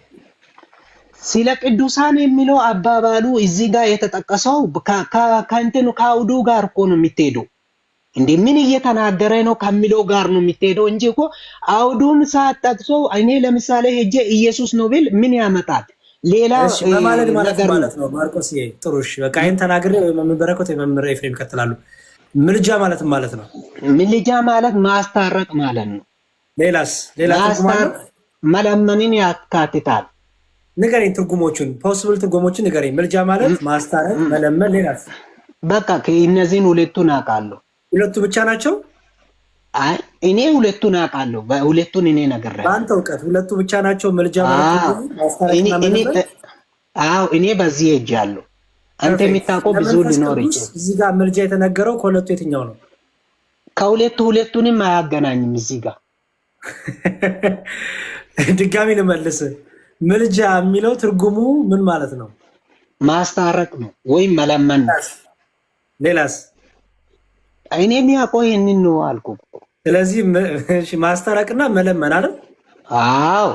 ስለ ቅዱሳን የሚለው አባባሉ እዚህ ጋር የተጠቀሰው ከእንትኑ ከአውዱ ጋር እኮ ነው የሚትሄደው። እንዴ ምን እየተናገረ ነው ከሚለው ጋር ነው የሚትሄደው እንጂ እኮ አውዱን ሳጠቅሶ እኔ ለምሳሌ ሄጄ ኢየሱስ ነው ብል ምን ያመጣል? ሌላ ማለት ነው። ማርቆስዬ ጥሩ እሺ፣ በቃ ይሄን ተናግሬ መምህር በረከት መምህር ኤፍሬም ይከተላሉ። ምልጃ ማለት ነው። ምልጃ ማለት ማስታረቅ ማለት ነው። ሌላ መለመንን ያካትታል። ንገረኝ ትርጉሞቹን፣ ፖሲብል ትርጉሞቹን ንገረኝ። ምልጃ ማለት ማስታረቅ፣ መለመን፣ ሌላስ? በቃ እነዚህን ሁለቱን አውቃለሁ። ሁለቱ ብቻ ናቸው? አይ እኔ ሁለቱን አውቃለሁ። ሁለቱን እኔ ነግሬሃለሁ። በአንተ እውቀት ሁለቱ ብቻ ናቸው? ምልጃ ማለት ማስታረቅና መለመን? አዎ እኔ በዚህ ሄጃለሁ። አንተ የምታውቀው ብዙ ሊኖር ይችላል። እዚህ ጋር ምልጃ የተነገረው ከሁለቱ የትኛው ነው? ሁለቱንም አያገናኝም እዚህ ጋር ድጋሚ ልመልስ። ምልጃ የሚለው ትርጉሙ ምን ማለት ነው? ማስታረቅ ነው ወይም መለመን ነው። ሌላስ? እኔ የሚያውቀው ይህንን ነው አልኩ። ስለዚህ ማስታረቅና መለመን አይደል? አዎ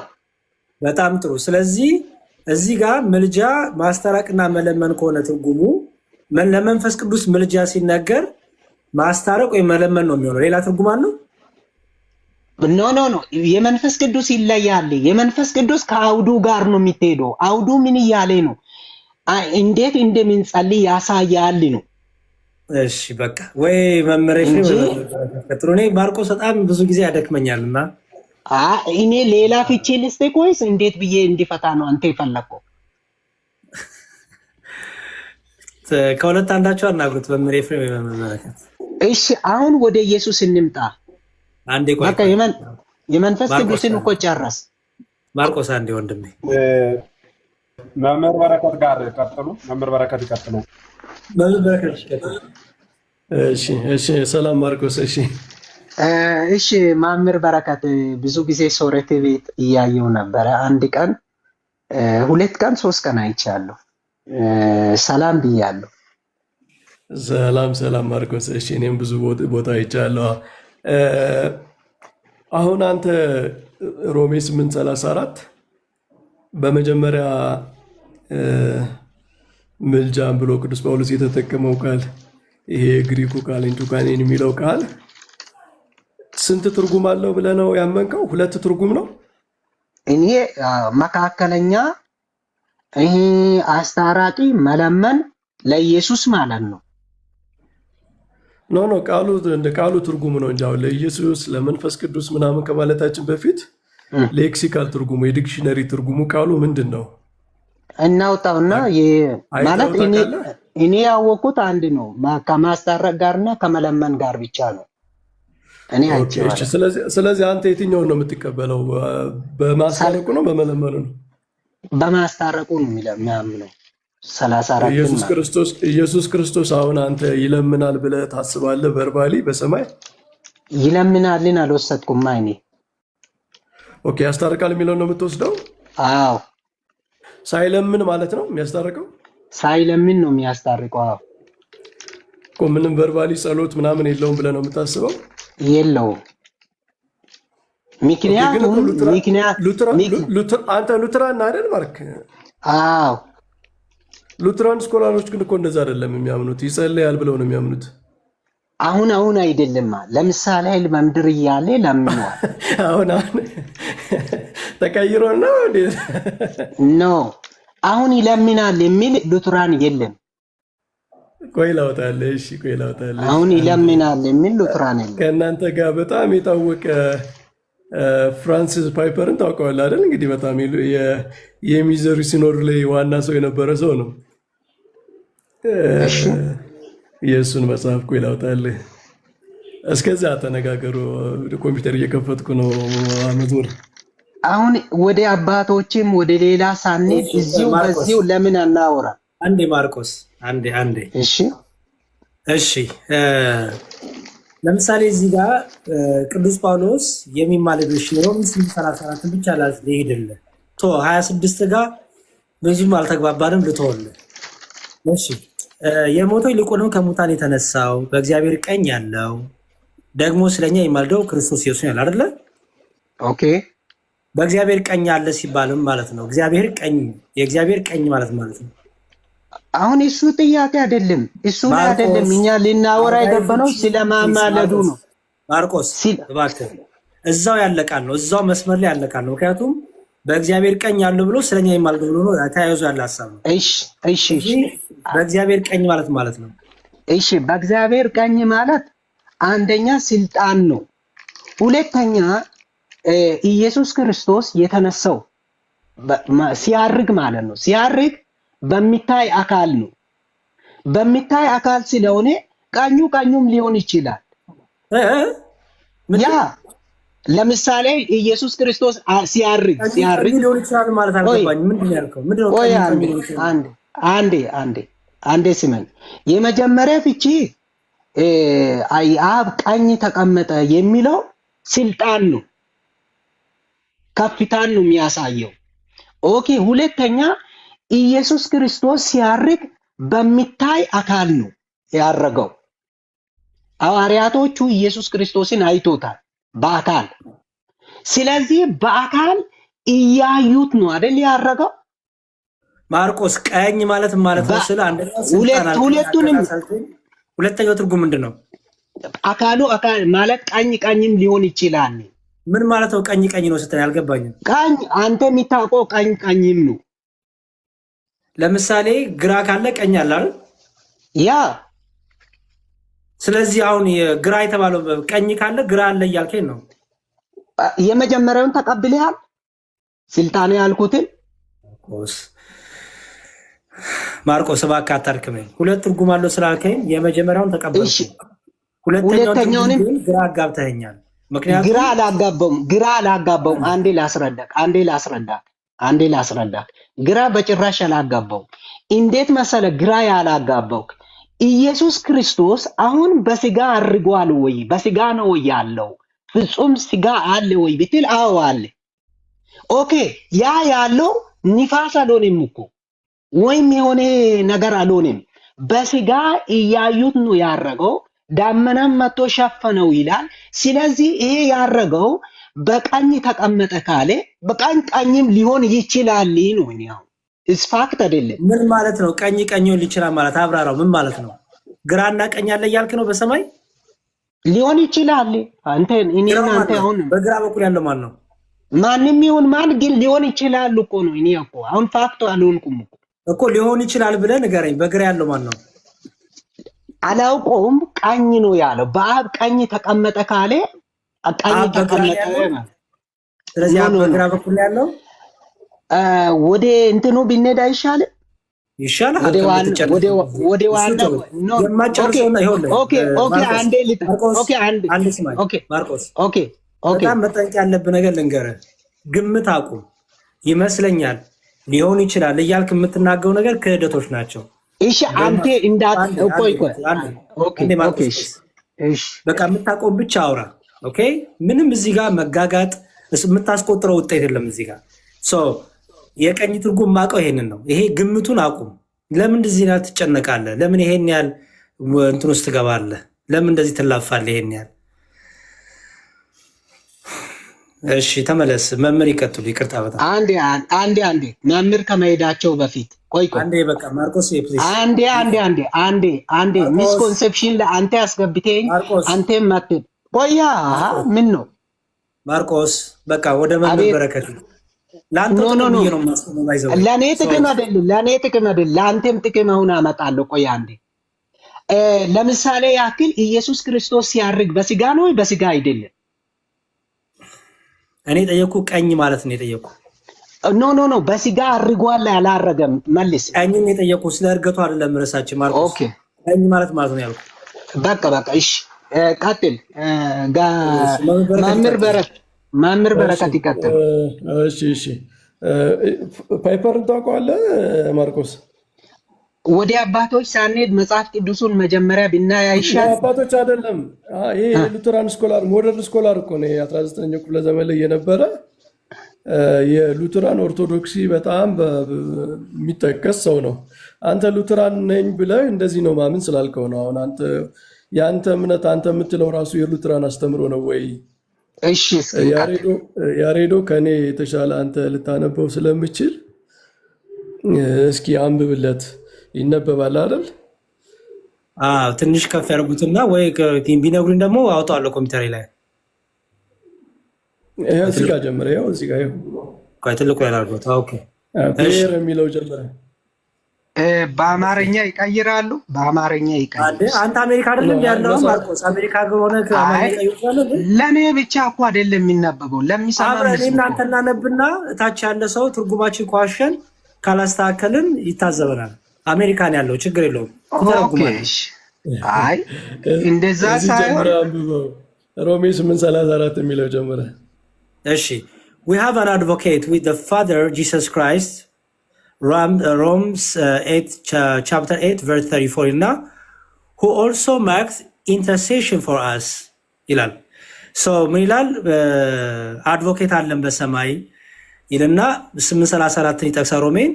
በጣም ጥሩ። ስለዚህ እዚህ ጋር ምልጃ ማስታረቅና መለመን ከሆነ ትርጉሙ ለመንፈስ ቅዱስ ምልጃ ሲነገር ማስታረቅ ወይም መለመን ነው የሚሆነው። ሌላ ትርጉም አለው? ኖ የመንፈስ ቅዱስ ይለያል። የመንፈስ ቅዱስ ከአውዱ ጋር ነው የሚትሄደው። አውዱ ምን እያለ ነው? እንዴት እንደምንጸልይ ያሳያል ነው። እሺ በቃ ወይ መምህር እኔ ማርቆስ በጣም ብዙ ጊዜ ያደክመኛልና እኔ ሌላ ፍቺ ልስጥህ ወይስ እንዴት ብዬ እንዲፈታ ነው አንተ የፈለከው? ከሁለት አንዳቸው አናግሩት መምህር ኤፍሬም ወይ መምህር በረከት። እሺ አሁን ወደ ኢየሱስ እንምጣ። አንዴ ቆይ በቃ የመንፈስ ቅዱስን እኮ ጨረስ። ማርቆስ አንዴ ወንድሜ መምህር በረከት ጋር ቀጥሉ። መምህር በረከት ይቀጥሉ። መምህር በረከት ይቀጥሉ። እሺ ሰላም ማርቆስ። እሺ መምህር በረከት ብዙ ጊዜ ሶሬት ቤት እያየው ነበረ። አንድ ቀን 2 ቀን 3 ቀን አይቻለሁ። ሰላም ብያለሁ። ሰላም ማርቆስ። እሺ እኔም ብዙ ቦታ አይቻለሁ። አሁን አንተ ሮሜ 8:34 በመጀመሪያ ምልጃን ብሎ ቅዱስ ጳውሎስ የተጠቀመው ቃል ይሄ ግሪኩ ቃል ኢንቱካኔን የሚለው ቃል ስንት ትርጉም አለው ብለህ ነው ያመንከው? 2 ትርጉም ነው። እኔ መካከለኛ ይሄ አስታራቂ መለመን ለኢየሱስ ማለት ነው። ኖ ቃሉ ትርጉሙ ነው እንጂ አሁን ለኢየሱስ ለመንፈስ ቅዱስ ምናምን ከማለታችን በፊት ሌክሲካል ትርጉሙ የዲክሽነሪ ትርጉሙ ቃሉ ምንድን ነው እናውጣውና ማለት እኔ ያወቅኩት አንድ ነው። ከማስታረቅ ጋርና ከመለመን ጋር ብቻ ነው እኔ አይቼዋለሁ። ስለዚህ አንተ የትኛውን ነው የምትቀበለው? በማስታረቁ ነው በመለመኑ ነው? በማስታረቁ ነው የሚያምነው። 34 ኢየሱስ ክርስቶስ አሁን አንተ ይለምናል ብለህ ታስባለህ? ቨርባሊ በሰማይ ይለምናልን አልወሰድኩም እኔ። ኦኬ ያስታርቃል የሚለውን ነው የምትወስደው? አዎ ሳይለምን ማለት ነው የሚያስታርቀው? ሳይለምን ነው የሚያስታርቀው። አዎ እኮ ምንም ቨርባሊ ጸሎት ምናምን የለውም ብለህ ነው የምታስበው? የለውም። አንተ ሉትራን አይደል ማርክ? አዎ ሉትራን ስኮላሮች ግን እኮ እንደዛ አይደለም የሚያምኑት፣ ይጸልያል ብለው ነው የሚያምኑት። አሁን አይደለም። ለምሳሌ በምድር እያለ ለምኗል። አሁን ተቀይሮ ነው ኖ አሁን ይለምናል የሚል ሉትራን የለም። ቆይ ላውጣልህ። እሺ ቆይ ላውጣልህ። አሁን ይለምናል የሚል ሉትራን የለም። ከእናንተ ጋር በጣም የታወቀ ፍራንሲስ ፓይፐርን ታውቀዋለህ አይደል? እንግዲህ በጣም የሚዘሪ ሲኖር ላይ ዋና ሰው የነበረ ሰው ነው። የእሱን መጽሐፍ ቆይ ላውጣልህ። እስከዛ ተነጋገሩ። ኮምፒውተር እየከፈትኩ ነው። መዝሙር አሁን ወደ አባቶችም ወደ ሌላ ሳንሄድ እዚሁ በዚሁ ለምን አናወራ? አንዴ ማርቆስ አንዴ። እሺ ለምሳሌ እዚህ ጋር ቅዱስ ጳውሎስ የሚማልድሽ ሮም 8:34 ብቻ ይሄድልህ 26 ጋር ብዙም አልተግባባንም ልተወልህ። እሺ የሞተው ይልቁንም ከሙታን የተነሳው በእግዚአብሔር ቀኝ ያለው ደግሞ ስለኛ የሚማልደው ክርስቶስ ኢየሱስ ያለ አይደለ? ኦኬ በእግዚአብሔር ቀኝ ያለ ሲባልም ማለት ነው እግዚአብሔር ቀኝ የእግዚአብሔር ቀኝ ማለት ነው። አሁን እሱ ጥያቄ አይደለም፣ እሱ ላይ አይደለም እኛ ልናወራ የገባነው ስለማማለዱ ነው። ማርቆስ እባክህ እዛው ያለቃል ነው፣ እዛው መስመር ላይ ያለቃል ነው። ምክንያቱም በእግዚአብሔር ቀኝ ያለው ብሎ ስለኛ ይማልደው ብሎ ነው ተያይዞ ያለ ሐሳብ ነው። እሺ በእግዚአብሔር ቀኝ ማለት ነው። እሺ በእግዚአብሔር ቀኝ ማለት አንደኛ ስልጣን ነው። ሁለተኛ ኢየሱስ ክርስቶስ የተነሳው ሲያርግ ማለት ነው። ሲያርግ በሚታይ አካል ነው። በሚታይ አካል ስለሆነ ቀኙም ሊሆን ይችላል። ያ ለምሳሌ ኢየሱስ ክርስቶስ ሲያርግ ሊሆን ይችላል ማለት አልገባኝም። ምንድነው ያልከው? አንዴ ስመኝ። የመጀመሪያ ፍቺ አብ ቀኝ ተቀመጠ የሚለው ስልጣን ነው፣ ከፍታን ነው የሚያሳየው። ኦኬ ሁለተኛ ኢየሱስ ክርስቶስ ሲያርግ በሚታይ አካል ነው ያረገው። ሐዋርያቶቹ ኢየሱስ ክርስቶስን አይቶታል በአካል። ስለዚህ በአካል እያዩት ነው አይደል ያረገው። ማርቆስ ቀኝ ማለት ነው ስለ ሁለቱንም ሁለተኛው ትርጉም ምንድነው? አካል ማለት ቀኝም ሊሆን ይችላል። ምን ማለት ነው? ቀኝ ነው ስትል ያልገባኝም። ቀኝ አንተ የሚታውቀው ቀኝም ነው። ለምሳሌ ግራ ካለ ቀኝ አለ አይደል? ያ ስለዚህ አሁን ግራ የተባለው ቀኝ ካለ ግራ አለ እያልከኝ ነው። የመጀመሪያውን ተቀብለሃል? ስልጣን ያልኩትን ማርቆስ እባክህ አታድክመኝ። ሁለት ትርጉም አለው ስላልከኝ የመጀመሪያውን ተቀበልኩ። ሁለተኛውን ግራ አጋብተኸኛል። ምክንያቱም ግራ አላጋባውም። አንዴ ላስረዳክ። ግራ በጭራሽ አላጋባውም። እንዴት መሰለ ግራ ያላጋባው ኢየሱስ ክርስቶስ አሁን በስጋ አርጓል ወይ? በስጋ ነው ያለው? ፍጹም ስጋ አለ ወይ ብትል አዎ አለ። ኦኬ ያ ያለው ንፋስ አልሆነም እኮ ወይም የሆነ ነገር አልሆነም። በስጋ እያዩት ነው ያረገው። ዳመናም መጥቶ ሸፈነው ይላል። ስለዚህ ይሄ ያረገው በቀኝ ተቀመጠ ካለ ቀኝም ሊሆን ይችላል ነው። ያው እስፋክት አይደለም። ምን ማለት ነው? ቀኙን ሊችላል ማለት አብራራው። ምን ማለት ነው? ግራና ቀኝ አለ እያልክ ነው? በሰማይ ሊሆን ይችላል። አንተ አሁን በግራ በኩል ያለው ማን ነው? ማንም ይሁን ማን ግን ሊሆን ይችላል እኮ ነው። እኔ እኮ አሁን ፋክቱ አልሆንኩም እኮ ሊሆን ይችላል ብለህ ንገረኝ። በግራ ያለው ማን ነው? አላውቀውም። ቀኝ ነው ያለው። በአብ ቀኝ ተቀመጠ ካለ ቀኝ ተቀመጠ። ስለዚህ በግራ በኩል ያለው ወደ እንትኑ ቢነዳ ይሻላል። ወደ ዋናው በጣም መጠንቀቅ ያለብህ ነገር ልንገርህ። ግምት አቁም። ይመስለኛል፣ ሊሆን ይችላል እያልክ የምትናገረው ነገር ክህደቶች ናቸው። እሺ አንተ በቃ የምታውቀውን ብቻ አውራ። ኦኬ ምንም እዚህ ጋር መጋጋጥ የምታስቆጥረው ውጤት የለም እዚህ ጋር። የቀኝ ትርጉም ማውቀው ይሄንን ነው። ይሄ ግምቱን አቁም። ለምን እንደዚህ ያህል ትጨነቃለህ? ለምን ይሄን ያህል እንትን ውስጥ ትገባለህ? ለምን እንደዚህ ትላፋለህ? ይሄን ያህል እሺ ተመለስ። መምህር ይቀጥሉ። ይቅርታ በጣም አንዴ መምህር ከመሄዳቸው በፊት ቆይ አንዴ በቃ ማርቆስ አንዴ ሚስኮንሴፕሽን ለአንተ ያስገብተኝ አንተም ማትል ቆያ ምን ነው ማርቆስ በቃ ወደ መምህር በረከት ለእኔ ጥቅም አይደለም ለአንተም ጥቅም አሁን አመጣለሁ። ቆይ አንዴ ለምሳሌ ያክል ኢየሱስ ክርስቶስ ሲያርግ በስጋ ነው ወይ በስጋ አይደለም? እኔ ጠየኩ ቀኝ ማለት ነው የጠየኩ። ኖ በስጋ አርጓል አላረገም? መልስ። ቀኝን የጠየኩ ስለ እርገቱ አይደለም ርዕሳችን ማርቆስ። ቀኝ ማለት ነው ያልኩ። በቃ ቀጥል። መምህር በረከት ይቀጥል። እሺ ፓይፐርን ታውቀዋለህ ማርቆስ? ወደ አባቶች ሳንሄድ መጽሐፍ ቅዱሱን መጀመሪያ ብናይ አይሻል? አባቶች አይደለም፣ ይሄ ሉተራን ስኮላር ሞደርን ስኮላር እኮ ነው። 19ኛው ክፍለ ዘመን ላይ የነበረ የሉተራን ኦርቶዶክሲ በጣም የሚጠቀስ ሰው ነው። አንተ ሉተራን ነኝ ብለህ እንደዚህ ነው ማምን ስላልከው ነው። አሁን አንተ የአንተ እምነት አንተ የምትለው ራሱ የሉተራን አስተምሮ ነው ወይ? እሺ ያሬዶ ከኔ የተሻለ አንተ ልታነበው ስለምችል እስኪ አንብብለት። ይነበባል አይደል? ትንሽ ከፍ ያደርጉትና ወይ ቢነግሩኝ ደግሞ አውጣዋለሁ ኮምፒውተር ላይ። እዚህ ጋር ጀምረ። ያው እዚህ ጋር ቆይ ትልቁ ያላርጉት። ኦኬ ብሔር የሚለው ጀምረ። በአማርኛ ይቀይራሉ። በአማርኛ ይቀይራሉ። አንተ አሜሪካ አይደለም ያለው ማርቆስ? አሜሪካ ሆነ ከአማርኛ ይቀይራሉ። ለኔ ብቻ እኮ አይደለም የሚነበበው ለሚሰማ አብረን እናንተ እናነብና እታች ያለ ሰው ትርጉማችን ኳሸን ካላስተካከልን ይታዘበናል። አሜሪካን ያለው ችግር የለውም ይተረጉማል። አይ እንደዛ ሳይሆን ሮሜ 8:34 የሚለው ጀምረ። እሺ we have an advocate with the Father Jesus Christ, Romans 8 chapter 8 verse 34 እና who also makes intercession for us ይላል። ምን ይላል? አድቮኬት አለን በሰማይ ይልና 8:34 ይጠቅሳል ሮሜን።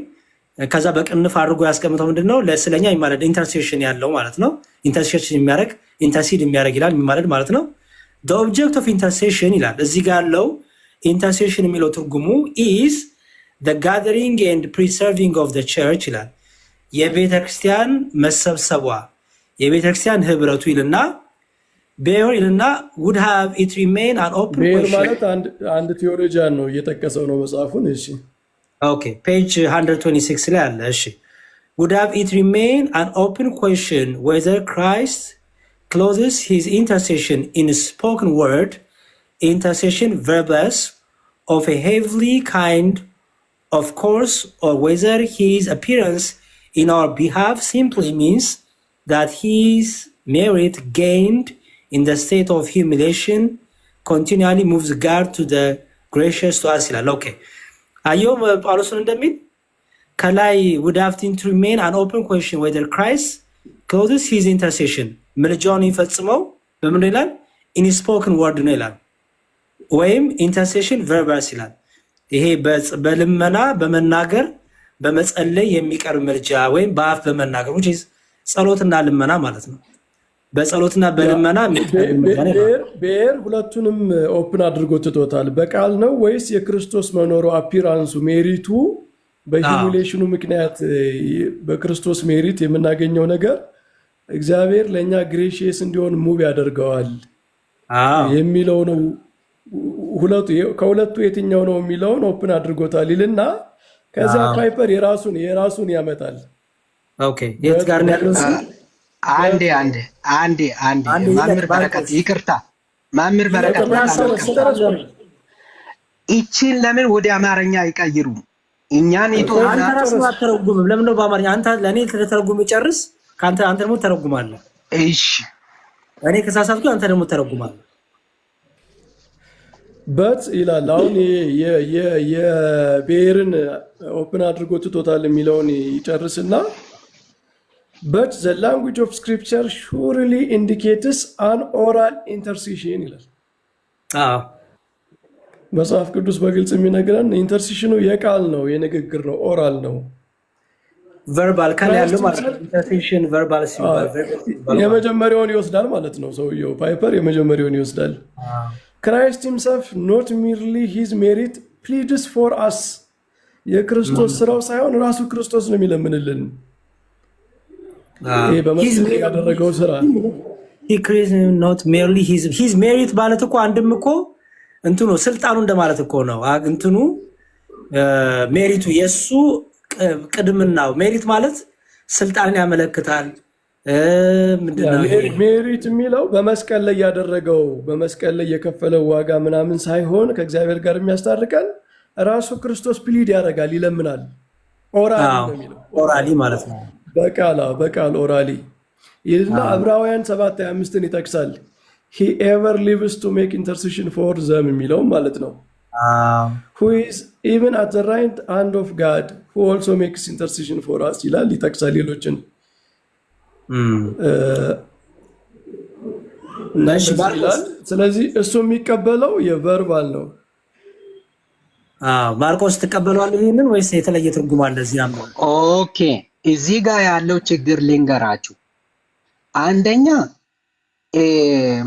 ከዛ በቅንፍ አድርጎ ያስቀምጠው ምንድነው? ለስለኛ የሚማለድ ኢንተርሴሽን ያለው ማለት ነው። ኢንተርሴሽን የሚያደርግ ኢንተርሲድ የሚያደርግ ይላል፣ የሚማለድ ማለት ነው። the object of intercession ይላል። እዚህ ጋር ያለው ኢንተርሴሽን የሚለው ትርጉሙ is the gathering and preserving of the church ይላል። የቤተክርስቲያን መሰብሰቧ፣ የቤተክርስቲያን ህብረቱ ይልና ቤር ይልና would have it remain an open question ማለት አንድ ቴዎሎጂያን ነው እየጠቀሰው ነው መጽሐፉን። እሺ ኦኬ ፔጅ 126 ላይ አለ። እሺ would have it remain an open question whether Christ closes his intercession in spoken word, intercession verbose of a heavenly kind, of course, or whether his appearance in our behalf simply means that his merit gained in the state of humiliation continually moves God to the gracious to us ይላል። ኦኬ አየው ጳውሎስን እንደሚል ከላይ would have to remain an open question whether Christ closes his intercession ምልጃውን ይፈጽመው በምን ይላል? in spoken word ነው ይላል፣ ወይም intercession verbose ይላል። ይሄ በልመና በመናገር በመጸለይ የሚቀርብ ምልጃ ወይም በአፍ በመናገር which is ጸሎትና ልመና ማለት ነው። በጸሎትና በልመና ብሔር ሁለቱንም ኦፕን አድርጎ ትቶታል። በቃል ነው ወይስ የክርስቶስ መኖሩ አፒራንሱ ሜሪቱ በሂሙሌሽኑ ምክንያት በክርስቶስ ሜሪት የምናገኘው ነገር እግዚአብሔር ለእኛ ግሬሽየስ እንዲሆን ሙቭ ያደርገዋል የሚለው ነው። ከሁለቱ የትኛው ነው የሚለውን ኦፕን አድርጎታል ይልና ከዚያ ፓይፐር የራሱን ያመጣል። ኦኬ የት ጋር ነው ያለው? አንዴ ማምር በረከት ይቅርታ፣ ማምር በረከት ይቺን ለምን ወደ አማርኛ አይቀይሩ? እኛን አንተ ራስህ አትተረጉምም? ለምን ነው በአማርኛ? አንተ ለኔ ተተረጉም ጨርስ፣ አንተ ደግሞ ተረጉማለህ። እሺ እኔ ከሳሳትኩ አንተ ደግሞ ተረጉማለህ። በት ይላል። አሁን የብሔርን ኦፕን አድርጎ ትቶታል የሚለውን ይጨርስና but the language of scripture surely indicates an oral intercession ይላል። መጽሐፍ ቅዱስ በግልጽ የሚነግረን ኢንተርሲሽኑ የቃል ነው፣ የንግግር ነው፣ ኦራል ነው። ቨርባል ካለ ያለው ማለት ነው። ኢንተርሴሽን ቨርባል ሲባል የመጀመሪያውን ይወስዳል ማለት ነው። ሰውየው ፓይፐር የመጀመሪያውን ይወስዳል። Christ himself not merely his merit pleads for us የክርስቶስ ስራው ሳይሆን ራሱ ክርስቶስ ነው የሚለምንልን። ይሄ በመስቀል ያደረገው ስራ he creates not merely his merit ማለት እኮ አንድም እኮ እንትኑ ስልጣኑ እንደማለት እኮ ነው። እንትኑ ሜሪቱ የሱ ቅድምናው ሜሪት ማለት ስልጣንን ያመለክታል። ምንድነው ሜሪት የሚለው? በመስቀል ላይ ያደረገው በመስቀል ላይ የከፈለው ዋጋ ምናምን ሳይሆን ከእግዚአብሔር ጋር የሚያስታርቀን ራሱ ክርስቶስ ፕሊድ ያደርጋል፣ ይለምናል። ኦራሊ ማለት ነው። በቃል ኦራሊ ይልና ዕብራውያን 7:25 ይጠቅሳል። he ever lives to make intercession for them የሚለው ማለት ነው። who is even at the right hand of God who also makes intercession for us ይላል ይጠቅሳል ሌሎችን ስለዚህ እሱ የሚቀበለው የቨርባል ነው። ማርቆስ ተቀበሏል ይሄንን ወይስ የተለየ ትርጉም አለ እዚህ አምሮ? ኦኬ እዚህ ጋር ያለው ችግር ልንገራችሁ። አንደኛ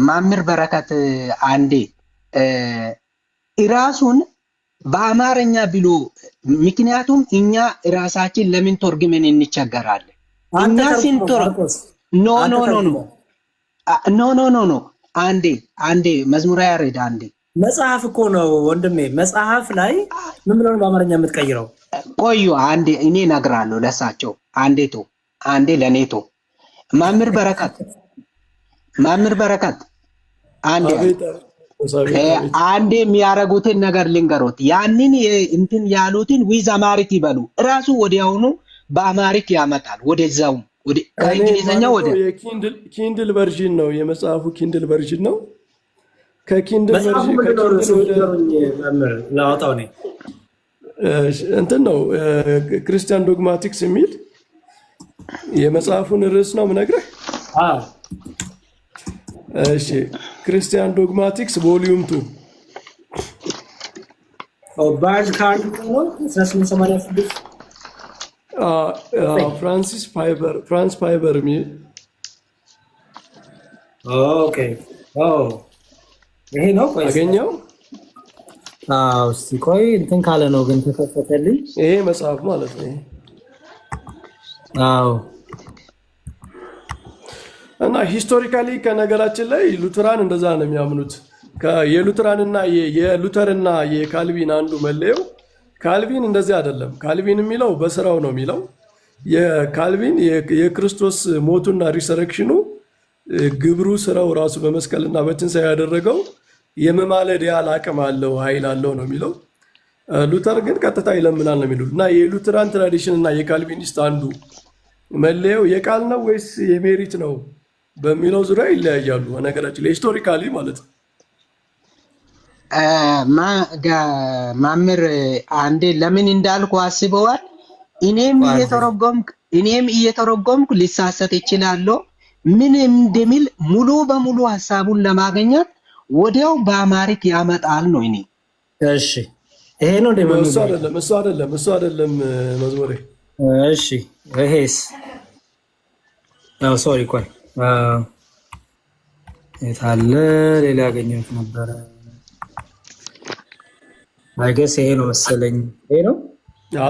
ማምር በረከት አንዴ ራሱን በአማርኛ ብሎ ምክንያቱም እኛ ራሳችን ለምን ተርጉመን እንቸገራለን? እኛ ሲንተርጉም ኖ አንዴ መዝሙረ ያሬድ አንዴ መጽሐፍ እኮ ነው ወንድሜ። መጽሐፍ ላይ ምን ብለው ነው በአማርኛ የምትቀይረው? ቆዩ አንዴ እኔ እነግራለሁ ለሳቸው። አንዴ ለኔቶ ማምር በረከት አንዴ የሚያረጉትን ነገር ልንገሮት። ያንን እንትን ያሉትን ዊዝ አማሪክ ይበሉ እራሱ ወዲያውኑ በአማሪክ ያመጣል። ወደዛው ከእንግሊዝኛ ወደ ኪንድል ቨርዥን ነው የመጽሐፉ ኪንድል ቨርዥን ነው። ከኪንድል ቨርዥን ላውጣው ነው እንትን ነው ክርስቲያን ዶግማቲክስ የሚል የመጽሐፉን ርዕስ ነው የምነግርህ። እሺ ክርስቲያን ዶግማቲክስ ቮሊዩም 2 ባርድ ካርድ ነው 1886 ፍራንስ ፋይበር የሚል ኦኬ ይሄ ነው አገኘው። እስቲ ቆይ እንትን ካለ ነው ግን ተከፈተልኝ። ይሄ መጽሐፍ ማለት ነው። እና ሂስቶሪካሊ ከነገራችን ላይ ሉተራን እንደዛ ነው የሚያምኑት። የሉተራንና የሉተርና የካልቪን አንዱ መለየው ካልቪን እንደዚህ አይደለም። ካልቪን የሚለው በስራው ነው የሚለው። የካልቪን የክርስቶስ ሞቱና ሪሰረክሽኑ ግብሩ ስራው ራሱ በመስቀልና በትንሣኤ ያደረገው የመማለድ ያህል አቅም አለው ኃይል አለው ነው የሚለው። ሉተር ግን ቀጥታ ይለምናል ነው የሚሉት። እና የሉተራን ትራዲሽን እና የካልቪኒስት አንዱ መለየው የቃል ነው ወይስ የሜሪት ነው በሚለው ዙሪያ ይለያያሉ። ነገራችን ላይ ሂስቶሪካሊ ማለት ነው። ማምር አንዴ ለምን እንዳልኩ አስበዋል። እኔም እየተረጎምኩ ሊሳሰት ይችላለሁ። ምን እንደሚል ሙሉ በሙሉ ሐሳቡን ለማግኘት ወዲያው በአማሪክ ያመጣል ነው። እሺ ይሄ ነው እንደምን እሱ አይደለም መዝሙሬ። እሺ ይሄስ ሶሪ ቆይ የታለ ሌላ ያገኘሁት ነበረ። አይገስ ይሄ ነው መሰለኝ። ይሄ ነው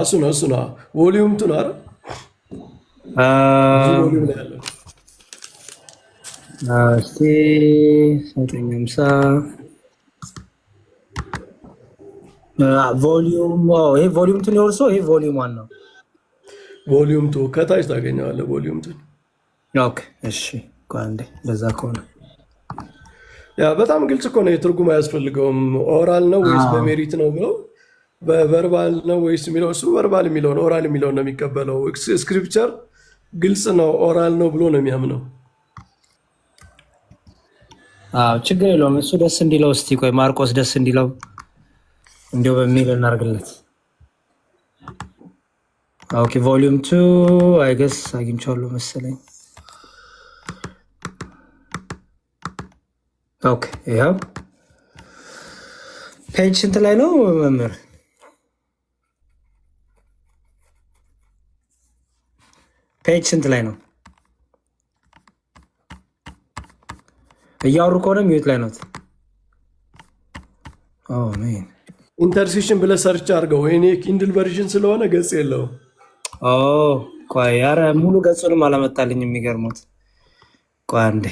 እሱ ነው ቮሊዩም 2 ነው አይደል? ቮሊዩም ላይ ያለው እስቲ 950 ቮሊዩም ይሄ ቮሊዩም 2 ነው። ይሄ ቮሊዩም 1 ነው። ቮሊዩም 2 ከታች ታገኘዋለህ። ቮሊዩም 2 ኦኬ። እሺ ቋንዴ ለዛ ከሆነ ያ በጣም ግልጽ እኮ ነው። የትርጉም አያስፈልገውም። ኦራል ነው ወይስ በሜሪት ነው ብለው በቨርባል ነው ወይስ የሚለው እሱ ቨርባል የሚለው ነው ኦራል የሚለው ነው የሚቀበለው። ስክሪፕቸር ግልጽ ነው ኦራል ነው ብሎ ነው የሚያምነው። ችግር የለውም። እሱ ደስ እንዲለው እስቲ ቆይ ማርቆስ ደስ እንዲለው እንዲው በሚል እናርግለት። ኦኬ ቮሊዩም 2 አይ ገስ አግኝቻለሁ መሰለኝ። ኦኬ ያው ፔጅ ስንት ላይ ነው መምህር? ፔጅ ስንት ላይ ነው? እያወሩ ከሆነ ሚዩት ላይ ነው። ሜን ኢንተርሴሽን ብለህ ሰርች አድርገው። እኔ ኪንድል ቨርዥን ስለሆነ ገጽ የለውም። ቆይ ኧረ ሙሉ ገጹንም አላመጣልኝ። የሚገርሙት ቆይ አንዴ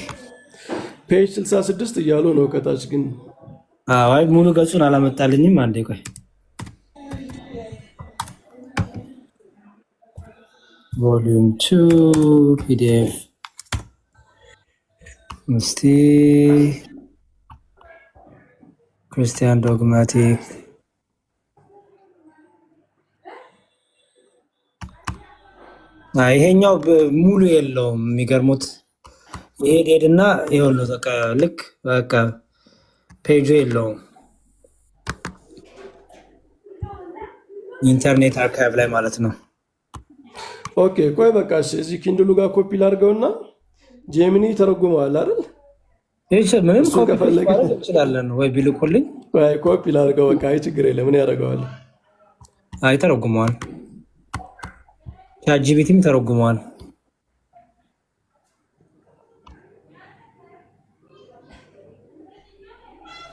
ፔጅ 66 እያሉ ነው ከታች ግን አይ ሙሉ ገጹን አላመጣልኝም። አንዴ ቆይ ቮሊዩም 2 ፒዲኤፍ እስቲ ክርስቲያን ዶግማቲክ ይሄኛው ሙሉ የለውም። የሚገርሙት ሄድና ይኸውልህ በቃ ልክ በቃ ፔጁ የለውም ኢንተርኔት አርካይቭ ላይ ማለት ነው። ኦኬ ቆይ በቃ እዚህ ኪንድሉ ጋር ኮፒ ላድርገውና ጄሚኒ ተረጉመዋል አይደል? እሺ ምንም ኮፒ ማድረግ እንችላለን ወይ ቢልኩልኝ? ቆይ ኮፒ ላድርገው በቃ አይ ችግር የለም ምን ያደርገዋል? አይ ተረጉመዋል። ቻትጂፒቲም ተረጉመዋል።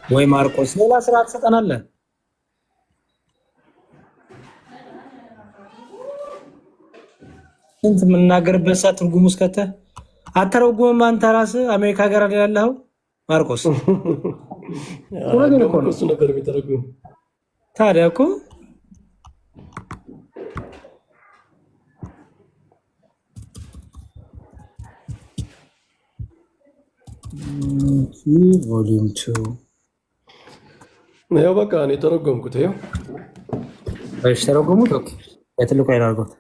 ወይ ማርቆስ ሌላ ስራ ትሰጠናለህ? እንት የምናገርበት ሰዓት ትርጉሙ እስከተ አተረጉምም አንተ ራስህ አሜሪካ ሀገር አይደል ያለኸው ማርቆስ? እሱ ነበር የሚተረጉም። ታዲያ እኮ ቮሊዩም 2 ያው በቃ እኔ ተረጎምኩት። ይኸው እሺ ተረጎሙት። ኦኬ የትልቁ ላይ አድርጎት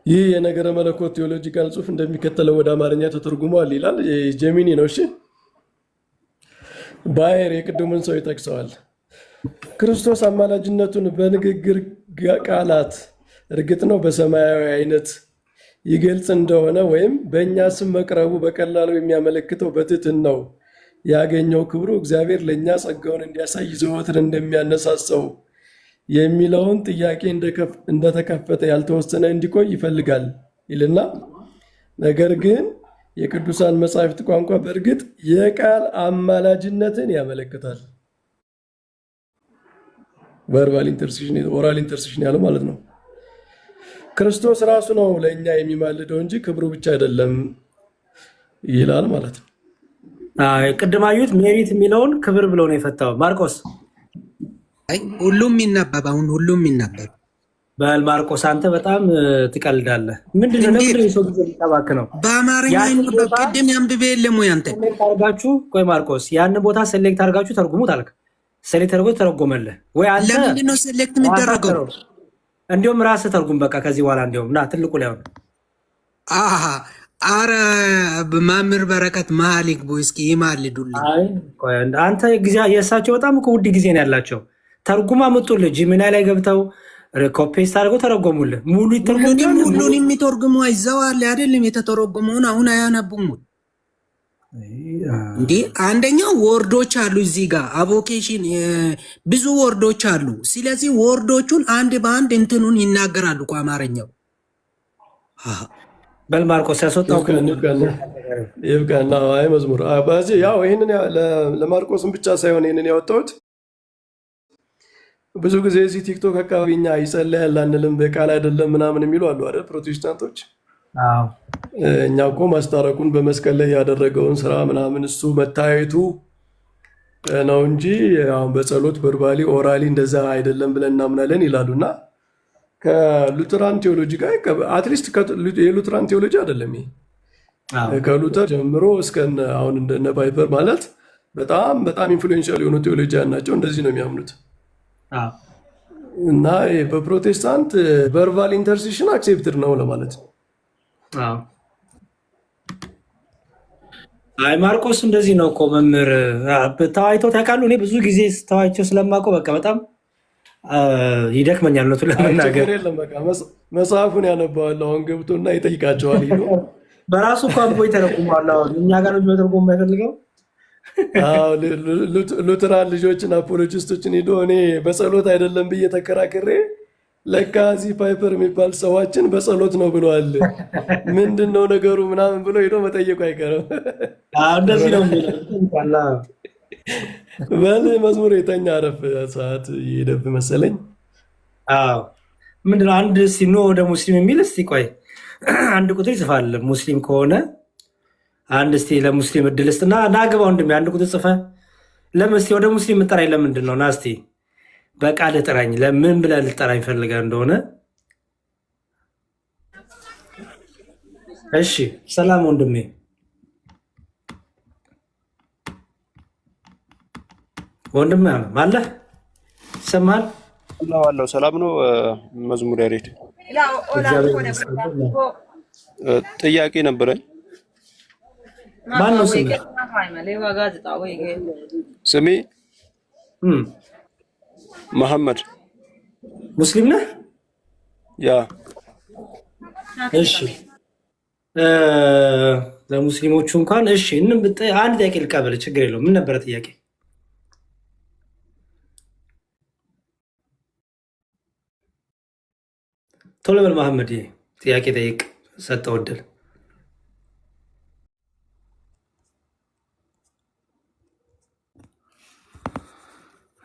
ይህ የነገረ መለኮት ቴዎሎጂካል ጽሑፍ እንደሚከተለው ወደ አማርኛ ተተርጉሟል ይላል። ጄሚኒ ነው። እሺ ባየር የቅድሙን ሰው ይጠቅሰዋል። ክርስቶስ አማላጅነቱን በንግግር ቃላት እርግጥ ነው በሰማያዊ አይነት ይገልጽ እንደሆነ ወይም በእኛ ስም መቅረቡ በቀላሉ የሚያመለክተው በትሕትናው ያገኘው ክብሩ እግዚአብሔር ለእኛ ጸጋውን እንዲያሳይ ዘወትር እንደሚያነሳሳው የሚለውን ጥያቄ እንደተከፈተ ያልተወሰነ እንዲቆይ ይፈልጋል ይልና፣ ነገር ግን የቅዱሳን መጻሕፍት ቋንቋ በእርግጥ የቃል አማላጅነትን ያመለክታል። ቨርባል ኢንተርሲሽን ኦራል ኢንተርሲሽን ያለው ማለት ነው። ክርስቶስ ራሱ ነው ለእኛ የሚማልደው እንጂ ክብሩ ብቻ አይደለም ይላል ማለት ነው። ቅድም አዩት ሜሪት የሚለውን ክብር ብሎ ነው የፈታው ማርቆስ። ሁሉም ይነበብ፣ አሁን ሁሉም ይነበብ። በል ማርቆስ አንተ በጣም ትቀልዳለህ። ምንድነው ሰው ጊዜ ሊጠባክ ነው? በአማርኛ ይነበብ። ቅድም ያንብቤ የለም ወይ አንተ? አርጋችሁ ቆይ ማርቆስ ያን ቦታ ሴሌክት አርጋችሁ ተርጉሙት አልክ። ሴሌክት አርጎ ተረጎመልህ ወይ አንተ? ለምንድን ነው ሴሌክት የሚደረገው? እንዲሁም ራስህ ተርጉም በቃ ከዚህ በኋላ እንዲሁም ና ትልቁ ላይ ሆነ። አረ በማምር በረከት መሀል ይግቡ እስኪ ይማልዱልኝ። አንተ ጊዜ የእሳቸው በጣም እኮ ውድ ጊዜ ነው ያላቸው። ተርጉማ መጡልህ ጂሚና ላይ ገብተው ኮፔስት አድርገው ተረጎሙልህ። ሙሉ ይተርጉሙ። ሁሉን የሚተርጉሙ አይዘው አለ አይደለም? የተተረጎመውን አሁን አያነቡም እንዴ? አንደኛው ወርዶች አሉ እዚህ ጋር አቮኬሽን ብዙ ወርዶች አሉ። ስለዚህ ወርዶቹን አንድ በአንድ እንትኑን ይናገራሉ እኮ አማርኛው። በል ማርቆስ ያስወጣው ይብቃና። አይ መዝሙር በዚህ ያው ይህንን ለማርቆስም ብቻ ሳይሆን ይህንን ያወጣሁት ብዙ ጊዜ እዚህ ቲክቶክ አካባቢ እኛ ይጸለያል አንልም በቃል አይደለም ምናምን የሚሉ አሉ አይደል ፕሮቴስታንቶች። እኛ እኮ ማስታረቁን በመስቀል ላይ ያደረገውን ስራ ምናምን እሱ መታየቱ ነው እንጂ አሁን በጸሎት በርባሊ ኦራሊ እንደዛ አይደለም ብለን እናምናለን ይላሉና ከሉተራን ቴዎሎጂ ጋር አትሊስት የሉተራን ቴዎሎጂ አይደለም ይሄ። ከሉተር ጀምሮ እስከ አሁን እንደነ ፓይፐር ማለት በጣም በጣም ኢንፍሉዌንሻል የሆኑ ቴዎሎጂያን ናቸው። እንደዚህ ነው የሚያምኑት። እና በፕሮቴስታንት ቨርባል ኢንተርሲሽን አክሴፕትድ ነው ለማለት ነው። አይ ማርቆስ እንደዚህ ነው እኮ መምህር ተዋይተው ታውቃሉ? እኔ ብዙ ጊዜ ተዋይቸው ስለማውቀው በቃ በጣም ይደክመኛል ነው ለመናገር። መጽሐፉን ያነባዋል አሁን ገብቶና ይጠይቃቸዋል። ሄዶ በራሱ እኮ አንቦ ይተረጉማል። እኛ ጋር ነው መተርጎም የማይፈልገው። ሉተራን ልጆችን አፖሎጂስቶችን ሄዶ እኔ በጸሎት አይደለም ብዬ ተከራክሬ ለካ እዚህ ፓይፐር የሚባል ሰዋችን በጸሎት ነው ብለዋል፣ ምንድን ነው ነገሩ ምናምን ብሎ ሄዶ መጠየቁ አይቀርም። እንደዚህ ነው በል መዝሙር የተኛ አረፍ ሰዓት እየሄደብ መሰለኝ። ምንድነው አንድ እስቲ ኖ ወደ ሙስሊም የሚል እስቲ ቆይ አንድ ቁጥር ይጽፋል ሙስሊም ከሆነ አንድ እስቲ ለሙስሊም እድል ስጥና ናግባ ወንድሜ አንድ ቁጥር ጽፈ ለምን እስቲ ወደ ሙስሊም ምጠራኝ ለምንድን ነው? ና እስቲ በቃል ጥራኝ። ለምን ብለህ ልጠራኝ ፈልገህ እንደሆነ እሺ። ሰላም ወንድሜ ወንድሜ አለ ይሰማል። አለው ሰላም ነው። መዝሙር ያሬድ ጥያቄ ነበረኝ። ማን ነው ስሜ? ስሜ መሐመድ። ሙስሊም ነህ? ያ እሺ ለሙስሊሞቹ እንኳን እሺ አንድ ጥያቄ ልቀበል፣ ችግር የለውም። ምን ነበረ ጥያቄ? ቶሎ በል መሐመድ፣ ጥያቄ ጠይቅ። ሰጠው እድል።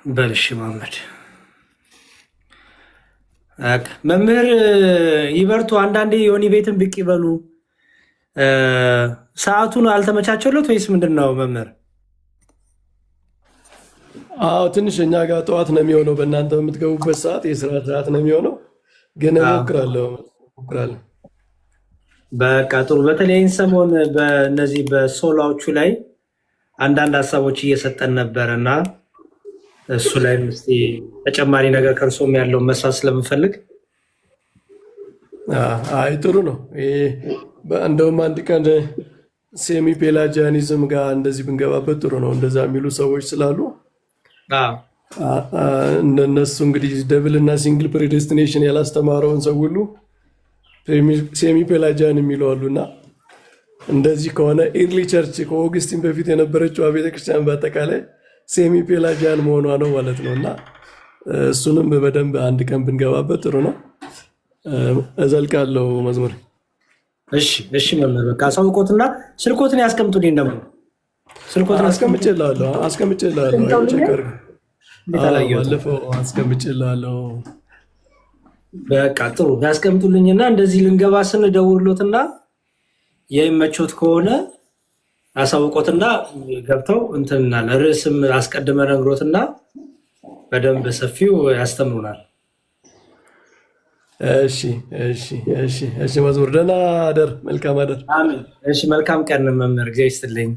በልሽ መሐመድ። መምህር ይበርቱ። አንዳንዴ ዮኒ ቤትን ብቅ ይበሉ። ሰዓቱን አልተመቻቸለት ወይስ ምንድን ነው መምህር? አዎ ትንሽ እኛ ጋር ጠዋት ነው የሚሆነው፣ በእናንተ በምትገቡበት ሰዓት የስራ ሰዓት ነው የሚሆነው። ግን እሞክራለሁ። በቃ ጥሩ። በተለይን ሰሞን በእነዚህ በሶላዎቹ ላይ አንዳንድ ሀሳቦች እየሰጠን ነበር እና እሱ ላይ እስኪ ተጨማሪ ነገር ከእርሶም ያለውን መስራት ስለምፈልግ። አይ ጥሩ ነው። እንደውም አንድ ቀን ሴሚ ፔላጂያኒዝም ጋር እንደዚህ ብንገባበት ጥሩ ነው። እንደዛ የሚሉ ሰዎች ስላሉ እንደነሱ እንግዲህ ደብል እና ሲንግል ፕሬዴስቲኔሽን ያላስተማረውን ሰው ሁሉ ሴሚ ፔላጂያን የሚሉ አሉና እንደዚህ ከሆነ ኤርሊ ቸርች ከኦገስቲን በፊት የነበረችው ቤተክርስቲያን በአጠቃላይ ሴሚ ፔላጂያን መሆኗ ነው ማለት ነው። እና እሱንም በደንብ አንድ ቀን ብንገባበት ጥሩ ነው። እዘልቃለሁ መዝሙር። እሺ መምህር በቃ አሳውቆትና ስልኮትን ያስቀምጡልኝ። ደግሞ ስልኮትን አስቀምጬልሃለሁ ባለፈው አስቀምጬልሃለሁ። በቃ ጥሩ ያስቀምጡልኝና እንደዚህ ልንገባ ስንደውልሎትና የሚመቾት ከሆነ አሳውቆትና ገብተው እንትናል። ርዕስም አስቀድመ ነግሮትና በደንብ በሰፊው ያስተምሩናል። እሺ መዝሙር ደህና አደር። መልካም አደር። አሜን። እሺ መልካም ቀን መምህር፣ እግዚአብሔር ይስጥልኝ።